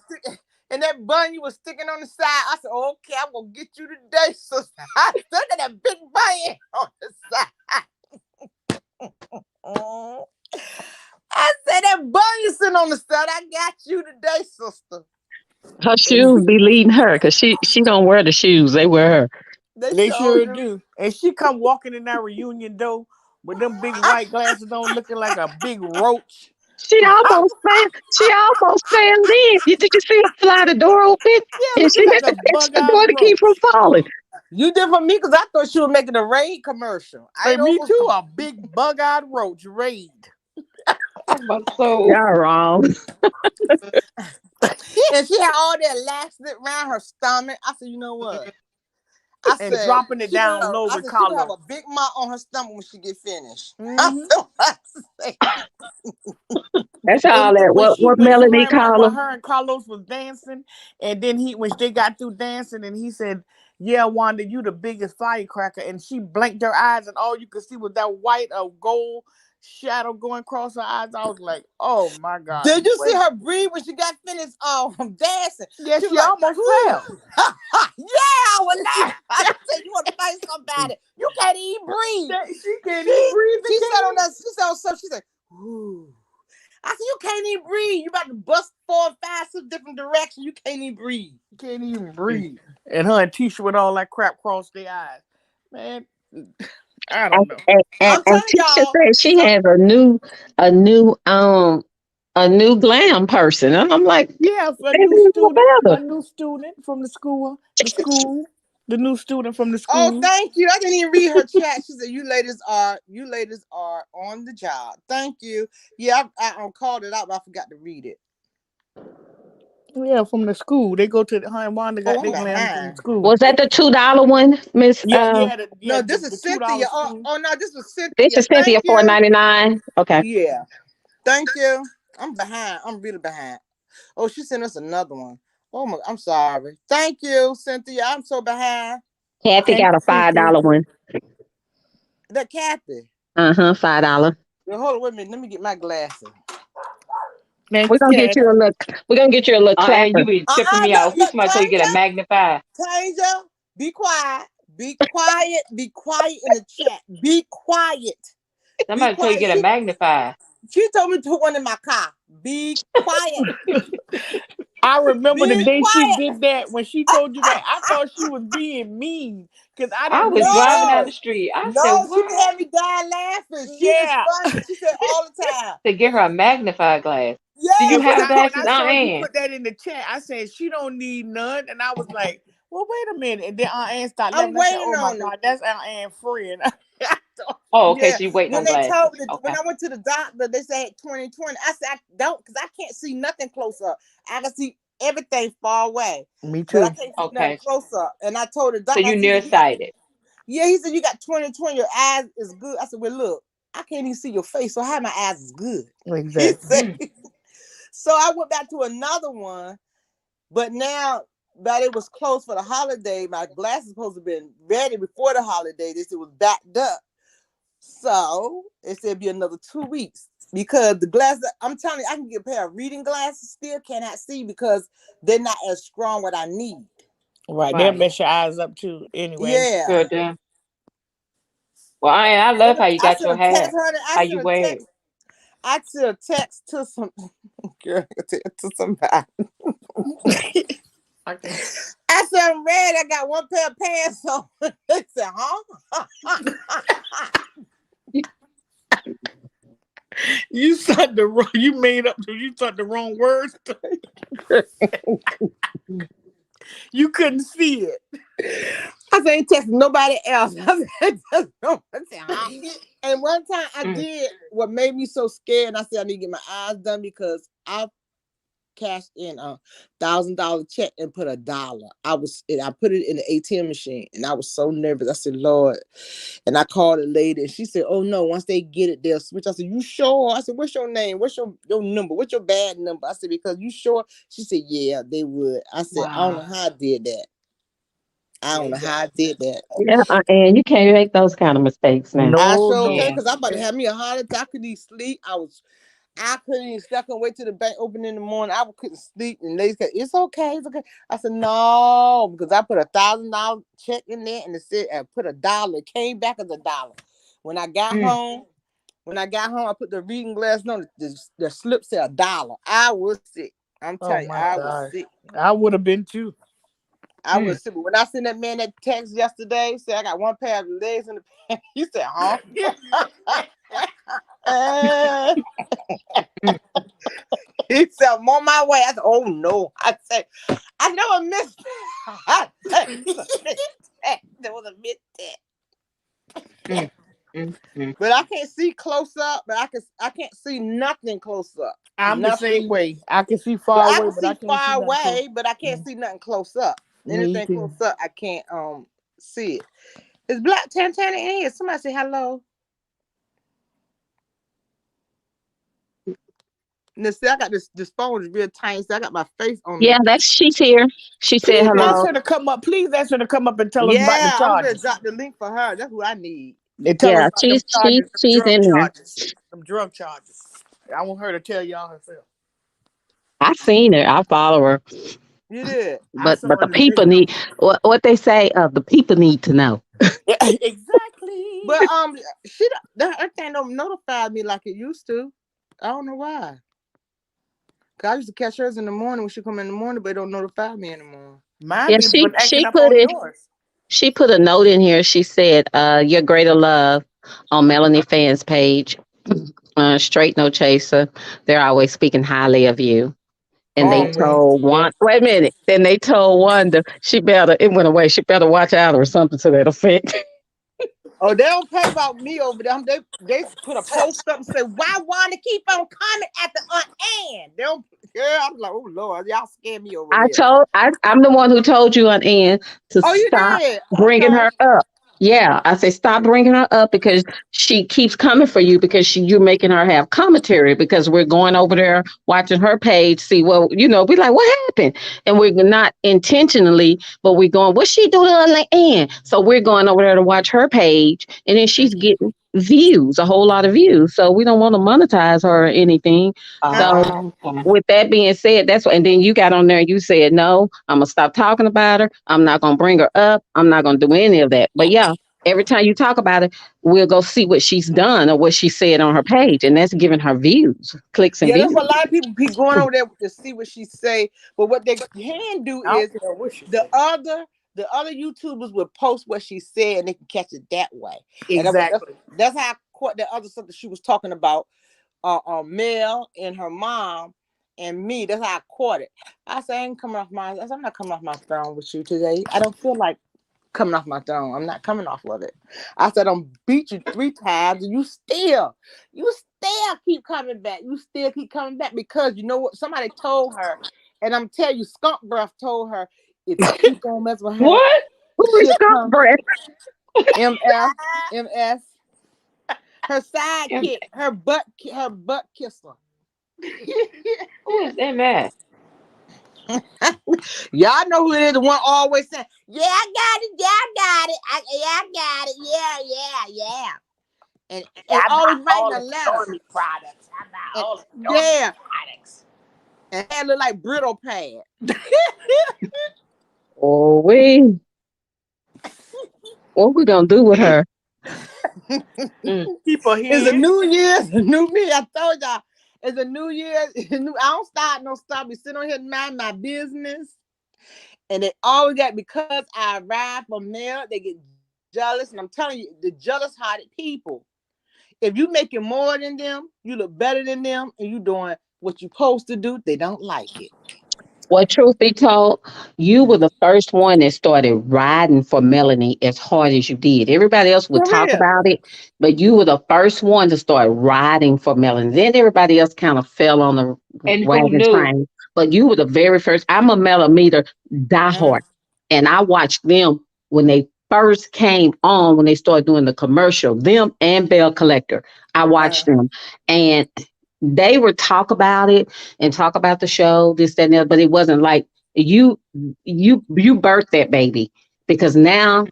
sticking, on the side, I said, "Okay, I'm gonna get you today." So I look at that big bun on the side. Oh, I said that bun you sitting on the side. I got you today, sister. Her shoes be leading her because she don't wear the shoes. They wear her. They They sure sure do. do. And she come walking in that reunion, with them big white glasses on, looking like a big roach. She almost fell in. Did you see her fly the door open? Yeah, And looking she like had a to catch the bug-eyed door to keep from roach. falling. You did for me because I thought she was making a raid commercial. I Hey, know me it was. too, a big bug-eyed roach raid. Talk about so. Y'all wrong. And she had all that elastic around her stomach. I said, you know what? I And said dropping it down low with she gonna have collar. a big mark on her stomach when she get finished. I Mm-hmm. said, I said. That's And all then that. What Melanie call when her? her and Carlos was dancing, and then when they got through dancing, and he said, "Yeah, Wanda, you the biggest firecracker," and she blinked her eyes, and all you could see was that white or gold shadow going across her eyes. I was like, "Oh my God!" Did you see her breathe when she got finished dancing? Yeah, She was she like, almost whew. fell. Yeah, I was laughing. I said, you want to fight somebody? You can't even breathe. She can't even She breathe she said on again. that, she said on something, she said, whoo. I said, you can't even breathe. You about to bust 4 or 5 different directions. You can't even breathe. Can't even breathe. And her and Tisha with all that crap across their eyes. Man, I And, don't know. and, and, I'm and telling Tisha y'all, said she has a new glam person, and I'm like, Yeah, for baby, what about her? a new student from the new student from the oh, school. thank you. I didn't even read her chat. She said, you ladies are on the job. Thank you. Yeah, I called it out, but I forgot to read it. Yeah, from the school. They go to her and Wanda Oh, got I'm their glam from the behind. school. Was that the $2 one, Miss? No, this The is $2 Cynthia. Oh, school. oh no, this was This Cynthia. is Thank Cynthia you. 4.99. Okay. Yeah. Thank you. I'm behind. I'm really behind. Oh, she sent us another one. Oh my, I'm sorry. Thank you, Cynthia. I'm so behind. Kathy Thank got a you, Cynthia. $5 one. That Kathy. $5. Well, hold on, wait a minute. Let me get my glasses. We're Thanks, gonna get you Kathy. a look. We're gonna get you a little And you clapper. be tripping me out. Who's Look, somebody tell you get a Tanger, magnifier? Tanger, be quiet. Be quiet. Be quiet in the chat. Be quiet. Be Somebody tell you quiet. get a magnifier. She told me to put one in my car. Be quiet. I remember the Be day she quiet. did that when she told you that. I thought she was being mean because I I didn't was really driving down know. the No, street. I said, no, she what? had me dying laughing. She is Yeah. funny. She said all the time. To get her a magnifier glass. Do Yeah, you she And have said, when I glasses, Aunt saw you Ann? put that in the chat, I said she don't need none, and I was like, "Well, wait a minute." And then Aunt Ann started I'm laughing. I said, waiting "Oh my on it. God, that's Aunt Ann friend." Oh, okay. Yeah, So you waiting when on they told glasses. me when Okay. I went to the doctor, they said 20/20. I said I don't, because I can't see nothing close up. I can see everything far away, Me but I too. can't see nothing Okay. close up. And I told the So doctor, I you said, nearsighted. yeah, he said you got 20/20. Your eyes is good. I said, well, look, I can't even see your face, so how my eyes is good? He Exactly. said. Mm. So I went back to another one, but now that it was closed for the holiday, my glasses supposed to have been ready before the holiday. They said it was backed up. So it said it'd be another 2 weeks, because the glasses, I'm telling you, I can get a pair of reading glasses, still cannot see because they're not as strong what I need. Right. They'll Right. mess your eyes up too. Anyway. Yeah. Good then. Well, I love how you I got sent your a text, hair. honey. How you wear it. I sent a text to some girl, to somebody. Okay. I said, I'm ready. I got one pair of pants on. They said, huh? You said the wrong. You made up. You said the wrong words. You couldn't see it. I said, ain't texting nobody else. I said, just don't. I said, huh? And one time I Mm. did what made me so scared. And I said, I need to get my eyes done, because I cashed in $1,000 check and put $1. I put it in the ATM machine, and I was so nervous. I said, Lord. And I called a lady, and she said, oh no, once they get it, they'll switch. I said, you sure? I said, what's your name? What's your number? What's your bad number? I said, because you sure? She said, yeah, they would. I said, I don't know Wow. how I did that. I don't know how I did that. Yeah, and you can't make those kind of mistakes now. I No, sure no. can, Yeah. because I'm about to have me a heart attack. I couldn't even sleep. I couldn't even stuck and wait till the bank open in the morning. I couldn't sleep, and they said, it's okay, it's okay. I said, no, because I put $1,000 check in there, and it said I put $1. It came back as $1. When I got Mm. home, I put the reading glass on. The slip said $1. I was sick. I'm Oh telling you, my I was gosh. sick. I would have been too. I Mm. was sick. But when I sent that man that text yesterday, said I got one pair of legs in the pants, he said, huh? Mm. He said, I'm on my way. I said, oh no. I said, I never missed that. There was a mistake. Mm. Mm. Mm. But I can't see close up, but I can't see nothing close up. I'm the Nothing. same way. I can see But far I away, can but I see can't see far nothing close. away, but I can't see nothing close up. Me Anything too. close up, I can't see it. Is Black Tantana in here? Somebody say hello. Now, see, I got this phone is real tiny, so I got my face on Yeah, the. she's here. She said Please ask hello. her to come up. Please ask her to come up and tell us about the Yeah, I'm gonna charges. drop the link for her. That's who I need. They tell us Yeah, about them she's charges, them she's drug in there. charges, them drug charges. I want her to tell y'all herself. I seen her. I follow her. You did. I But saw her the in the people video. need what they say. The people need to know. Yeah, exactly. But her thing don't notify me like it used to. I don't know why. Cause I used to catch hers in the morning when she come in the morning, but it don't notify me anymore. Mine Yeah, be been acting she up put on it. yours. She put a note in here. She said, "Your greater love on Melanie Fans page. Straight no chaser. They're always speaking highly of you." And they Always. told one. Yes. Wait a minute. Then they told Wanda she better. It went away. She better watch out or something to that effect. Oh, they don't play about me over them. They put a post up and say, why Wanda keep on coming at the Aunt Ann? They don't. Girl, I'm like, oh Lord, y'all scare me over here. I'm the one who told you on Ann to Oh, you stop did? bringing Okay. her up. Yeah, I say stop bringing her up because she keeps coming for you because you're making her have commentary because we're going over there watching her page, see, well, we like, what happened? And we're not intentionally, but we're going, what's she doing on Ann? So we're going over there to watch her page, and then she's getting views, a whole lot of views. So we don't want to monetize her or anything. So Okay. with that being said, that's what, and then you got on there and you said, no, I'm gonna stop talking about her. I'm not gonna bring her up. I'm not gonna do any of that. But yeah, every time you talk about it, we'll go see what she's done or what she said on her page, and that's giving her views, clicks and Yeah, that's views. what a lot of people be going over there to see what she say. But what they can do I is don't care what she the say. other the other YouTubers would post what she said, and they can catch it that way. And Exactly. that's how I caught the other stuff that she was talking about. Mel and her mom and me. That's how I caught it. I said, I ain't coming off my. I said, I'm not coming off my phone with you today. I don't feel like coming off my throne. I'm not coming off of it. I said I'm beat you 3 times and you still keep coming back. You still keep coming back because you know what? Somebody told her, and I'm telling you, Skunk Breath told her, if you keep on messing with her, What? Who is she'll skunk come. breath? MF, MS, her Em- sidekick, her butt kisser. Who is MS? Y'all know who it is. The one always saying, "Yeah, I got it. Yeah, I got it. Yeah, I got it. Yeah." And I always buy writing all a the letter. Stormy products. I buy And all the Stormy yeah, products. and hair look like brittle pad. Oh, what we gonna do with her? Mm. Keep her It's a head. new year, it's a new me. I told y'all, it's a new year. It's a new. I don't start no stuff. We sit on here and mind my business. And they always got because I arrive from mail, they get jealous. And I'm telling you, the jealous-hearted people. If you making more than them, you look better than them, and you doing what you supposed to do, they don't like it. Well, truth be told, you were the first one that started riding for Melanie as hard as you did. Everybody else would For talk real. about it, but you were the first one to start riding for Melanie. Then everybody else kind of fell on the And who wagon knew? train. But you were the very first. I'm a Melometer diehard, Mm, and I watched them when they first came on, when they started doing the commercial, them and Bell Collector. I watched them, and they would talk about it and talk about the show, this, that, and the other, but it wasn't like you birthed that baby because now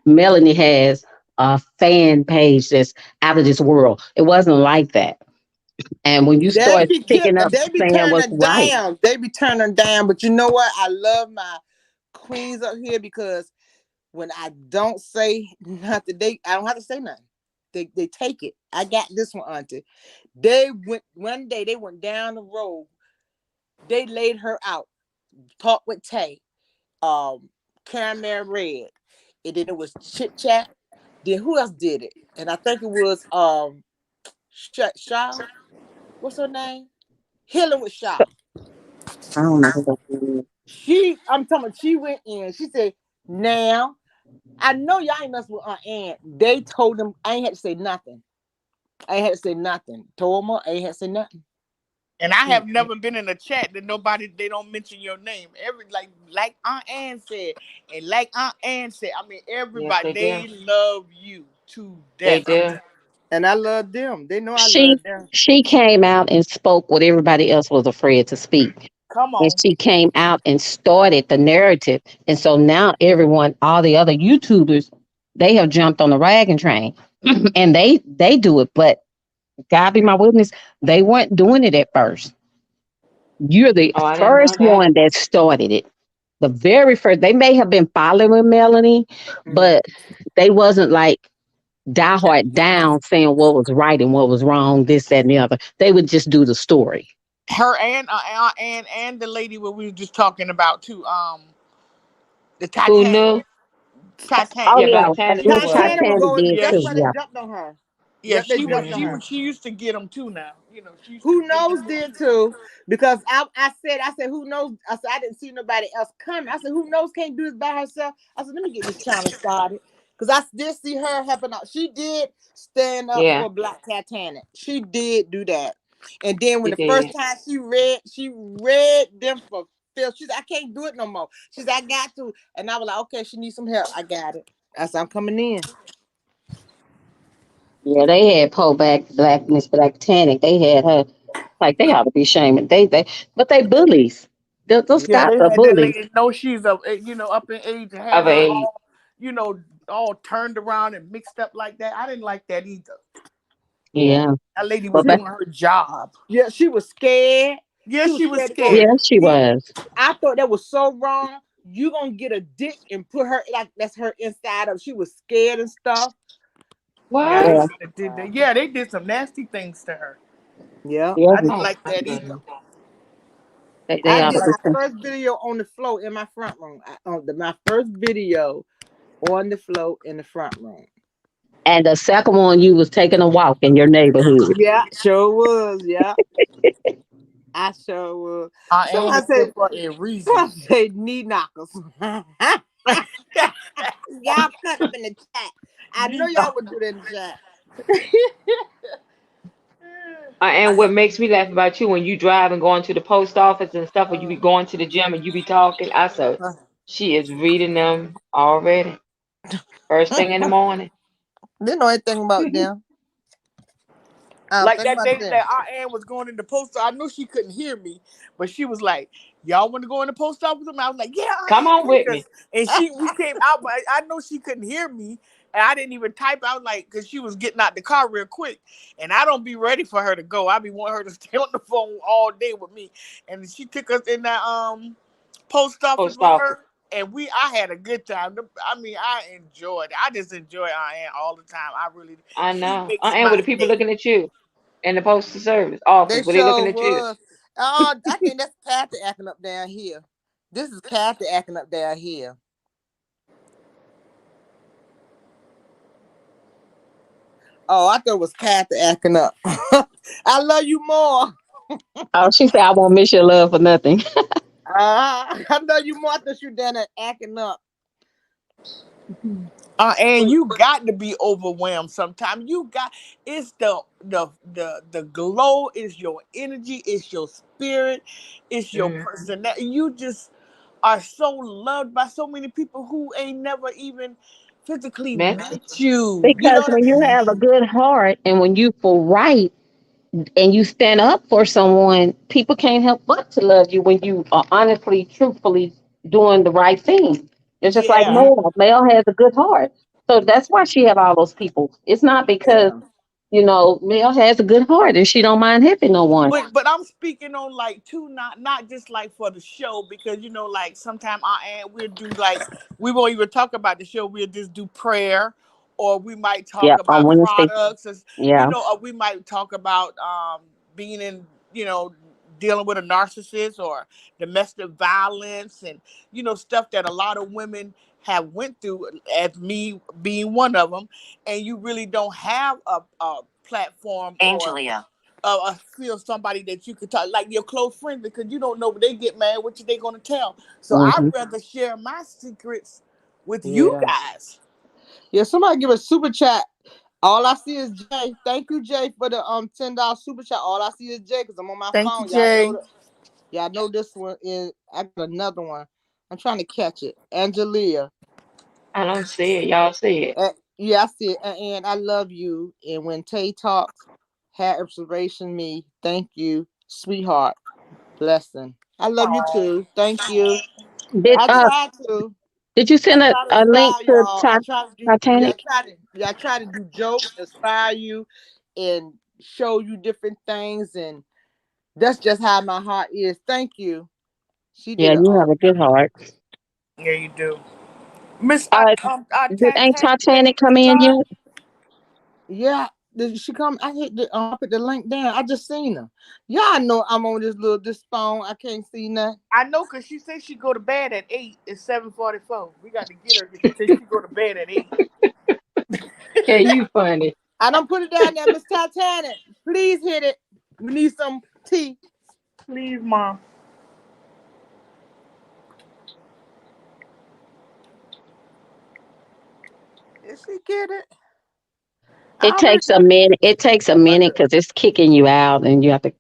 Melanie has a fan page that's out of this world. It wasn't like that. And when you They start be picking up they be saying what's turning right, down. They be turning down. But you know what? I love my queens up here because when I don't say nothing, I don't have to say nothing. They take it. I got this one, Auntie. They went one day. They went down the road. They laid her out. Talked with Tay. Caramel Red. And then it was Chit Chat. Then who else did it? And I think it was Shaw. What's her name? Healing with Shaw. I don't know who that is. I'm talking about she went in. She said, now, I know y'all ain't messing with Aunt Ann. They told them I ain't had to say nothing. I ain't had to say nothing. Told them I ain't had to say nothing. And I have never been in a chat that they don't mention your name. Like Aunt Ann said, and like Aunt Ann said, I mean Yes, everybody they do. they love you to They death. do. And I love them. They know I She love them. she came out and spoke what everybody else was afraid to speak. Come And on. she came out and started the narrative. And so now everyone, all the other YouTubers, they have jumped on the wagon train and they do it. But God be my witness, they weren't doing it at first. You're the Oh, I didn't know first that. one that started it. The very first. They may have been following Melanie, Mm. but they wasn't like diehard down saying what was right and what was wrong, this, that, and the other. They would just do the story. Her and the lady what we were just talking about too. The Who Titanic. knew? Oh Titanic. Yeah, yeah, Black Tana Miss knew her. Titanic will Titanic go. did Yeah, That's too. why they Yeah, jumped on her. yeah. Yep, they She was. jumped on She Hmm. her. was. She used to get them too. Now she used to. Who They knows did too, because I said, who knows? I said, I didn't see nobody else coming. I said, who knows can't do this by herself? I said, let me get this channel started. Because I did see her helping out. She did stand up Yeah, for Black Titanic. She did do that. And then when she the first did. time she read them for Phil. She said, I can't do it no more. She said, I got to. And I was like, okay, she needs some help. I got it. I said, I'm coming in. yeah. They had pulled back Black Miss Black Titanic. They had her like they ought to be shaming. But they bullies. Those Yeah, guys they are had that bullies. lady know she's up, up in age and had Of her age. all, all turned around and mixed up like that. I didn't like that either. Yeah. Yeah, That lady was but She, doing her job. yeah, she was scared. Yeah, She was she was scared to go yeah, scared. she deep. was. I thought that was so wrong. You gonna get a ditch and put her like that's her inside of. She was scared and stuff. Yeah, What? they Yeah, should have did that. Yeah, they did some nasty things to her. Yeah, yeah. I didn't Oh like my that either. goodness. They I ought I to did like be. my first video on the floor in my front room. My first video on the floor in the front room. And the second one, you was taking a walk in your neighborhood. Yeah, sure was. Yeah, I sure was. I am Somebody here said, for a reason. somebody said knee knockers. Y'all put them in the chat. I know y'all would do that in the chat. And what makes me laugh about you when you drive and going to the post office and stuff, when you be going to the gym and you be talking, I said, she is reading them already. First thing in the morning. Didn't know anything about them. Like Think that about day them. that our aunt was going in the post office, I knew she couldn't hear me, but she was like, "Y'all want to go in the post office with me?" I was like, "Yeah, Come Aunt on Ann, take with me. us." And we came out, but I know she couldn't hear me, and I didn't even type out like because she was getting out the car real quick, and I don't be ready for her to go. I be wanting her to stay on the phone all day with me, and she took us in that post office Post with office. her. And I had a good time. I mean, I enjoyed it. I just enjoy Aunt Ann all the time. I really, I she know. makes And with my the people day. looking at you in the postal service They office, were they sure looking at you? was. I think that's Kathy acting up down here. This is Kathy acting up down here. Oh, I thought it was Kathy acting up. I love you more. Oh, she said, I won't miss your love for nothing. I love you more. I thought you down there acting up. And you got to be overwhelmed sometimes. You got it's the glow, is your energy, it's your spirit, it's your Mm. personality. You just are so loved by so many people who ain't never even physically Met you. met you. You know Because what when you I have a good heart and when you feel right and you stand up for someone, people can't help but to love you when you are honestly, truthfully doing the right thing. It's just like Yeah. Mel. Mel has a good heart. So that's why she have all those people. It's not because, Yeah. Mel has a good heart and she don't mind helping no one. But I'm speaking on like too, not just like for the show, because like sometimes our aunt we'll do like we won't even talk about the show, we'll just do prayer, or we might Yeah, talk on about Wednesday. products, Yeah. or we might talk about being in, dealing with a narcissist or domestic violence, and stuff that a lot of women have went through, as me being one of them, and you really don't have a platform or feel somebody that you could talk, like your close friends, because you don't know when they get mad what they gonna tell. So I'd Hmm. rather share my secrets with you Yeah. guys. Yeah. Somebody give a super chat. All I see is Jay. Thank you, Jay, for the $10 super chat. All I see is Jay because I'm on my Thank you, phone. Y'all know Jay. that. Y'all know this one is. I got another one. I'm trying to catch it. Angelia. I don't see it. Y'all see it. Yeah, I see it. And I love you. And when Tay talks, had observation me. Thank you, sweetheart. Blessing. I love you too. Thank you. Did I uh try to. did you I send a, try to a link inspire to y'all. I try to do. Yeah, Titanic? I try to do jokes, inspire you, and show you different things. And that's just how my heart is. Thank you. She did Yeah, it. you have a good heart. Yeah, you do. Miss Uh, ain't Titanic ready Titanic to come in start? yet? Yeah. Did she come? I hit the. I put the link down. I just seen her. Y'all know I'm on this phone. I can't see nothing. I know, because she said she go to bed at 8. It's 7:44. We got to get her because she said she go to bed at 8. Yeah, you funny. I don't put it down there, Miss Titanic. Please hit it. We need some tea. Please, Mom. Did she get it? I It already takes a put it. minute. It takes a What minute the? because it's kicking you out, and you have to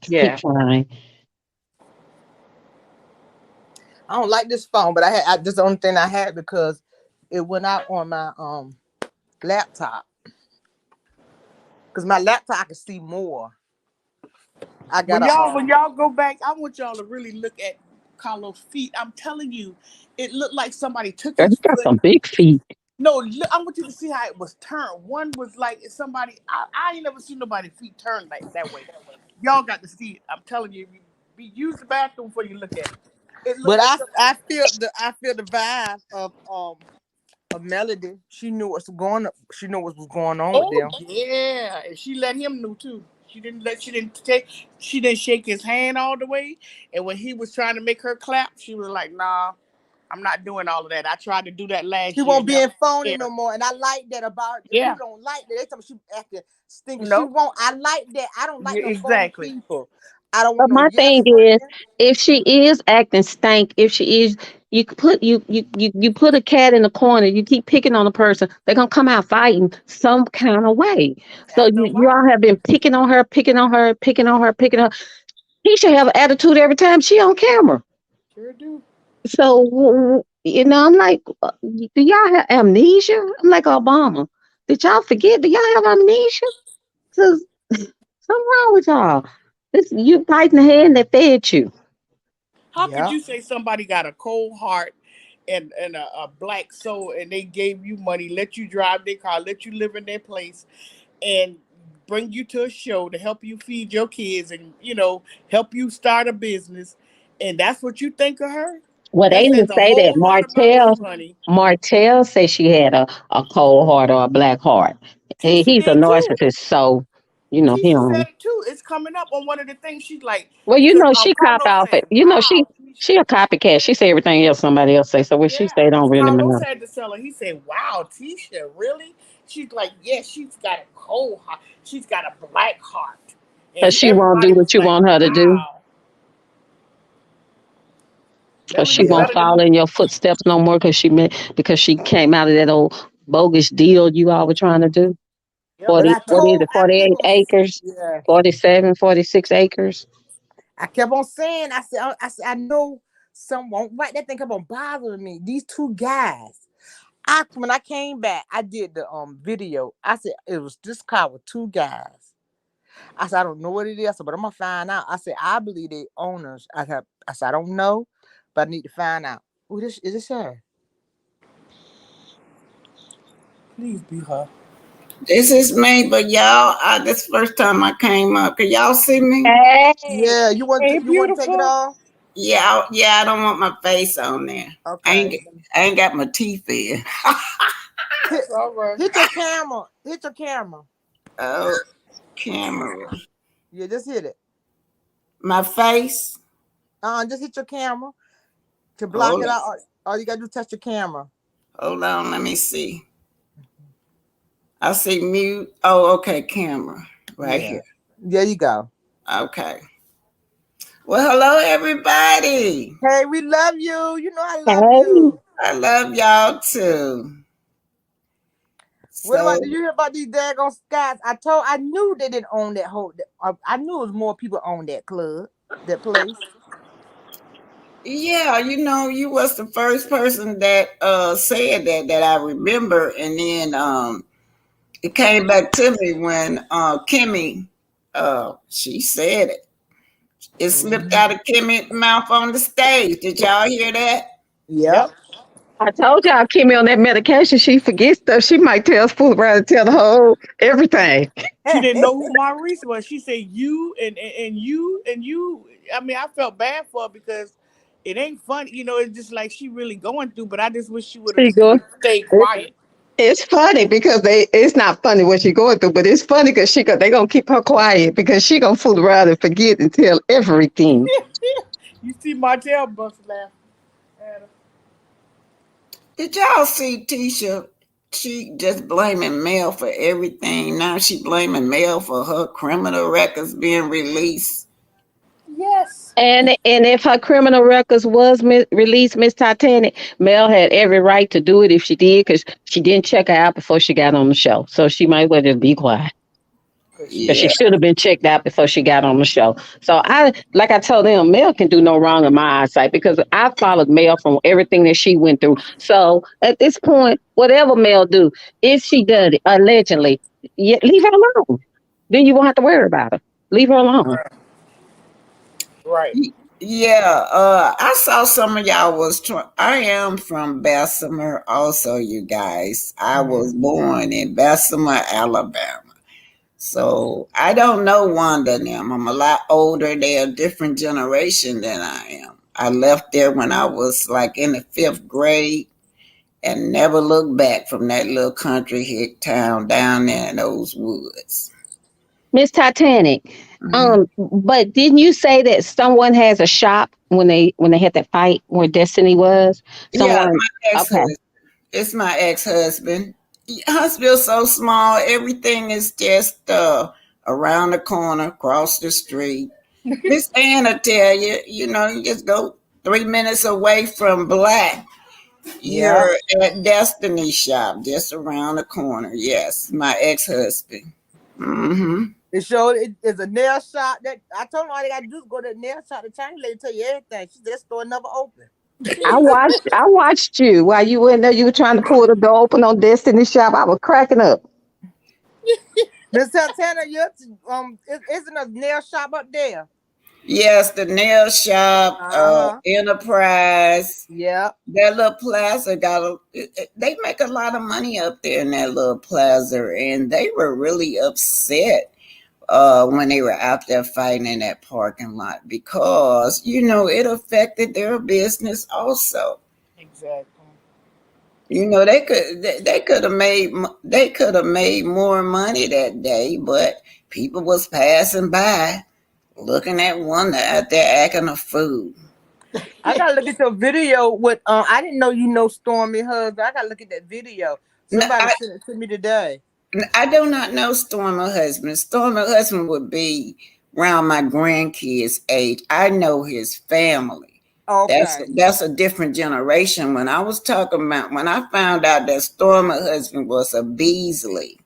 keep Yeah. trying. I don't like this phone, but this is the only thing I had because it went out on my laptop. Because my laptop I can see more. I got When a y'all go back, I want y'all to really look at Carlos' feet. I'm telling you, it looked like somebody took Girl, his you got foot. some big feet. No, look, I want you to see how it was turned. One was like somebody. I ain't never seen nobody feet turned like that way. Y'all got to see it. I'm telling you, use the bathroom before you look at it. It looked but like I somebody. feel the vibe of Melody. She knew what's going. She knew what was going on with Oh them. yeah, and she let him know too. She didn't shake his hand all the way. And when he was trying to make her clap, she was like, "Nah, I'm not doing all of that. I tried to do that She last year. won't be Y'all in phony no scared." more, and I like that about her. Yeah. People don't like that. They tell me she acting stinky. She No. won't. I like that. I don't like Yeah, no phony exactly. people. I don't But want no my yes thing is, friend. if she is acting stank, if she is, you put a cat in the corner. You keep picking on the person, they're gonna come out fighting some kind of way. So After a you while, all have been picking on her, picking on her, picking on her, picking on her. He should have an attitude every time she on camera. sure do. So I'm like, do y'all have amnesia? I'm like Obama. Did y'all forget? Do y'all have amnesia? Cause something wrong with y'all. This you biting the hand that fed you. How could Yeah. you say somebody got a cold heart and a black soul and they gave you money, let you drive their car, let you live in their place, and bring you to a show to help you feed your kids and help you start a business, and that's what you think of her? Well, they That says didn't a say that. whole lot about you, honey. Martell said she had a cold heart or a black heart. Tisha He's a did too. narcissist, so he Tisha don't. said it too. It's coming up on one of the things. She's like, Well, because she cop Carlos off it. said, "Wow, She Tisha." a copycat. She say everything else somebody else say. So what she Yeah, say don't because really Carlos matter. had to tell her. He said, "Wow, Tisha, really?" She's like, "Yeah, she's got a cold heart. She's got a black heart," Cause and she won't do everybody what was you like, want her to do. "Wow, Cause Beverly, she you Yeah. won't better than follow in your footsteps no more. Because she came out of that old bogus deal you all were trying to do. yep." But I 40 is told, it 48 acres, yeah, 47, 46 acres. I kept on saying, I said, I know someone, right? That thing kept on bothering me. These two guys. When I came back, I did the video. I said it was this car with two guys. I said, I don't know what it is, I said, but I'm gonna find out. I said, I believe they owners. I said, I don't know, but I need to find out. Who this is this her? Please be her. This is me, but y'all, this first time I came up. Can y'all see me? Hey, Yeah, Hey, you want to take it beautiful. off? Yeah, yeah. I don't want my face on there. I Okay. ain't, I ain't got my teeth in. Hit, That's all right. hit your camera. Hit your camera. Oh, camera. Yeah, just hit it. My face. Just hit your camera to block Hold it on. out. All you gotta do is touch your camera. Hold on. Let me see. I see mute. Oh, okay. Camera right Yeah. here. There you go. Okay. Well, hello, everybody. Hey, we love you. You know I love hey. you. I love y'all too. What about? So Did you hear about these daggone Scots? I knew they didn't own that whole. I knew it was more people own that club, that place. yeah, you was the first person that said that I remember, and then it came back to me when Kimmy she said it. It slipped Mhm. out of Kimmy's mouth on the stage. Did y'all hear that? Yep. Yep. I told y'all Kimmy on that medication, she forgets stuff. She might tell fool around and tell the whole everything. She didn't know who Maurice was. She said you and you and you. I mean, I felt bad for her because it ain't funny. It's just like she really going through. But I just wish she would have She go. stayed quiet. It's funny because it's not funny what she going through, but it's funny because they gonna keep her quiet because she gonna fool around and forget and tell everything. You see Martell bust laugh at her. Did y'all see Tisha? She just blaming Mel for everything. Now she blaming Mel for her criminal records being released. Yes. And if her criminal records was released, Miss Titanic, Mel had every right to do it if she did because she didn't check her out before she got on the show. So she might well just be quiet. Because she Because she Yeah. did. should have been checked out before she got on the show. So like I told them, Mel can do no wrong in my eyesight because I followed Mel from everything that she went through. So at this point, whatever Mel do, if she did it allegedly, leave her alone. Then you won't have to worry about her. Leave her alone. Right. Yeah, I saw some of y'all was. I am from Bessemer, also, you guys. I was Mhm. born in Bessemer, Alabama. So I don't know Wanda and them. I'm a lot older. They're a different generation than I am. I left there when I was like in the fifth grade and never looked back from that little country hick town down there in those woods. Miss Titanic. Mhm. But didn't you say that someone has a shop when they had that fight where Destiny was? Yeah, Someone my okay. ex-husband. It's my ex-husband. Huntsville's so small. Everything is just around the corner, across the street. Miss Anna tell you, you just go 3 minutes away from Black. Yeah. You're at Destiny Shop, just around the corner. Yes, my ex-husband. Mm-hmm. It showed it is a nail shop that I told them all they gotta do is go to the nail shop. The Chinese lady tell you everything. She said that store never open. I watched you while you were in there. You were trying to pull the door open on Destiny Shop. I was cracking up. Miss Santana, isn't a nail shop up there? Yes, the nail shop, Uh-huh. Enterprise. Yeah. That little plaza they make a lot of money up there in that little plaza, and they were really upset when they were out there fighting in that parking lot because it affected their business also. Exactly. They could have made more money that day, but people was passing by looking at one out there acting a fool. I gotta look at your video with I didn't know you know Stormy husband. I gotta look at that video. No, Somebody sent it to me today. I do not know Stormer husband. Stormer husband would be around my grandkids' age. I know his family. That's Okay. that's a different generation. When I found out that Stormer husband was a Beasley,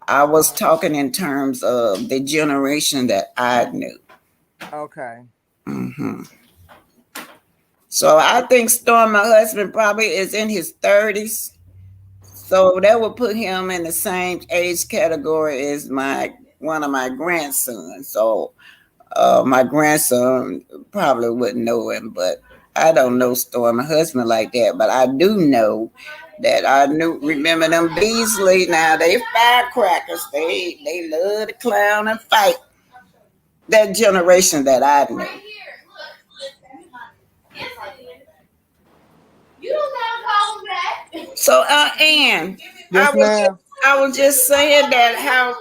I was talking in terms of the generation that I knew. Okay. Hmm. So I think Stormer husband probably is in his 30s. So that would put him in the same age category as my one of my grandsons. So my grandson probably wouldn't know him, but I don't know Storm, my husband, like that. But I do know that remember them Beasley. Now they firecrackers. They love to clown and fight. That generation that I knew. So, Ann, I Yes, was ma'am. I was just saying that how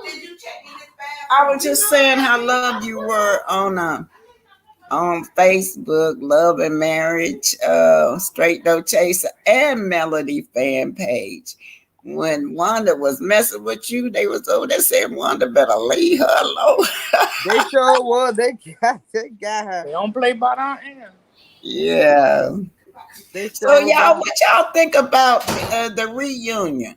I was just saying how loved you were on Facebook, Love and Marriage, Straight No Chaser, and Melody fan page. When Wanda was messing with you, they was over there saying Wanda better leave her alone. They sure was. They got her. They don't play by our end. Yeah. They So sure y'all, got what y'all think about the reunion?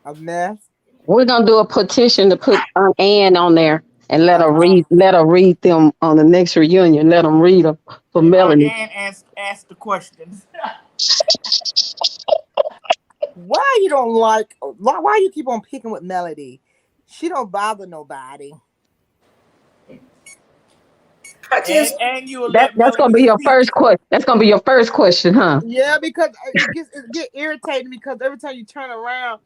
a mess. We're gonna do a petition to put Ann on there and let her Uh-uh. read them on the next reunion. Let them read them for And Melanie. ask the questions. Why you don't like why you keep on picking with Melody? She don't bother nobody. I just And you will That's let that's gonna Melody be your speak. first question. That's gonna be your first question, huh? Yeah, because it get irritating because every time you turn around,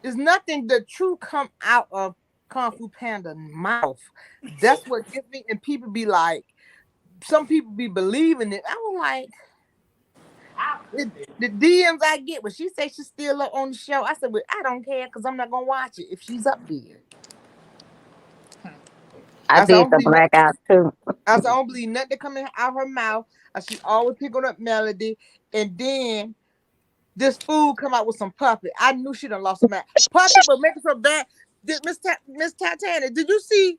there's nothing the truth come out of Kung Fu Panda mouth. That's what gets me. And people be like, some people be believing it. I was like, the DMs I get when she say she's still up on the show. I said, well, I don't care because I'm not gonna watch it if she's up there. I I said, I did don't the believe blackout too. I said, I don't believe nothing coming out her mouth. She always picking up Melody, and then this fool come out with some puppet. I knew she done lost her mind. Puppet, but making her bad. Miss Titania, did you see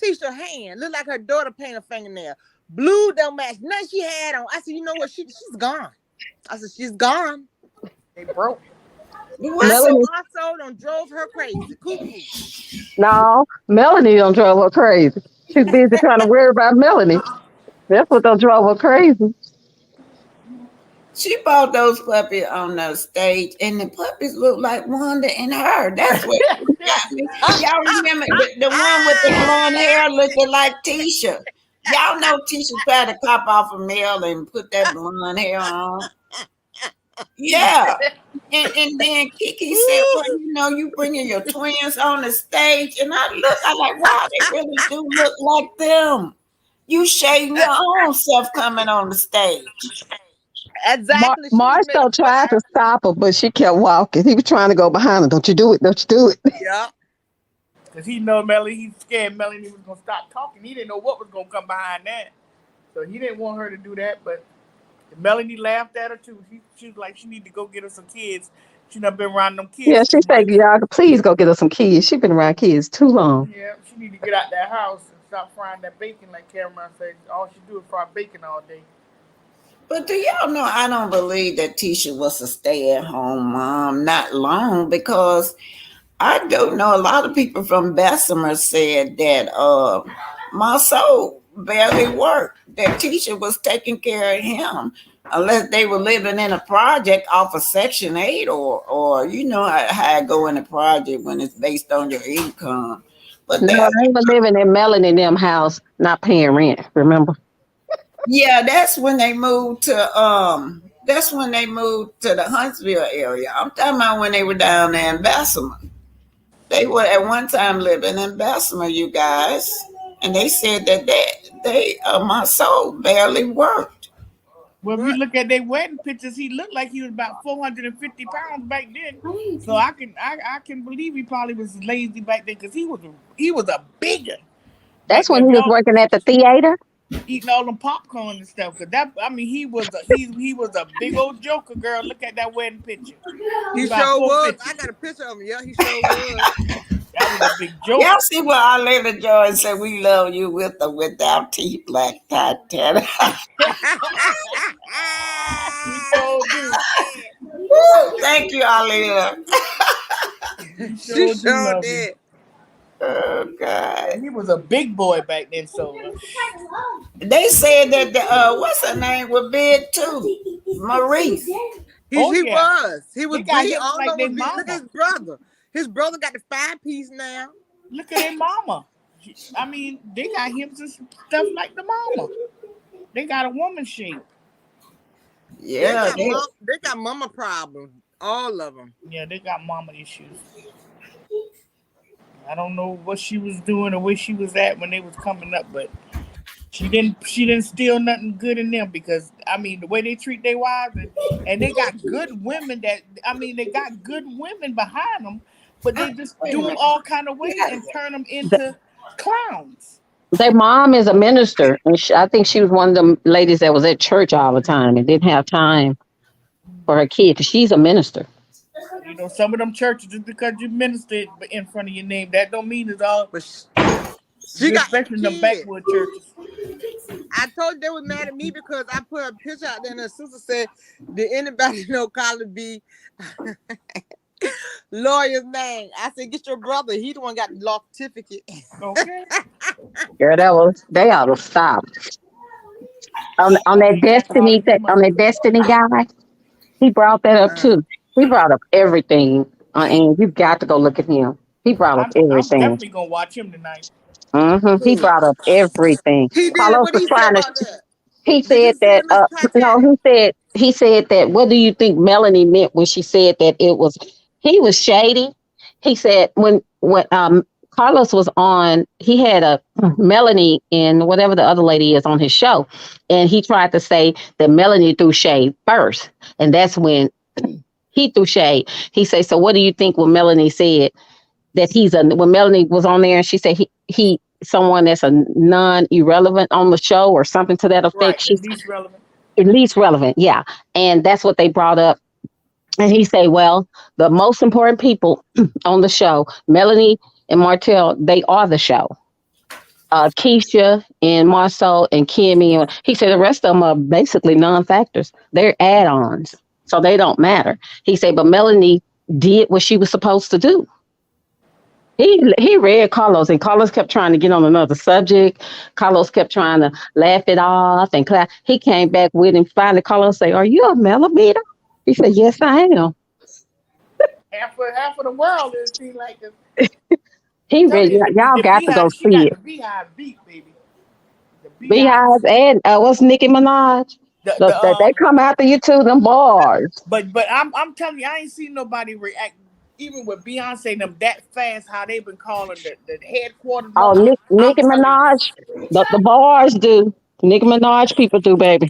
Tisha hand? Look like her daughter painted a fingernail. Blue don't match. Nothing she had on. I said, you know what? She's gone. I said, she's gone. They broke. I what's said, so Melanie, Marsau done drove her crazy. Cuckoo. no, Melanie don't drove her crazy. She's busy trying to worry about Melanie. That's what don't drove her crazy. she bought those puppies on the stage, and the puppies look like Wanda and her. That's what got me. Y'all remember the one with the blonde hair looking like Tisha? Y'all know Tisha tried to cop off a male and put that blonde hair on. Yeah. And then Kiki said, well, you bringing your twins on the stage. And I like, wow, they really do look like them. You shaving your own self coming on the stage. Exactly. She was Marcel making fun tried of to her. stop her, but she kept walking. He was trying to go behind her. Don't you do it? Don't you do it? Yeah. Because he know Melody, he scared Melody was going to stop talking. He didn't know what was going to come behind that. So he didn't want her to do that, but Melanie laughed at her too. She was like, she need to go get her some kids. She done been around them Yeah, kids she too said, much. y'all, please go get us some kids. She been around kids too long. Yeah, she need to get out that house and stop frying that bacon like Cameron says. All she do is fry bacon all day. But do y'all know I don't believe that Tisha was a stay-at-home mom not long because I don't know a lot of people from Bessemer said that Marsau barely worked. That Tisha was taking care of him unless they were living in a project off of Section 8 or you know how I go in a project when it's based on your income. But No, that they were living in Melanie and them house, not paying rent. Remember? yeah, that's when they moved to the Huntsville area. I'm talking about when they were down there in Bessemer. They were at one time living in Bessemer, you guys, and they said that my soul barely worked. When we What? look at their wedding pictures, he looked like he was about 450 pounds back then. So I can believe he probably was lazy back then because he was a bigger back That's when there. he If was y'all working at the theater. eating all them popcorn and stuff, cause that I mean he was a big old joker, girl. Look at that wedding picture. He He about sure was. 450. I got a picture of him. Yeah, he sure was. That was a big Y'all joker. see what our Lady Joy said, we love you with or without teeth, Black Titanic. We sure do. Woo, thank you, Alina. We She sure do sure love you. did. Oh God. And he was a big boy back then, so They said that the what's her name was big too. Maurice. oh He yeah, was. He was they got big. hips All like over their big. Look at mama. his brother. His brother got the 5 piece now. Look at their mama. I mean, they got hips and stuff like the mama. They got a woman shape. Yeah, They got mama problems. All of them. Yeah, they got mama issues. I don't know what she was doing or where she was at when they was coming up, but she didn't steal nothing good in them because I mean the way they treat their wives and they got good women that I mean they got good women behind them, but they just wait a do them minute. all kind of ways and turn them into clowns. Their mom is a minister, and I think she was one of the ladies that was at church all the time and didn't have time for her kid because she's a minister. You know, some of them churches just because you ministered in front of your name, that don't mean it's all But she got especially in them kids. backwood churches. I told you they was mad at me because I put a picture out there and her sister said, did anybody know Carly B lawyer's name? I said, get your brother. He the one got the law certificate. Okay. Girl, they ought to stop on I that think that Carly B on must that Destiny guy. He brought that up Uh, too. He brought up everything, and you got to go look at him. He brought up I'm everything. definitely gonna watch him tonight. He who? brought up everything. He did. Carlos What did was he say trying to. about that? He Did you said see that. it, Miss No, Titanic? he said that. What do you think Melanie meant when she said that it was? He was shady. He said when Carlos was on, he had a Melanie and whatever the other lady is on his show, and he tried to say that Melanie threw shade first, and that's when he threw shade. He said, "So what do you think when Melanie said that when Melanie was on there and she said he someone that's a non-irrelevant on the show or something to that effect? Right, the She's least relevant. at least relevant, yeah." And that's what they brought up. And he said, "Well, the most important people on the show, Melanie and Martell, they are the show. Keisha and Marsau and Kimmy. He said the rest of them are basically non-factors. They're add-ons, so they don't matter." He said, "But Melanie did what she was supposed to do." He read Carlos, and Carlos kept trying to get on another subject. Carlos kept trying to laugh it off, and he came back with him. Finally, Carlos said, "Are you a millimeter?" He said, "Yes, I am." Half of the world it seems like He telling read. you Y'all the got to go beehive. She see got the it. beehive beat, baby. The beehive. Beehive and what's Nicki Minaj? The the They come after you too. Them bars. but I'm telling you, I ain't seen nobody react even with Beyonce and them that fast. How they been calling the headquarters and Oh, all. I'm Nicki telling you, Minaj. The bars do. Nicki Minaj people do, baby.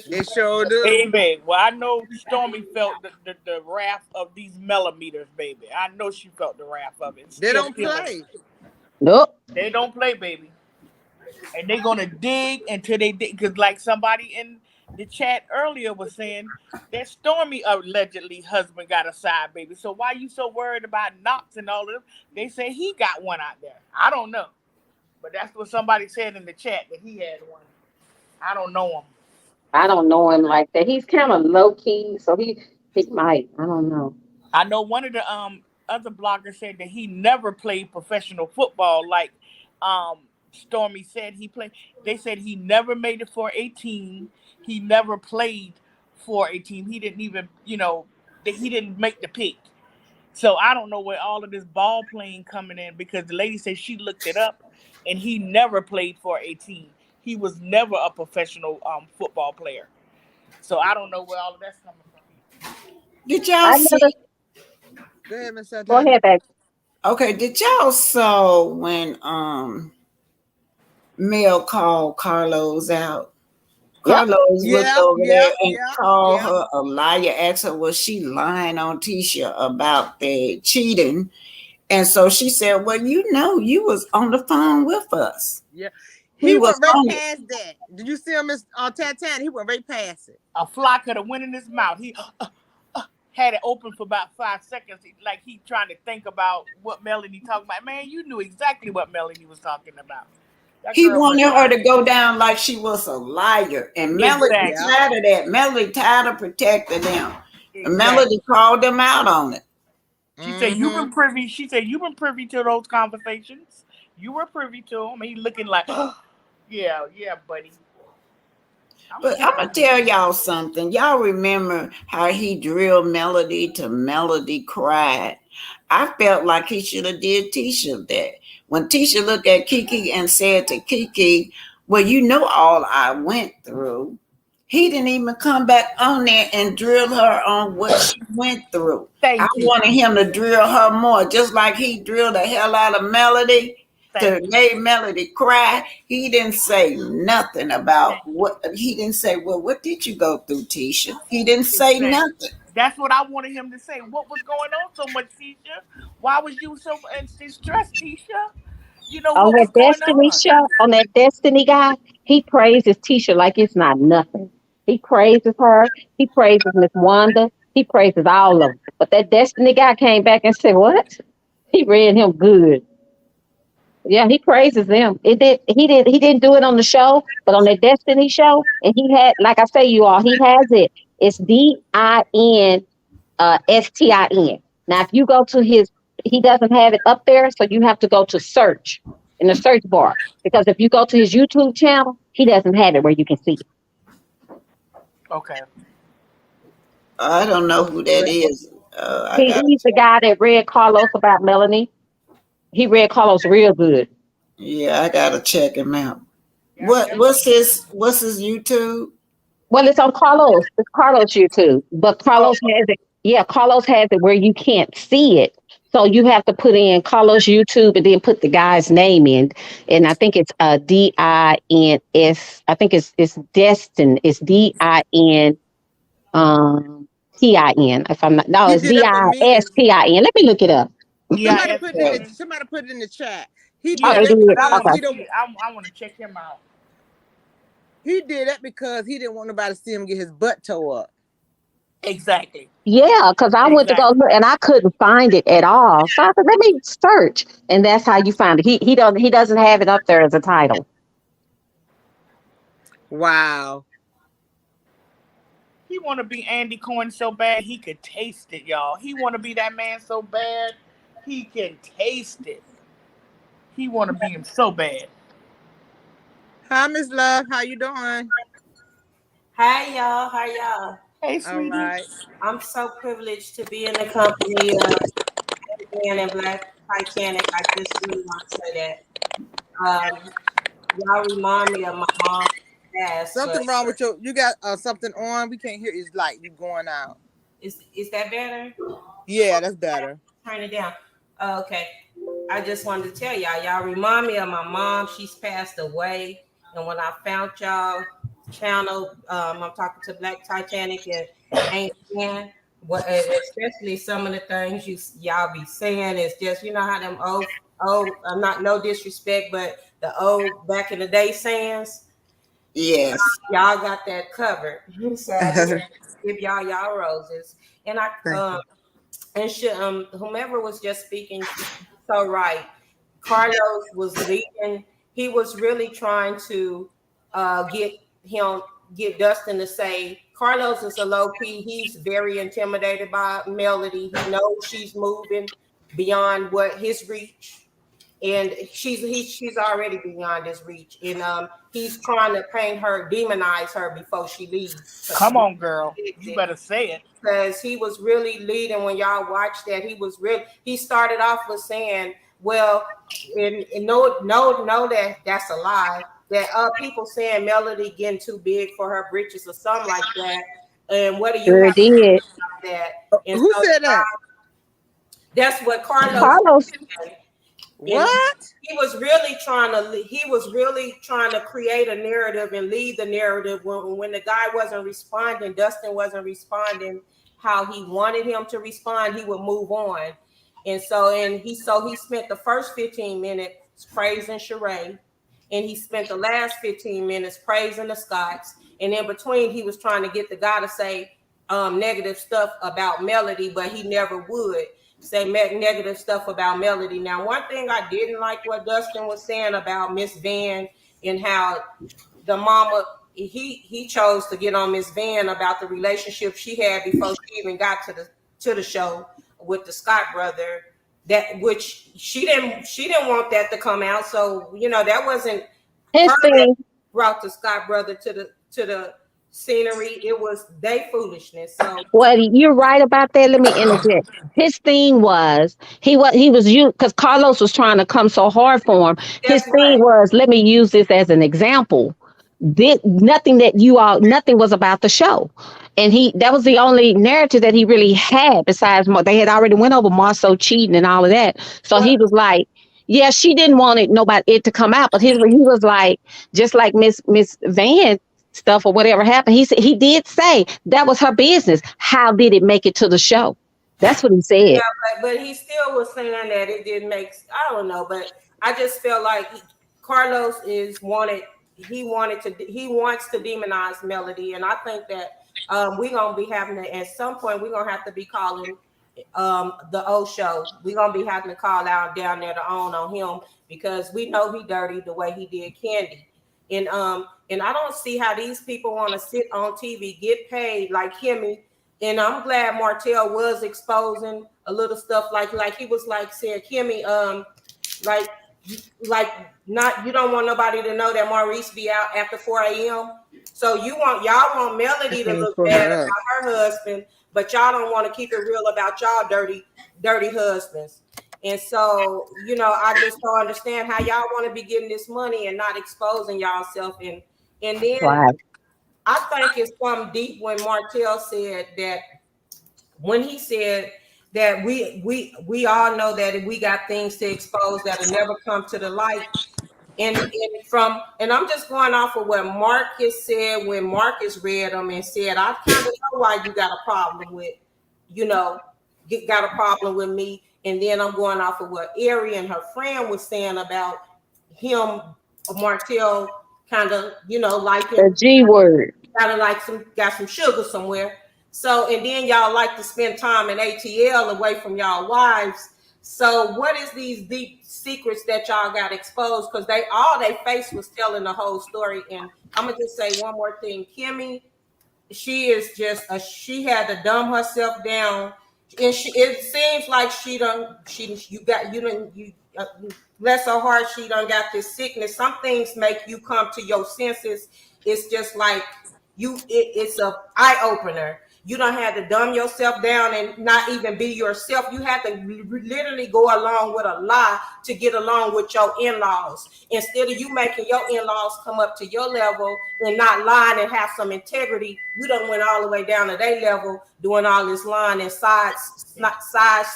They sure do. baby. Well, I know Stormy felt the wrath of these millimeters, baby. I know she felt the wrath of it. And They still don't feeling it. play. Nope. They don't play, baby. And they gonna dig until they dig. Cause like somebody the chat earlier was saying that Stormy allegedly husband got a side baby. So why you so worried about Knox and all of them? They say he got one out there. I don't know, but that's what somebody said in the chat that he had one. I don't know him. I don't know him like that. He's kind of low key, so he might. I don't know. I know one of the other bloggers said that he never played professional football like Stormy said he played. They said he never made it for a team. He never played for a team. He didn't even, that he didn't make the pick. So I don't know where all of this ball playing coming in because the lady said she looked it up and he never played for a team. He was never a professional football player. So I don't know where all of that's coming from. Did y'all I see? never. Go ahead, Miss Go Santana. ahead, baby. Okay, did y'all saw when Mel called Carlos out? Yep. Carlos looked Yeah, over yeah, there and yeah, called yeah. her a liar, asked her was she lying on Tisha about the cheating. And so she said, well, you was on the phone with us. Yeah. He He was went right on it. past that. Did you see him, Miss Tatan? He went right past it. A fly could have went in his mouth. He had it open for about 5 seconds, like he trying to think about what Melanie talking about. Man, you knew exactly what Melanie was talking about. That He girl went wanted her right. to go down like she was a liar. And Melody Yeah. Exactly. tired of that. Melody tired of protecting them. And Exactly. Melody called them out on it. She said you've Mm-hmm. been privy. She said you've been privy to those conversations. You were privy to them. He looking like, yeah, yeah, buddy. I'm But I'm sick gonna of him. tell y'all something. Y'all remember how he drilled Melody to Melody cried. I felt like he should have did Tisha that. When Tisha looked at Kiki and said to Kiki, well, you know all I went through. He didn't even come back on there and drill her on what she went through. I Thank you. wanted him to drill her more, just like he drilled the hell out of Melody Thank to you. make Melody cry. He didn't say nothing about Thank you. what he didn't say. Well, what did you go through, Tisha? He didn't say Exactly. nothing. That's what I wanted him to say. What was going on so much, Tisha? Why was you so distressed, Tisha? You know On what that was going Destiny on? show, on that Destiny guy, he praises Tisha like it's not nothing. He praises her. He praises Miss Wanda. He praises all of them. But that Destiny guy came back and said, "What?" He read him good. Yeah, he praises them. It did. He did. He didn't do it on the show, but on the Destiny show, and he had, like I say, you all, he has it. It's DIN STIN. Now, if you go to his, he doesn't have it up there, so you have to go to search in the search bar. Because if you go to his YouTube channel, he doesn't have it where you can see it. Okay. I don't know who that is. I got. He's the guy that read Carlos about Melanie. He read Carlos real good. Yeah, I gotta check him out. Yeah, I definitely. What's his YouTube? Well, it's on Carlos. It's Carlos YouTube, but Oh, Carlos has it. Yeah, Carlos has it where you can't see it. So you have to put in Carlos YouTube and then put the guy's name in. And I think it's DINS. I think it's Destin. It's DIN TIN. If I'm not, no, He it's did that for me, and DISTIN. Let me look it up. somebody DIS. put it in the somebody put it in the chat. He Oh, did Yeah, it that is. because I because want Okay. to he see don't. it. I want to check him out. He did that because he didn't want nobody to see him get his butt tore up. Exactly. Yeah, because I went to go Exactly. look and I couldn't find it at all. So I said, let me search. And that's how you find it. He doesn't have it up there as a title. Wow. He want to be Andy Cohen so bad he could taste it, y'all. He want to be that man so bad he can taste it. He want to be him so bad. Hi, Miss Love. How you doing? Hi y'all, how y'all? Hey, All sweetie. right. I'm so privileged to be in the company of Man in Black Titanic. I just really want to say that. Y'all remind me of my mom's past, but Something wrong with your? You got something on? We can't hear. It's like you going out. is that better? Yeah, that's better. Turn it down. Okay. I just wanted to tell y'all remind me of my mom. She's passed away. And when I found y'all channel, I'm talking to Black Titanic and Ain't Man. What especially some of the things y'all be saying is just how them old I'm not no disrespect, but the old back in the day sayings. Yes. Y'all got that covered. So I just give y'all roses. And whomever was just speaking so right. Carlos was leading. He was really trying to get him get Dustin to say Carlos is a low key. He's very intimidated by Melody. He knows she's moving beyond what his reach, and she's already beyond his reach. And he's trying to paint her, demonize her before she leaves. Come on, girl. You better say it. Because he was really leading when y'all watched that. He started off with saying, well, and no, that's a lie. That people saying Melody getting too big for her britches or something like that. And what do you Sure have to did. say about that? And Who so said that? that's what Carlos Carlos. said. And What? he was really trying to create a narrative and lead the narrative when the guy wasn't responding, Dustin wasn't responding how he wanted him to respond, he would move on. And he spent the first 15 minutes praising Sheree, and he spent the last 15 minutes praising the Scotts, and in between he was trying to get the guy to say negative stuff about Melody, but he never would say negative stuff about Melody. Now, one thing I didn't like what Dustin was saying about Miss Van and how the mama, he chose to get on Miss Van about the relationship she had before she even got to the show with the Scott brother. That which she didn't want that to come out. So that wasn't His her that thing. brought the Scott brother to the scenery. It was they foolishness. So Well, you're right about that. Let me interject. His thing was he was you because Carlos was trying to come so hard for him. His that's thing right. was, let me use this as an example. Nothing was about the show, and that was the only narrative that he really had. Besides, they had already went over Marceau cheating and all of that. So he Well, was like, yeah, she didn't want it to come out, but he was like, just like Miss Van stuff or whatever happened. He said he did say that was her business. How did it make it to the show? That's what he yeah, said. but he still was saying that it didn't make. I don't know, but I just felt like Carlos He wants to demonize Melody, and I think that we're gonna be having to at some point we're gonna have to be calling the O show. We're gonna be having to call out down there to own on him because we know he dirty the way he did Candy. And I don't see how these people want to sit on TV, get paid like Kimmy. And I'm glad Martell was exposing a little stuff like he was like saying Kimmy, like like not you don't want nobody to know that Maurice be out after 4 a.m. So y'all want Melody to look Pull bad her up. about her husband, but y'all don't want to keep it real about y'all dirty husbands. And so, I just don't understand how y'all want to be getting this money and not exposing y'allself. And then Right. I think it's something deep when Martell said that when he said that we all know that if we got things to expose that'll never come to the light. And I'm just going off of what Marcus said when Marcus read them and said, I kind of know why you got a problem with, got a problem with me. And then I'm going off of what Ari and her friend was saying about him, Martell, kind of, The liking, G word. kind of like got some sugar somewhere. So, and then y'all like to spend time in ATL away from y'all wives. So, what is these deep secrets that y'all got exposed? Because all they face was telling the whole story. And I'm gonna just say one more thing, Kimmy. She is just she had to dumb herself down, and it seems like she done she you got you done you bless her heart, she done got this sickness. Some things make you come to your senses. It's just like it's a eye opener. You don't have to dumb yourself down and not even be yourself. You have to literally go along with a lie to get along with your in-laws. Instead of you making your in-laws come up to your level and not lying and have some integrity, you done went all the way down to their level doing all this lying and side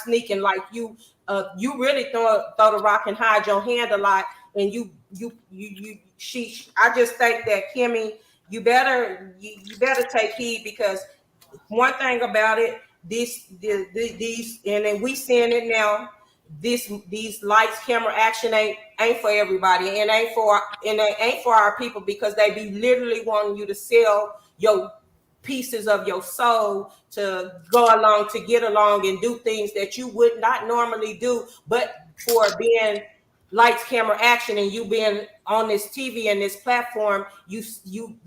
sneaking like you really throw the rock and hide your hand a lot. And I just think that Kimmy, you better take heed, because one thing about it, these and then we seeing it now. these lights, camera, action ain't for everybody, and it ain't for our people, because they be literally wanting you to sell your pieces of your soul to go along, to get along and do things that you would not normally do, but for being lights, camera, action, and you being on this TV and this platform, you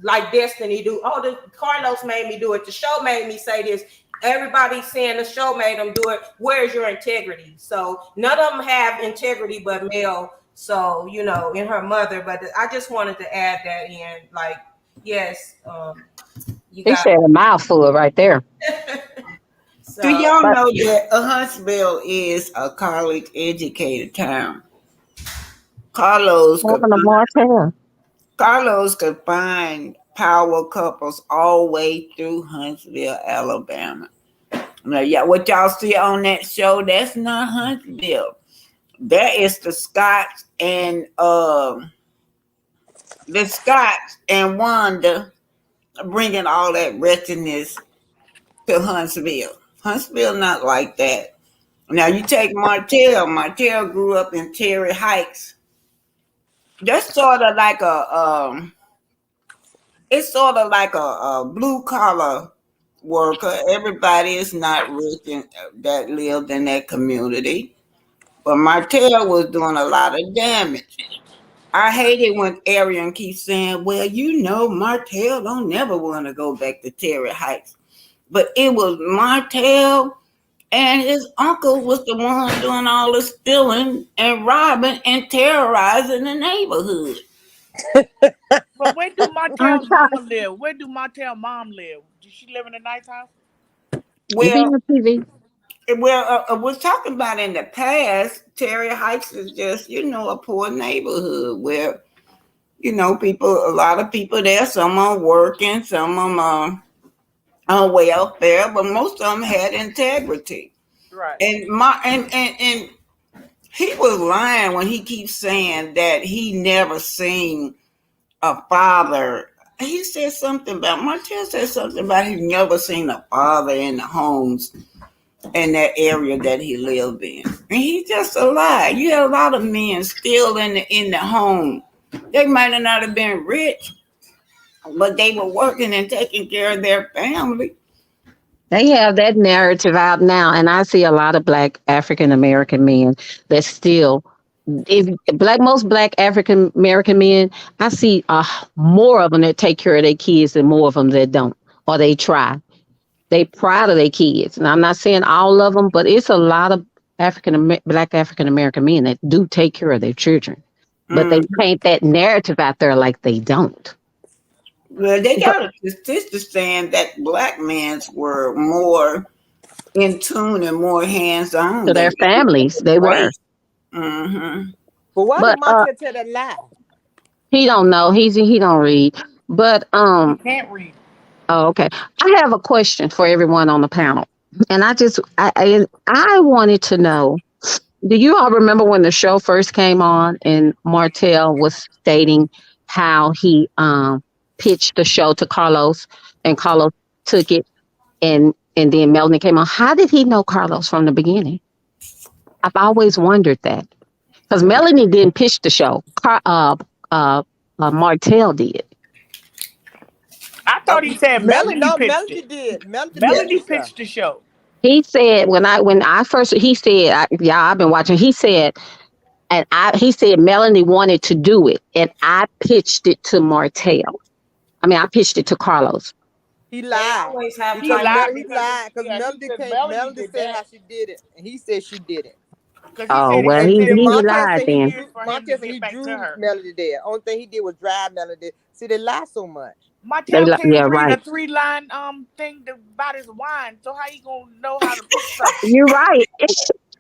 like Destiny do. Oh, the Carlos made me do it. The show made me say this. Everybody's saying the show made them do it. Where's your integrity? So none of them have integrity but Mel. So, you know, in her mother. But I just wanted to add that in. Like, yes, you He got. said a mouthful right there. Do So y'all But know that Huntsville is a college educated town? Carlos could talking to Martell. Carlos could find power couples all the way through Huntsville, Alabama. Now, yeah, what y'all see on that show, that's not Huntsville. That is the Scots and Wanda bringing all that wretchedness to Huntsville. Huntsville not like that. Now you take Martell. Martell grew up in Terry Heights. That's sort of like it's sort of like a blue collar worker. Everybody is not rich that lived in that community. But Martell was doing a lot of damage. I hate it when Arian keeps saying, well, you know, Martell don't never want to go back to Terry Heights. But it was Martell and his uncle was the one doing all the stealing and robbing and terrorizing the neighborhood. But where do I Martell's thought mama live? Where do Martell's mom live? Does she live in a nice house? it be Well, on TV. we're talking about in the past. Terry Heights is just, a poor neighborhood where, a lot of people there. Some are working, some of them are on welfare, but most of them had integrity. Right. And he was lying when he keeps saying that he never seen a father. He said something about Martell said something about he never seen a father in the homes in that area that he lived in. And he just a lie. You had a lot of men still in the home. They might not have been rich, but they were working and taking care of their family. They have that narrative out now, and I see a lot of black African American men that still, if most black African American men, I see more of them that take care of their kids than more of them that don't, or they try. They proud of their kids, and I'm not saying all of them, but it's a lot of black African American men that do take care of their children, but they Mm. paint that narrative out there like they don't. Well, they But got a statistic saying that black men were more in tune and more hands on to than their any families, other they were. race. Mm-hmm. But why did But Montel tell that lie? he don't know. He don't read. But He can't read. oh, okay. I have a question for everyone on the panel, and I wanted to know. Do you all remember when the show first came on and Martell was stating how he pitched the show to Carlos and Carlos took it and then Melanie came on? How did he know Carlos from the beginning? I've always wondered that because Melanie didn't pitch the show. Uh, Martell did. I thought he said Melanie No, pitched Melody it. did. Melody pitched Melanie the show. pitched the show. He said when I first he said yeah, I've been watching. He said he said Melanie wanted to do it and I pitched it to Martell. I mean I pitched it to Carlos. He they lied always have He because type. lied He because lied because he Melody said came. Melanie Melody did said that how she did it, and he said she did it. because he Oh said well he And he said then he Martell Montel lied said took he then. drew. years for him to Montel said get he back to drew her. Melody there. Only thing he did was drive Melody. See, they lie so much. Martell can't Yeah, read a right. 3-line thing about his wine, so how he gonna know how to pitch something? You're right.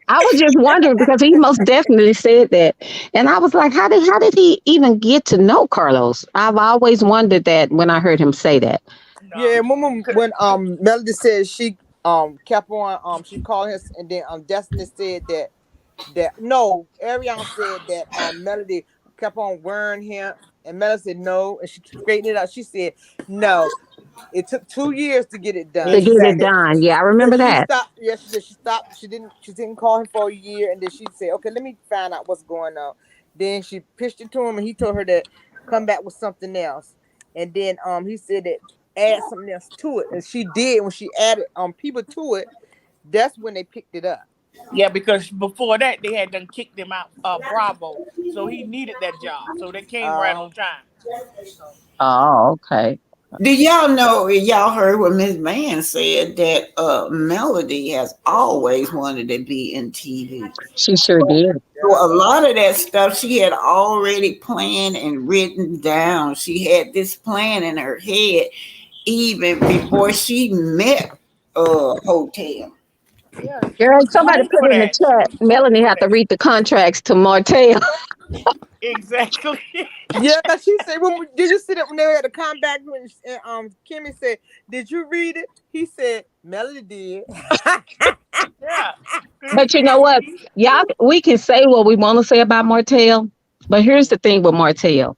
I was just wondering because he most definitely said that, and I was like, how did he even get to know Carlos? I've always wondered that when I heard him say that. Yeah, No, remember when Melody said she kept on she called her, and then Destiny said that no, Ariana said that Melody kept on worrying him, and Melody said no, and she straightened it out. She said no, It took 2 years to get it done. To She get said it Exactly. done. Yeah, I because remember she that. stopped. Yeah, she said she stopped. She didn't call him for a year, and then she said, "Okay, let me find out what's going on." Then she pitched it to him, and he told her to come back with something else. And then he said that add something else to it, and she did. When she added people to it, that's when they picked it up. Yeah, because before that they had done kicked him out Bravo. So he needed that job. So they came right Um, on time. Oh, okay. Do y'all know, y'all heard what Miss Van said that Melody has always wanted to be in TV. She sure did. So yeah. a lot of that stuff she had already planned and written down. She had this plan in her head even before she met Hotel. Yeah, she Girl, was somebody groomed for put in the that. She chat, was groomed Melanie for had to that. read the contracts to Martell. Exactly. Yeah, cause she said, "Did you see that when they had to come back?" When Kimmy said, "Did you read it?" He said, "Melody did." Yeah. But you know what? Y'all, we can say what we want to say about Martell, but here's the thing with Martell.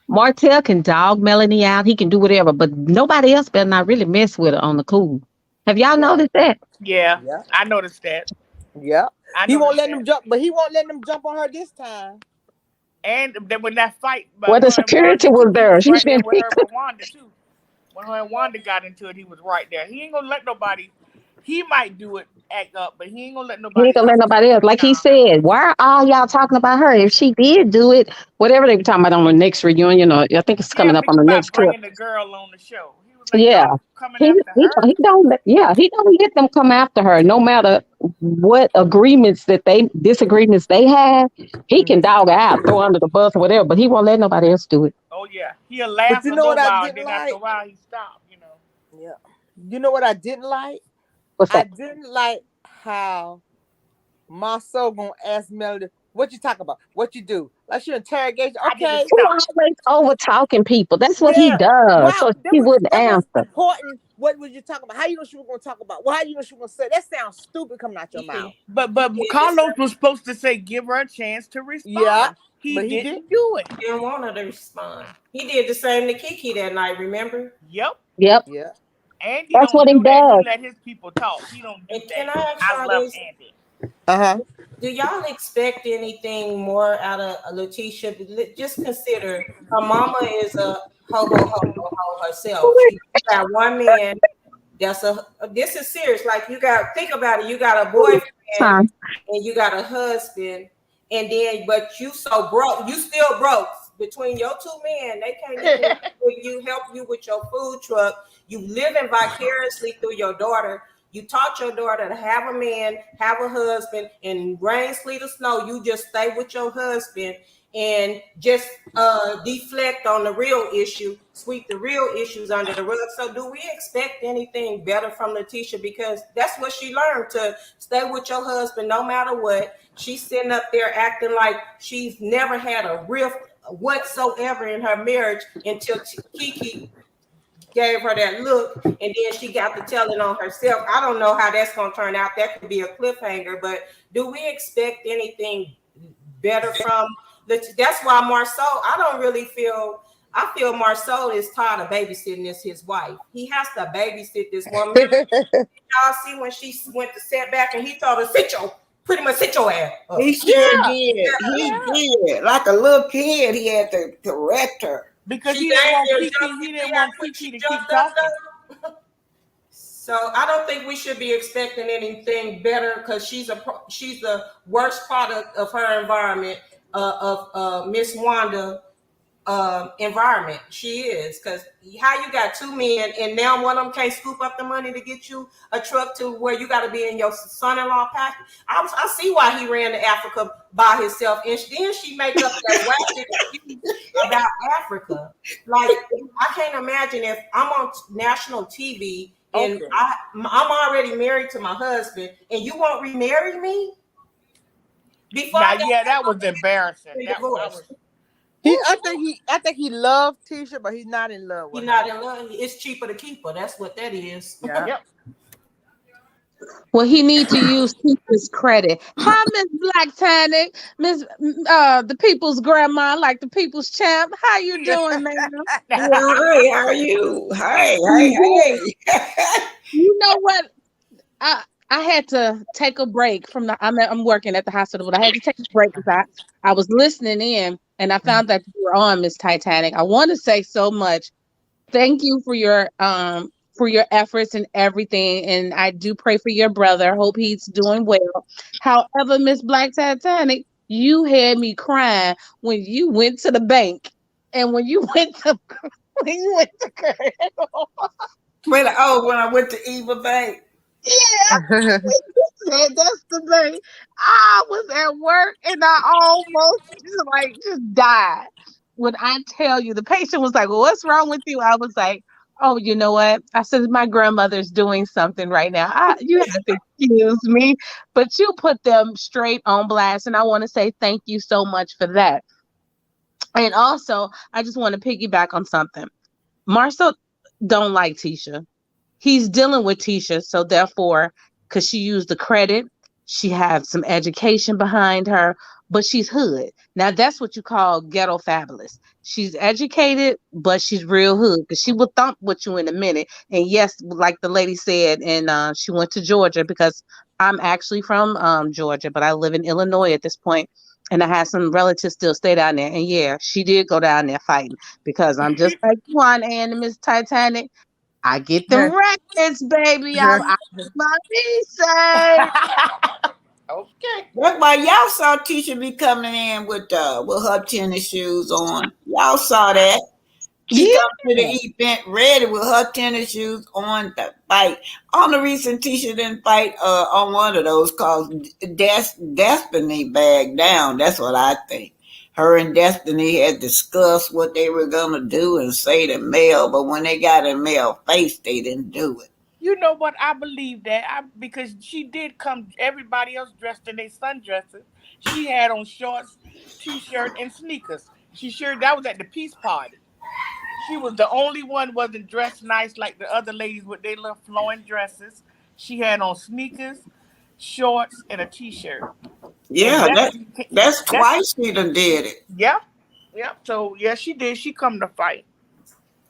Martell can dog Melanie out. He can do whatever, but nobody else better not really mess with her on the cool. Have y'all Yeah, noticed that? Yeah, yeah, I noticed that. yeah. I He won't noticed let them that. jump, but he won't let them jump on her this time. And then when that fight, Well, but the her and security Wanda was too, he there. was She's right there been with her with Wanda too. When her and Wanda got into it, he was right there. He ain't gonna let nobody. He might do it, act up, but he ain't gonna let He ain't nobody gonna let else nobody else. Like he down. said, why are all y'all talking about her? If she did do it, whatever they were talking about on the next reunion, or I think it's Yeah, coming up on the about next clip. bringing the girl on the show. He was like, Yeah, y'all coming after her. he don't yeah, he don't let them come after her, no matter what agreements that they disagreements they have. He can Mhm. dog her out, throw her under the bus or whatever, but he won't let nobody else do it. Oh yeah, he'll But laugh you a know what little I while, and didn't then after a like? while he stopped. You know. Yeah. You know what I didn't like? What's I that? didn't like how Marsau gonna ask Melody, "What you talk about? What you do?" Like she interrogation. I didn't Okay, He stop. always over talking people. That's what he yeah. does. Wow, So he wouldn't that was answer. important. What was you talking about? How you know she was gonna talk about? Well, how you know she was gonna say that? Sounds stupid coming out your He mouth. he But did the Carlos was same. supposed to say, give her a chance to Yeah, respond. He but he did. didn't do it. Didn't want her to respond. He did the same to Kiki that night. Remember? Yep. Yep, Yeah. Andy that's don't what he do that. He does. let his people talk. He don't do And that. can I ask I y'all love this? Andy. Uh Do y'all expect anything more out of Letitia? Just consider her mama is a ho herself. She got one man. That's a this is serious. Like you got think about it. You got a boyfriend Time. and you got a husband, and then but you so broke, you still broke. Between your two men, they can't even give you help you with your food truck. You living vicariously through your daughter. You taught your daughter to have a man, have a husband, and rain, sleet, or snow, you just stay with your husband and just deflect on the real issue, sweep the real issues under the rug. So, do we expect anything better from Letitia? Because that's what she learned, to stay with your husband no matter what. She's sitting up there acting like she's never had a rift whatsoever in her marriage until Kiki gave her that look, and then she got to telling on herself. I don't know how that's going to turn out. That could be a cliffhanger, but do we expect anything better from that's why Marsau, I don't really feel, I feel Marsau is tired of babysitting as his wife. He has to babysit this woman. Remember, huh. y'all see when she went to set back and he told her, sit your, pretty much sit your ass He up. sure Yeah. did. He Yeah. did. Like a little kid, he had to correct her. Because She he didn't dang want near Kiki, jumped. he You see didn't how want quick Kiki she to keep jumped up talking. though? So I don't think we should be expecting anything better because she's the worst product of her environment, of Miss Wanda environment. She is, because how you got two men and now one of them can't scoop up the money to get you a truck to where you got to be in your son-in-law package. I see why he ran to Africa by himself, and then she make up that wacky excuse about Africa. Like I can't imagine if I'm on national TV and Okay. I'm already married to my husband, and you won't remarry me before Now, I got yeah, that that was embarrassing. been That I divorced. was. He, Whew. I think he loved Tisha, but he's not in love He's with not her. in love. It's cheaper to keep her. That's what that is. Yeah. Yep. Well, he need to use people's credit. Hi, Miss Black Tanic, Miss the people's grandma, like the people's champ. How you doing, ma'am? Hi, how are you? Hi, I'm hey, good. hey. You know what? I had to take a break from the. I'm working at the hospital, but I had to take a break because I was listening in and I found that you were on Miss Titanic. I want to say so much. Thank you for your efforts and everything. And I do pray for your brother. Hope he's doing well. However, Miss Black Titanic, you had me crying when you went to the bank and when you went to when you went to When I went to Eva Bank. yeah, said that's the thing. I was at work and I almost just died. When I tell you, the patient was like, "Well, what's wrong with you?" I was like, "Oh, you know what?" I said, "My grandmother's doing something right now. You have to excuse me." But you put them straight on blast, and I want to say thank you so much for that. And also, I just want to piggyback on something. Marcel don't like Tisha. He's dealing with Tisha, so therefore, because she used the credit, she had some education behind her, but she's hood. Now that's what you call ghetto fabulous. She's educated, but she's real hood because she will thump with you in a minute. And yes, like the lady said, and she went to Georgia because I'm actually from Georgia, but I live in Illinois at this point. And I had some relatives still stay down there. And yeah, she did go down there fighting because I'm just like you on and Miss Titanic. I get them records, baby. I my research. Okay. That's why y'all saw Tisha be coming in with her tennis shoes on. Y'all saw that. She Yeah. come to the event ready with her tennis shoes on to fight. Only reason Tisha didn't fight on one of those cause Destiny bagged down. That's what I think. Her and Destiny had discussed what they were gonna do and say to Mel, but when they got in Mel's face, they didn't do it. You know what? I believe that because she did come. Everybody else dressed in their sundresses. She had on shorts, t-shirt, and sneakers. She sure that was at the peace party. She was the only one wasn't dressed nice like the other ladies with their little flowing dresses. She had on sneakers, shorts, and a t-shirt. And Yeah, that's twice she done did it. yeah, yeah. So yeah, she did. She come to fight.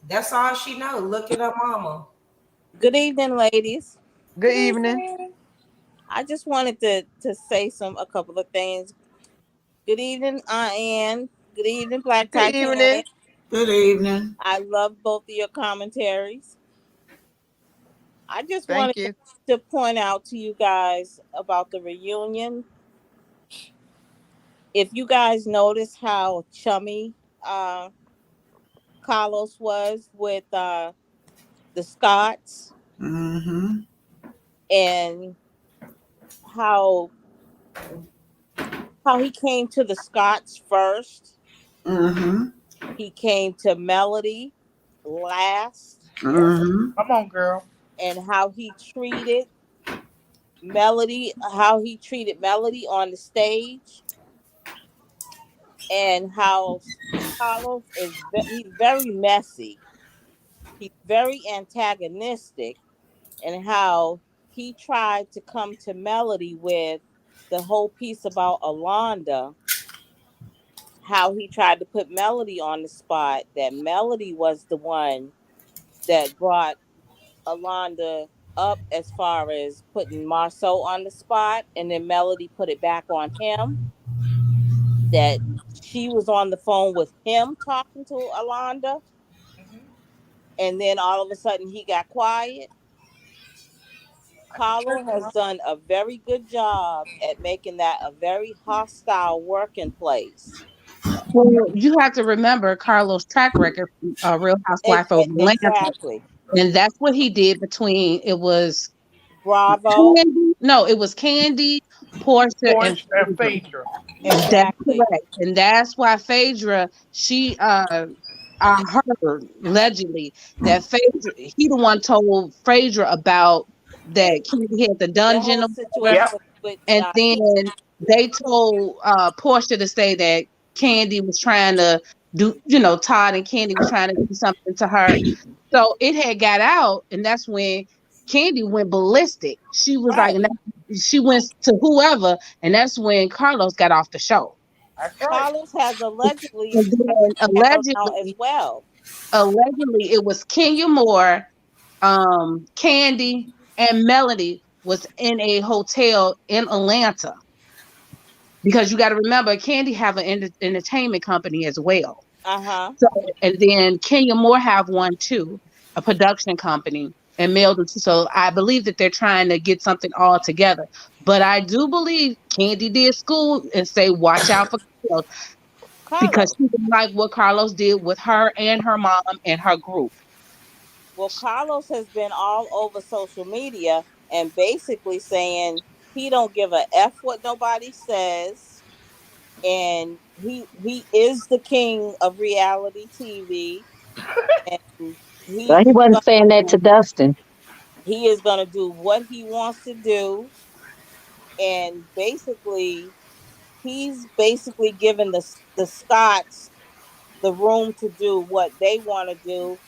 That's all she know. Look at her mama. Good evening, ladies. Good Good evening. evening. I just wanted to say a couple of things. Good evening, Ann. Good evening, Black Good evening. Titanic. Good evening. I love both of your commentaries. I just Thank wanted you. to point out to you guys about the reunion. If you guys notice how chummy uh, Carlos was with the Scots Mm-hmm. and how how he came to the Scots first. Mm-hmm. He came to Melody last, Mm-hmm. Come on, girl. and how he treated Melody on the stage, and how Carlos he's very messy. He's very antagonistic, and how he tried to come to Melody with the whole piece about Alonda, how he tried to put Melody on the spot, that Melody was the one that brought Alonda up as far as putting Marsau on the spot, and then Melody put it back on him. That she was on the phone with him talking to Alonda, and then all of a sudden he got quiet. Carlos has done a very good job at making that a very hostile working place. Well, you have to remember Carlos' track record, Real Housewife of Atlanta, Exactly. and that's what he did between it was Bravo. Candy. No, it was Candy, Portia, and Porsche and Phaedra. Phaedra. That's Exactly. correct, and that's why Phaedra, she I heard allegedly that Phaedra, he the one told Phaedra about that Candy had the The dungeon whole or whatever. situation Yep. with And then Keith. they told Portia to say that Candy was trying to do, Todd and Candy was trying to do something to her. So it had got out, and that's when Candy went ballistic. She was like, Right. and she went to whoever, and that's when Carlos got off the show. That's right. Carlos has allegedly And shut then the channel down as well. allegedly, it was Kenya Moore, Candy, and Melody was in a hotel in Atlanta because you got to remember, Candy have an entertainment company as well. Uh-huh. So, and then Kenya Moore have one too, a production company, and Mel. So I believe that they're trying to get something all together. But I do believe Candy did school and say, watch out for Carlos because Carlos. she didn't like what Carlos did with her and her mom and her group. Well, Carlos has been all over social media and basically saying he don't give a F what nobody says, and he is the king of reality TV, and Well, he he wasn't saying that to Dustin. he is going to do what he wants to do, and basically he's basically given the Scots the room to do what they want to do,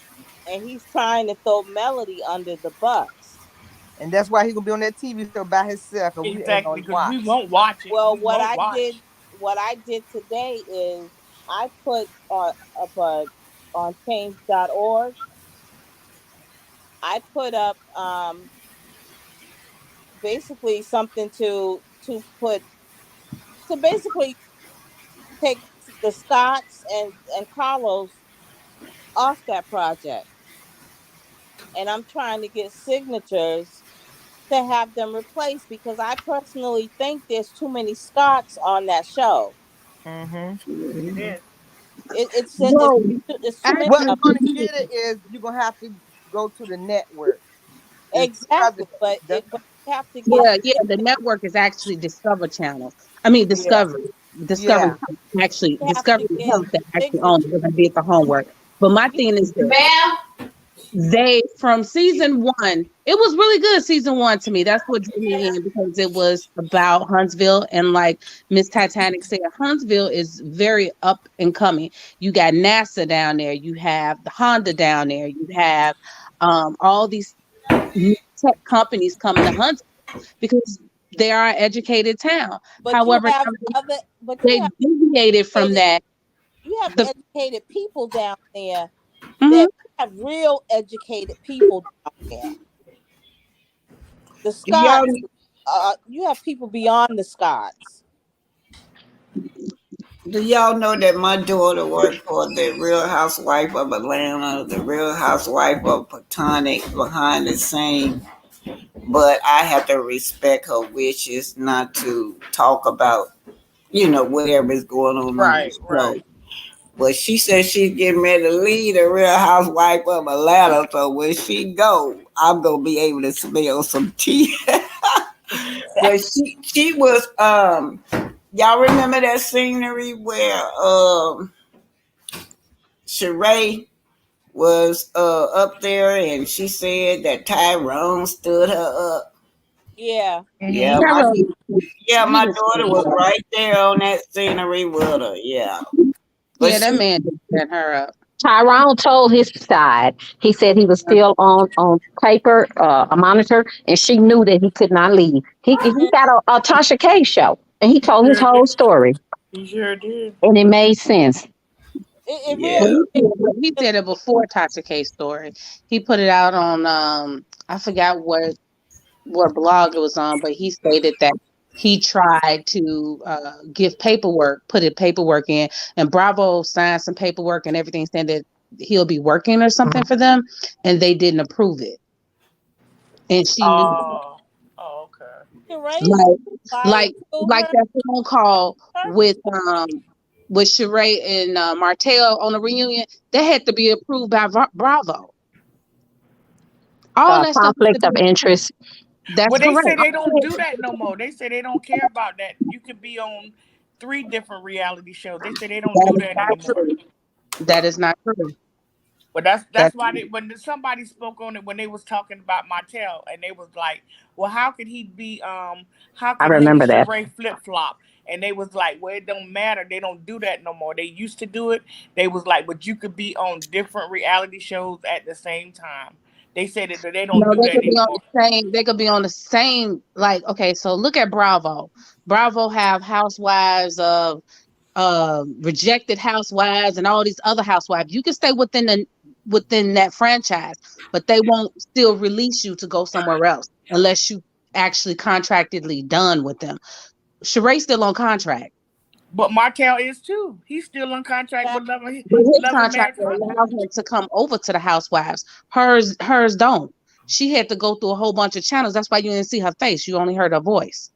and he's trying to throw Melody under the bus. And that's why he gonna be on that TV show by himself, cause we ain't Exactly, gonna because we watch. won't watch it. Well, We won't watch. what I did today is I put up on change.org. I put up basically something to basically take the Scots and Carlos off that project, and I'm trying to get signatures to have them replaced because I personally think there's too many Scots on that show. Mm-hmm. It is. Well, It's too many What's of gonna them. actually, get it is you're gonna have to go to the network. It's because Exactly, the, but you have to get yeah, the network is actually Discover Channel. I mean, yeah, Discovery, yeah. actually, you have to Discovery get Health that actually owns signatures. it because I did the homework. But my You, thing is this. They from season one, it was really good. Season one to me, that's what drew me in because it was about Huntsville, and like Miss Titanic said, Huntsville is very up and coming. You got NASA down there, you have the Honda down there, you have all these new tech companies coming to Huntsville because they are an educated town. but you However, have now other, but they deviated from educated, that. you have The educated people down there mhm. that have real educated people down there. The Do y'all Scots, you have people beyond the Scots. do y'all know that my daughter worked for the Real Housewife of Atlanta, the Real Housewife of Potomac behind the scene? But I have to respect her wishes not to talk about, whatever is going on the Right, show. right. But she said she's getting ready to lead the Real Housewife of Atlanta. So when she go, I'm gonna be able to smell some tea. But she was y'all remember that scenery where Sheree was up there and she said that Tyrone stood her up. Yeah, Yeah, Mm-hmm. my He didn't daughter was right there on that scenery with her. Yeah. But yeah, she that man did set her up. Tyrone told his side. He said he was still on paper, a monitor, and she knew that he could not leave. He mhm. got a Tasha K show, and he He told his sure did. whole story, He sure did. and it made sense. It Well, yeah. really did. he said it before Tasha K's story. He put it out on I forgot what blog it was on, but he stated that he tried to give paperwork, put it paperwork in, and Bravo signed some paperwork and everything saying that he'll be working or something for them, and they didn't approve it, and she knew that. Oh, oh, okay. Sheree is like lying like to like her. that phone call with Sheree and Martell on the reunion, that had to be approved by Bravo. All that stuff had to Conflict be of approved. interest. That's Well, they correct. say they don't do that no more. They say they don't care about that. You could be on three different reality shows. They say they don't That do is that not anymore. true. That is not true. But that's That's why when somebody spoke on it when they was talking about Martell and they was like, well, how I could him and remember that. Sheree flip flop? And they was like, well, it don't matter. They don't do that no more. They used to do it. They was like, but you could be on different reality shows at the same time. They said that they don't No, do they that could be on anymore. the same. They could be on the same. Like, okay, so look at Bravo. Bravo have housewives of rejected housewives and all these other housewives. You can stay within that franchise, but they won't still release you to go somewhere else unless you actually contractedly done with them. Sheree's still on contract, But Martell is too. He's still on contract That- with Love, but his Love and contract Marriage Husband. allows him to come over to the housewives. Hers don't. She had to go through a whole bunch of channels. That's why you didn't see her face. You only heard her voice.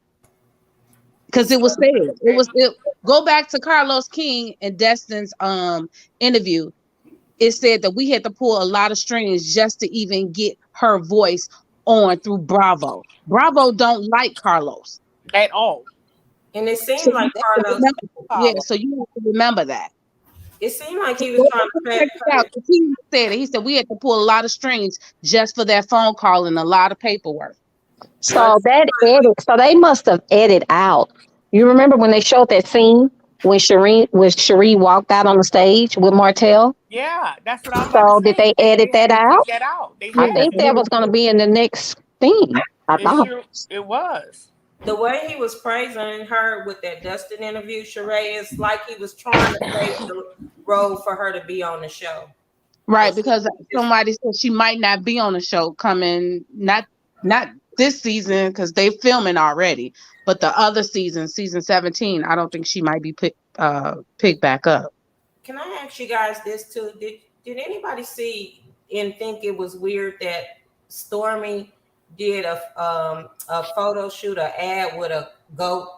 Because it was said. Go back to Carlos King and Destin's interview. It said that we had to pull a lot of strings just to even get her voice on through Bravo. Bravo don't like Carlos. At all. And it So seemed you like have to Carlos. remember, yeah, Carlos. so you have to remember that. It seemed like So he was go trying to check it out. 'Cause he said it. He said we had to pull a lot of strings just for that phone call and a lot of paperwork. So that edit, so they must have edited out. You remember when they showed that scene when Cherie walked out on the stage with Martell? Yeah, that's what I was about to So did say. they edit They that had to take out? that out. They I had Yeah, think to. that was going to be in the next thing. I It thought. sure it was. the way he was praising her with that Dustin interview, Sheree, it's like he was trying to save the role for her to be on the show. right. But Because somebody said she might not be on the show coming not this season because they filming already, but the other season, season 17, I don't think she might be picked back up. can I ask you guys this too? Did anybody see and think it was weird that Stormy did a photo shoot, an ad with a goat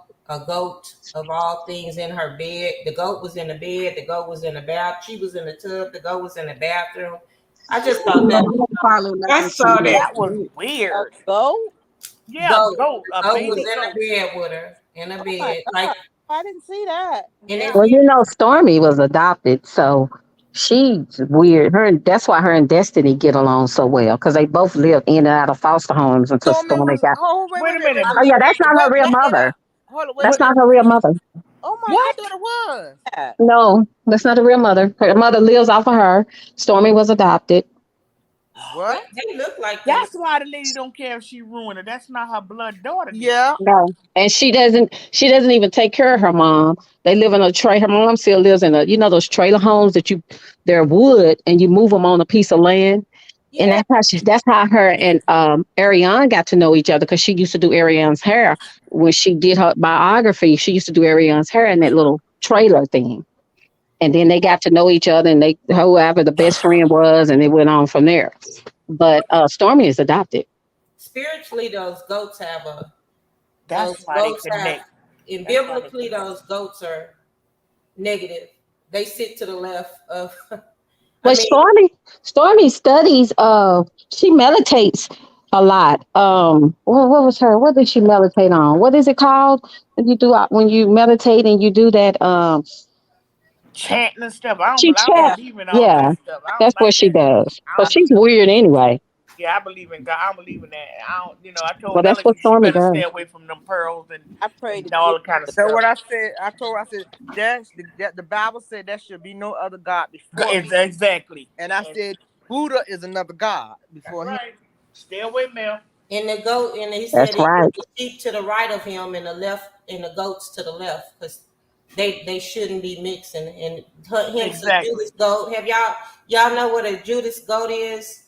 of all things in her bed. The goat was in the bed. The goat was in the bath. She was in the tub. The goat was in the bathroom. I just thought No, that I don't follow I nothing saw from that. That was A weird. goat? Yeah, goat, a goat was baby in goat. the bed with her in a Oh my bed. Like, God. I didn't see that. and if Wow. Well, you Stormy was adopted, so she's weird. That's why her and Destiny get along so well because they both live in and out of foster homes until Stormy Stormy was got. wait, Wait wait, a wait, wait, minute. Oh yeah, that's not her wait, real back that mother. up. Hold on, That's wait. not her real mother. Oh my I God. thought it was. That. No, that's not her real mother. Her mother lives off of her. Stormy was adopted. What? they look like they. That's why the lady don't care if she ruined it. That's not her blood daughter then. Yeah. No, and she doesn't. She doesn't even take care of her mom. They live in a tray. Her mom still lives in those trailer homes they're wood, and you move them on a piece of land. And Yeah. that's how her and Ariane got to know each other because she used to do Ariane's hair when she did her biography. She used to do Ariane's hair in that little trailer thing, and then they got to know each other, and they whoever the best friend was, and it went on from there. But Stormy is adopted. Spiritually, those That's why they goats have, connect. and That's why they biblically, connect. those goats are negative. They sit to the left of. I But mean, Stormy studies. She meditates a lot. What was her? What did she meditate on? What is it called? When you meditate and you do that. Chanting and stuff. She I don't chat. Yeah. believe in all Yeah, that stuff. I don't that's what like she that. does. I But don't she's believe. weird anyway. Yeah, I believe in God. I don't believe in that. I don't. I told Well, that's Melody what she Stormy better stay does. away from them pearls I pray and to all Jesus. the kind of That's stuff. what I said. I told her, I said, that the Bible said there should be no other God before me. Exactly. And I said, Buddha is another God That's before him. right. Stay away, Mel. and the goat, and he That's said he right. put the sheep to the right of him, and the left, and the goats to the left, because they shouldn't be mixing. And hence a Exactly. Judas goat. Have y'all know what a Judas goat is?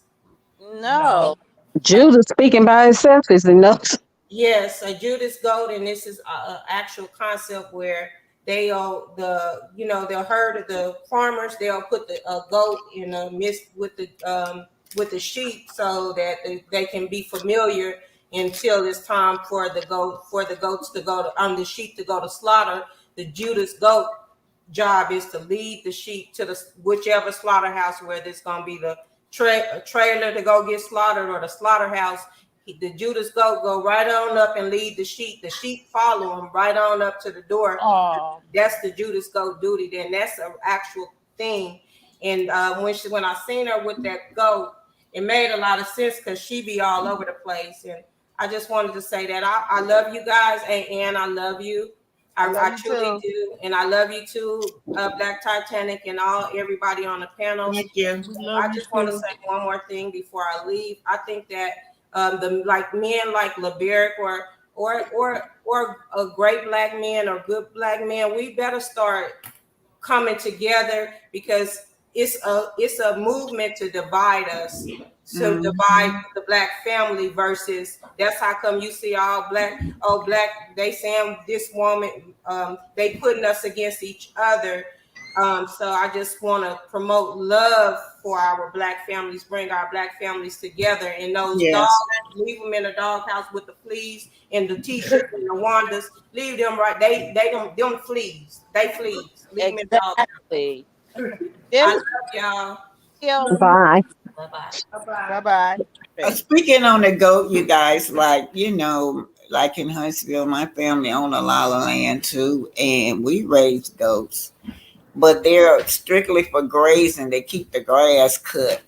No. No. Judah speaking by himself is enough. Yes, a Judas goat, and this is a actual concept where they'll herd of the farmers. They'll put the goat in a mist with the sheep so that they can be familiar until it's time for the goats to go to the sheep to go to slaughter. The Judas goat job is to lead the sheep to the whichever slaughterhouse, whether it's going to be the trailer to go get slaughtered or the slaughterhouse. The Judas goat go right on up and lead the sheep. The sheep follow him right on up to the door. Oh, That's the Judas goat duty. Then that's an actual thing. And when I seen her with that goat, it made a lot of sense because she be all over the place. And I just wanted to say that I love you guys, and I love you. I love I you truly too. do, and I love you too, Black Titanic, and all everybody on the panel. Thank you. We I love you just want to too. say one more thing before I leave. I think that the like men like LeBerick or a great black man or good black man, we better start coming together because it's a movement to divide us, to divide Mhm. the black family versus that's how come you see all black, oh black, they saying this woman, they putting us against each other. So I just want to promote love for our black families, bring our black families together, and those dogs, Yes. leave them in a doghouse with the fleas and the Tishas and the Wandas. Leave them right. They don't them fleas. They fleas. Leave them in the doghouse. Exactly. I This love y'all. video Bye. Bye bye. Bye bye. Speaking on the goat, you guys, like, like in Huntsville, my family own a lot of land too, and we raise goats, but they're strictly for grazing. They keep the grass cut.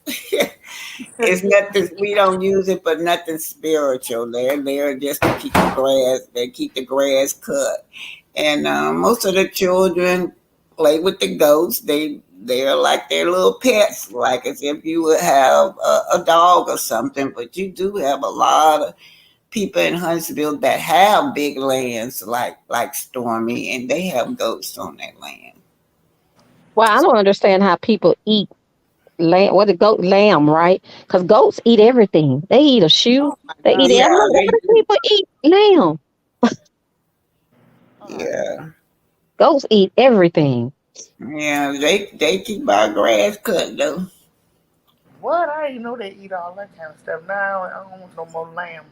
It's nothing, we don't use it for nothing spiritual. They're there just to keep the grass, they keep the grass cut. And most of the children play with the goats. They're like their little pets, like as if you would have a dog or something. But you do have a lot of people in Huntsville that have big lands, like Stormy, and they have goats on their land. Well, I don't understand how people eat lamb. What the goat lamb, right? Because goats eat everything. They eat a shoe. oh my They eat god. Yeah, animal. Why they do do. people eat lamb? Oh my Yeah, Goats eat everything. yeah, they keep our grass cut though. What? I didn't know they eat all that kind of stuff. Now I don't want no more lamb.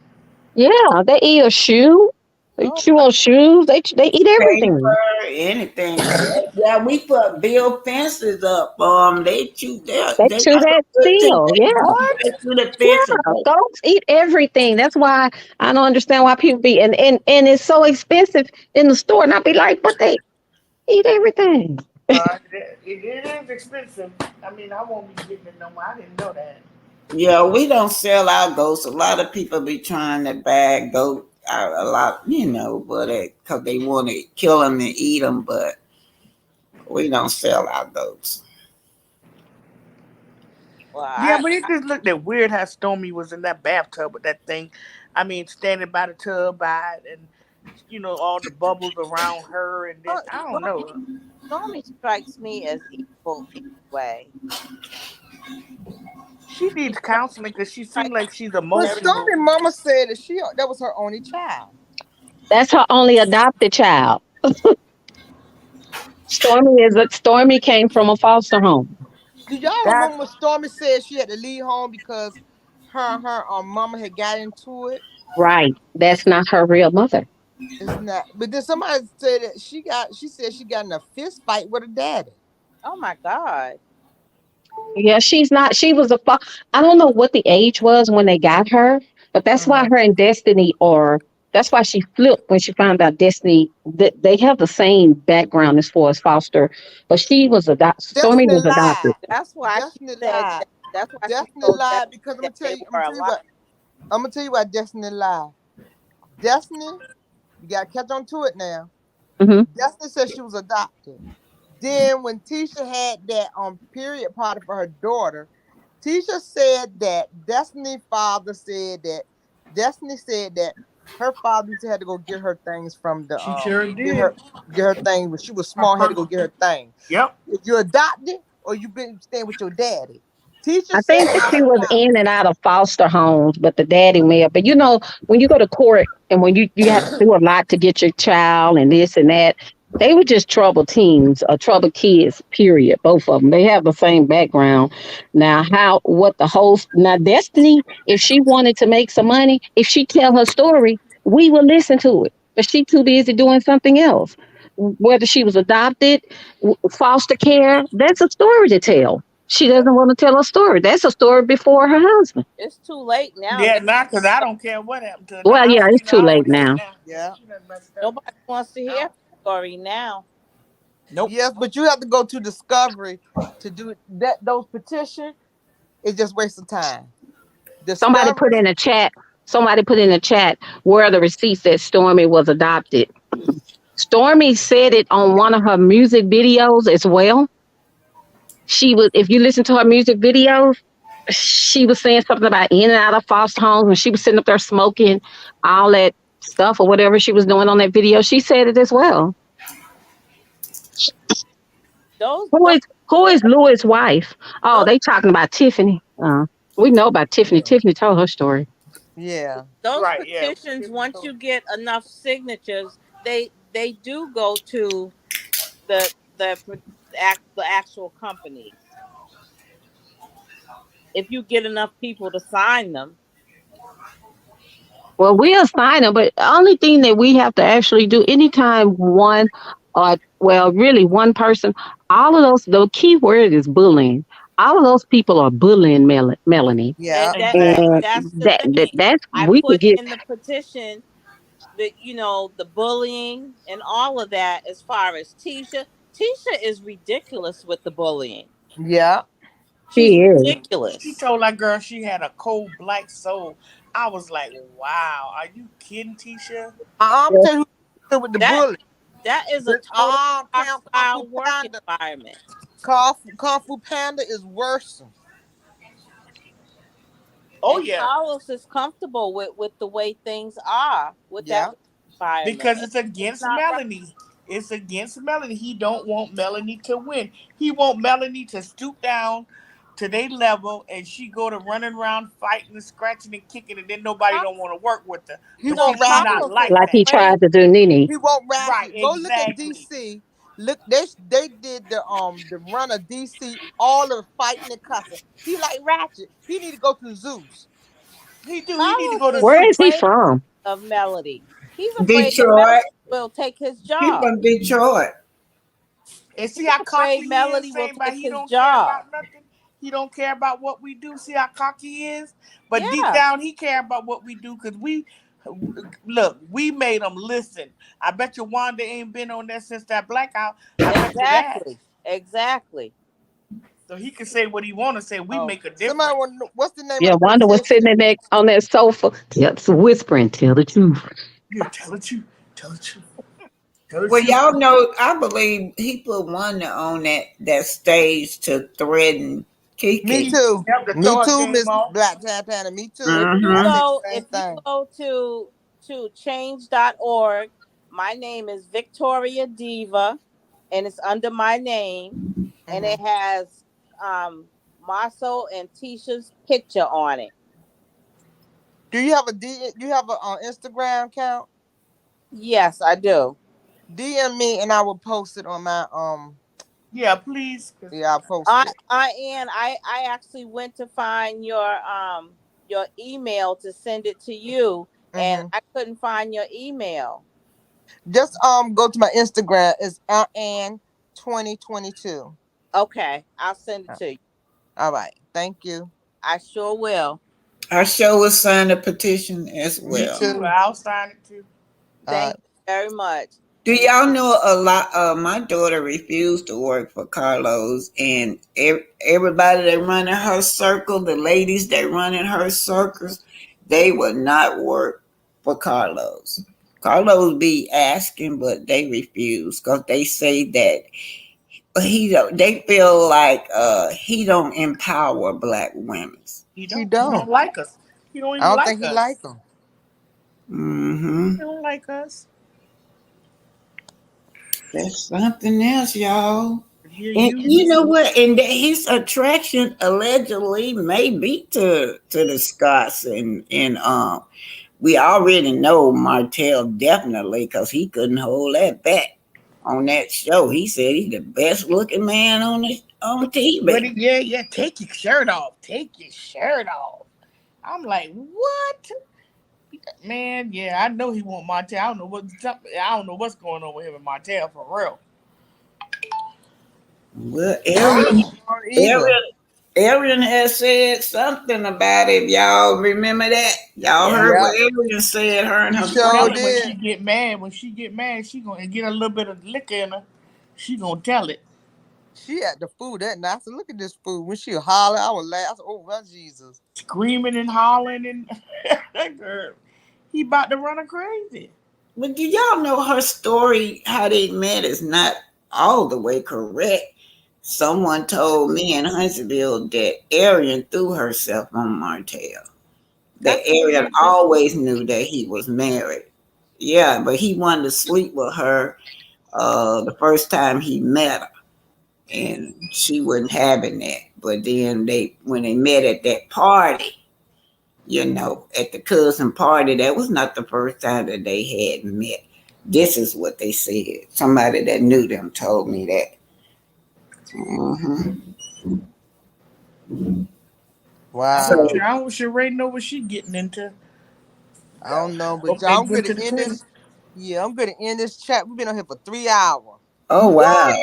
Yeah, they eat a shoe. They oh chew my on shoes. They eat everything. Paper, anything. Yeah, we put build fences up. They chew. They They chew got some that good things. steel. They Yeah, do. What? They chew the fences. yeah. Goats eat everything. That's why I don't understand why people be and it's so expensive in the store. And I be like, but they eat everything. It is expensive. I mean, I won't be getting it no more. I didn't know that. Yeah, we don't sell our goats. A lot of people be trying to bag goat out a lot, but because they want to kill them and eat them, but we don't sell our goats. well Yeah, I, but it just looked that weird how Stormy was in that bathtub with that thing. I mean, standing by the tub by it, and all the bubbles around her, and then oh, I don't know. Stormy strikes me as evil anyway. She needs counseling because she seems Like like she's But very emotional. Stormy mama said that that was her only child. That's her only adopted child. Stormy came from a foster home. Do y'all That remember when Stormy said she had to leave home because her mama had got into it? Right. That's not her real mother. It's not. But then somebody said that she said she got in a fist fight with her daddy. oh my god. Yeah, she's not. She was I don't know what the age was when they got her, but that's why Uh-huh. her and Destiny are. That's why she flipped when she found out Destiny. That they have the same background as far as foster, but she was adopted. Stormy Destiny was adopted. lied. That's why she Destiny said lied. that. That's why she Destiny told Destiny lied because that they I'm were gonna tell you alive. what I'm gonna tell you why Destiny lied. Destiny, you gotta catch on to it now. Hmm. Destiny said she was adopted. Then when Tisha had that period party for her daughter, Tisha said that Destiny said that her father used to had to go get her things from the she sure get did. her get her thing when she was small, had to go get her thing. Yep. If you're adopted or you've been staying with your daddy. Tisha I said think that she out was loud. in and out of foster homes, but the daddy may have. But when you go to court and when you have to do a lot to get your child and this and that, they were just troubled teens or troubled kids. Period. Both of them. They have the same background. Now, what the whole now Destiny, if she wanted to make some money, if she tell her story, we would listen to it. But she too busy doing something else. Whether she was adopted, foster care, that's a story to tell. She doesn't want to tell a story. That's a story before her husband. It's too late now. Yeah, not because I don't care what happened to her. Now, Well, yeah, it's too I late don't care now. now. Yeah. She done messed up. Nobody wants to hear her story now. Nope. Yes, but you have to go to Discovery to do that. Those petition is just waste of time. Somebody put Discovery. in a chat. Somebody put in a chat where are the receipts that Stormy was adopted. Stormy said it on one of her music videos as well. She was, if you listen to her music videos, she was saying something about in and out of foster homes when she was sitting up there smoking all that stuff or whatever she was doing on that video. She said it as well. Those Who those is who is Louis' wife? Oh, they talking about Tiffany. We know about Tiffany. Yeah. Tiffany told her story. Yeah. those Right, yeah. petitions, once you get enough signatures, they do go to the the the actual companies. If you get enough people to sign them. Well, we'll sign them, but the only thing that we have to actually do anytime one or well, really one person, all of those the key word is bullying. All of those people are bullying Melanie. Yeah. And Exactly. that's the thing. That's I we could put get in the petition that, the bullying and all of that. As far as Tisha is ridiculous with the bullying. Yeah. She's she is. She ridiculous. told that girl she had a cold black soul. I was like, wow, are you kidding, Tisha? I'm telling you who with the That bully. that is a total Count Kung Fu hostile work Panda. environment. Kung Fu Panda is worse. Oh And yeah, Carlos is comfortable with the way things are with that Yeah. environment. because it's It's against not right. Melanie. It's against Melanie. He don't want Melanie to win. He want Melanie to stoop down to their level, and she go to running around fighting and scratching and kicking, and then nobody don't want to work with her. He But see, won't she not Ratchet. Carlos is like Like he that. afraid. tried to do Nene. He won't Right, Ratchet. Go look at exactly. DC. Look, they did the run of DC, all of fighting and cussing. He like Ratchet. He need to go to Zeus. He do. He need to Carlos go to is Where is he Zeus. afraid from? of Melody. He's afraid that Melody Detroit. will take his He job. from Detroit. And see He's how cocky afraid he is, Melody will saying about take he his don't care job. about nothing. He don't care about what we do. See how cocky he is. But deep Yeah, down, he care about what we do because we made him listen. I bet you Wanda ain't been on that since that blackout. I bet you that. exactly. Exactly. So he can say what he want to say. We Oh, make a somebody difference. want to know what's the name of Yeah, the Wanda was sitting petition? in that on that sofa, just whispering, tell the truth. You tell the truth. Tell the truth. Tell the Well, truth. y'all know, I believe he put Wanda on that stage to threaten Me Kiki. too. Yep, to Me throw her too, game Miss off. Black Tantana. Me too. If you I Mm-hmm. said go the if same you thing. go to change.org, my name is Victoria Diva, and it's under my name, and Hmm. it has Marsau and Tisha's picture on it. Do you have a You have a Instagram account? Yes, I do. DM me and I will post it on my Yeah, please. 'Cause Yeah, I'll post it. I actually went to find your email to send it to you, and Hmm. I couldn't find your email. Just go to my Instagram. It's Ann 2022. Okay, I'll send it to you. All right. Thank you. I sure will. Our show will sign a petition as Me me well. too. too. I'll sign it too. Uh, Thank you very much. Do And y'all know a lot? My daughter refused to work for Carlos, and everybody that running her circle, the ladies that running her circles, they would not work for Carlos. Carlos be asking, but they refuse because they say that he don't. They feel like he don't empower black women. He he don't. He don't don't. like us. He don't I even don't like think he like us. them. Mm-hmm. He don't like us. That's something else, y'all. He'll And use you us. know what? And that his attraction allegedly may be to the Scots, and we already know Martell definitely because he couldn't hold that back on that show. He said he's the best looking man on But TV. yeah, yeah, take your shirt off. Take your shirt off. I'm like, what? Man, yeah, I know he want Martell. I don't know what's going on with him and Martell for real. Well, I don't Arian, know either. Arian, Arian has said something about it. Y'all remember that? Y'all Yeah. heard what Yeah, Arian said? Her and he her sure Tell friend. her when did. she get mad. She gonna get a little bit of liquor in her. She gonna tell it. She had the food that night. I said, look at this food. When she holler, I was laugh. I said, oh, well, Jesus. Screaming and hollering and that girl. He about to run her crazy. But do y'all know her story? How they met is not all the way correct. Someone told me in Huntsville that Arian threw herself on Martell. That That's the way Arian they do. always knew that he was married. Yeah, but he wanted to sleep with her the first time he met her, and she wasn't having that. But then when they met at that party, at the cousin party, that was not the first time that they had met. This is what they said. Somebody that knew them told me that. Hmm. I'm Wow. sure Sheree know what she getting into. I don't know, but Hope y'all, they I'm went gonna to the end clinic. this. Yeah, I'm gonna end this chat. We've been on here for 3 hours. Oh wow!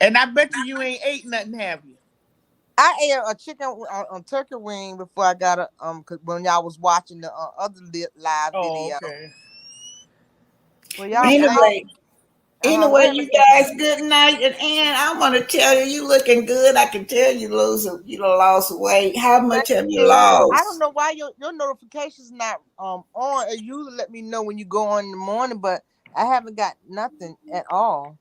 And I bet you ain't ate nothing, have you? I ate a chicken on turkey wing before I got a 'cause when y'all was watching the other live Oh, video. okay. Well, You y'all thank. know, Anyway, Go anyway, ahead, you Miss Tatiana. guys, good night. And I want to tell you, you looking good. I can tell you done lost weight. How Thank much have you you. I don't lost? know why your notifications not on. It usually let me know when you go on in the morning, but I haven't got nothing at all.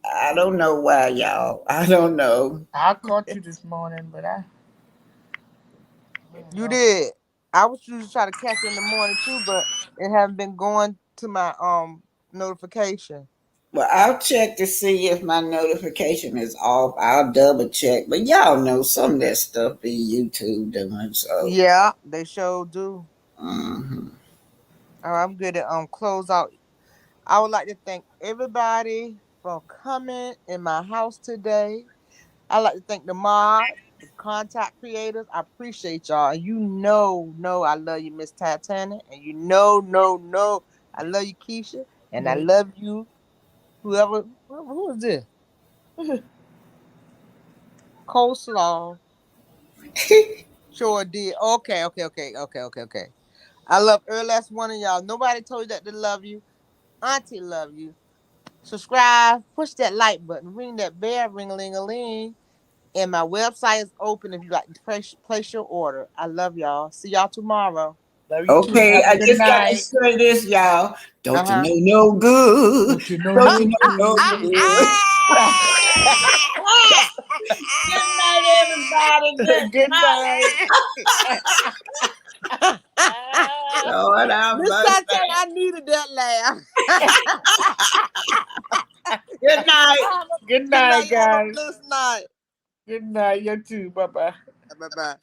I don't know why, y'all. I don't know. I caught you this morning, but I don't You know. did. I was usually trying to catch you in the morning too, but it haven't been going to my notification. Well, I'll check to see if my notification is off. I'll double check. But y'all know some of that stuff be YouTube doing. So, Yeah, they sure do. mhm. I'm good at close out. I would like to thank everybody for coming in my house today. I'd like to thank the mods, the contact creators. I appreciate y'all. And I love you, Miss Titanic. And I love you, Keisha. And I Yeah. love you, who is this? Coleslaw. Sure did. Okay. I love every last one of y'all. Nobody told you that they love you. Auntie love you. Subscribe, push that like button, ring that bell, ring-a-ling-a-ling. And my website is open if you like to place your order. I love y'all. See y'all tomorrow. Love you too. Okay, Have a I good just got to night. say this, y'all. Don't you Uh-huh. know no good? Don't you know Don't no you know no good? good? Good night, everybody. Good Good night. night. Lord have Miss mercy. Tatiana, I needed that laugh. Good night. Good Good night, night. You have a guys. blessed night. Good night. You too. Bye bye. Bye bye.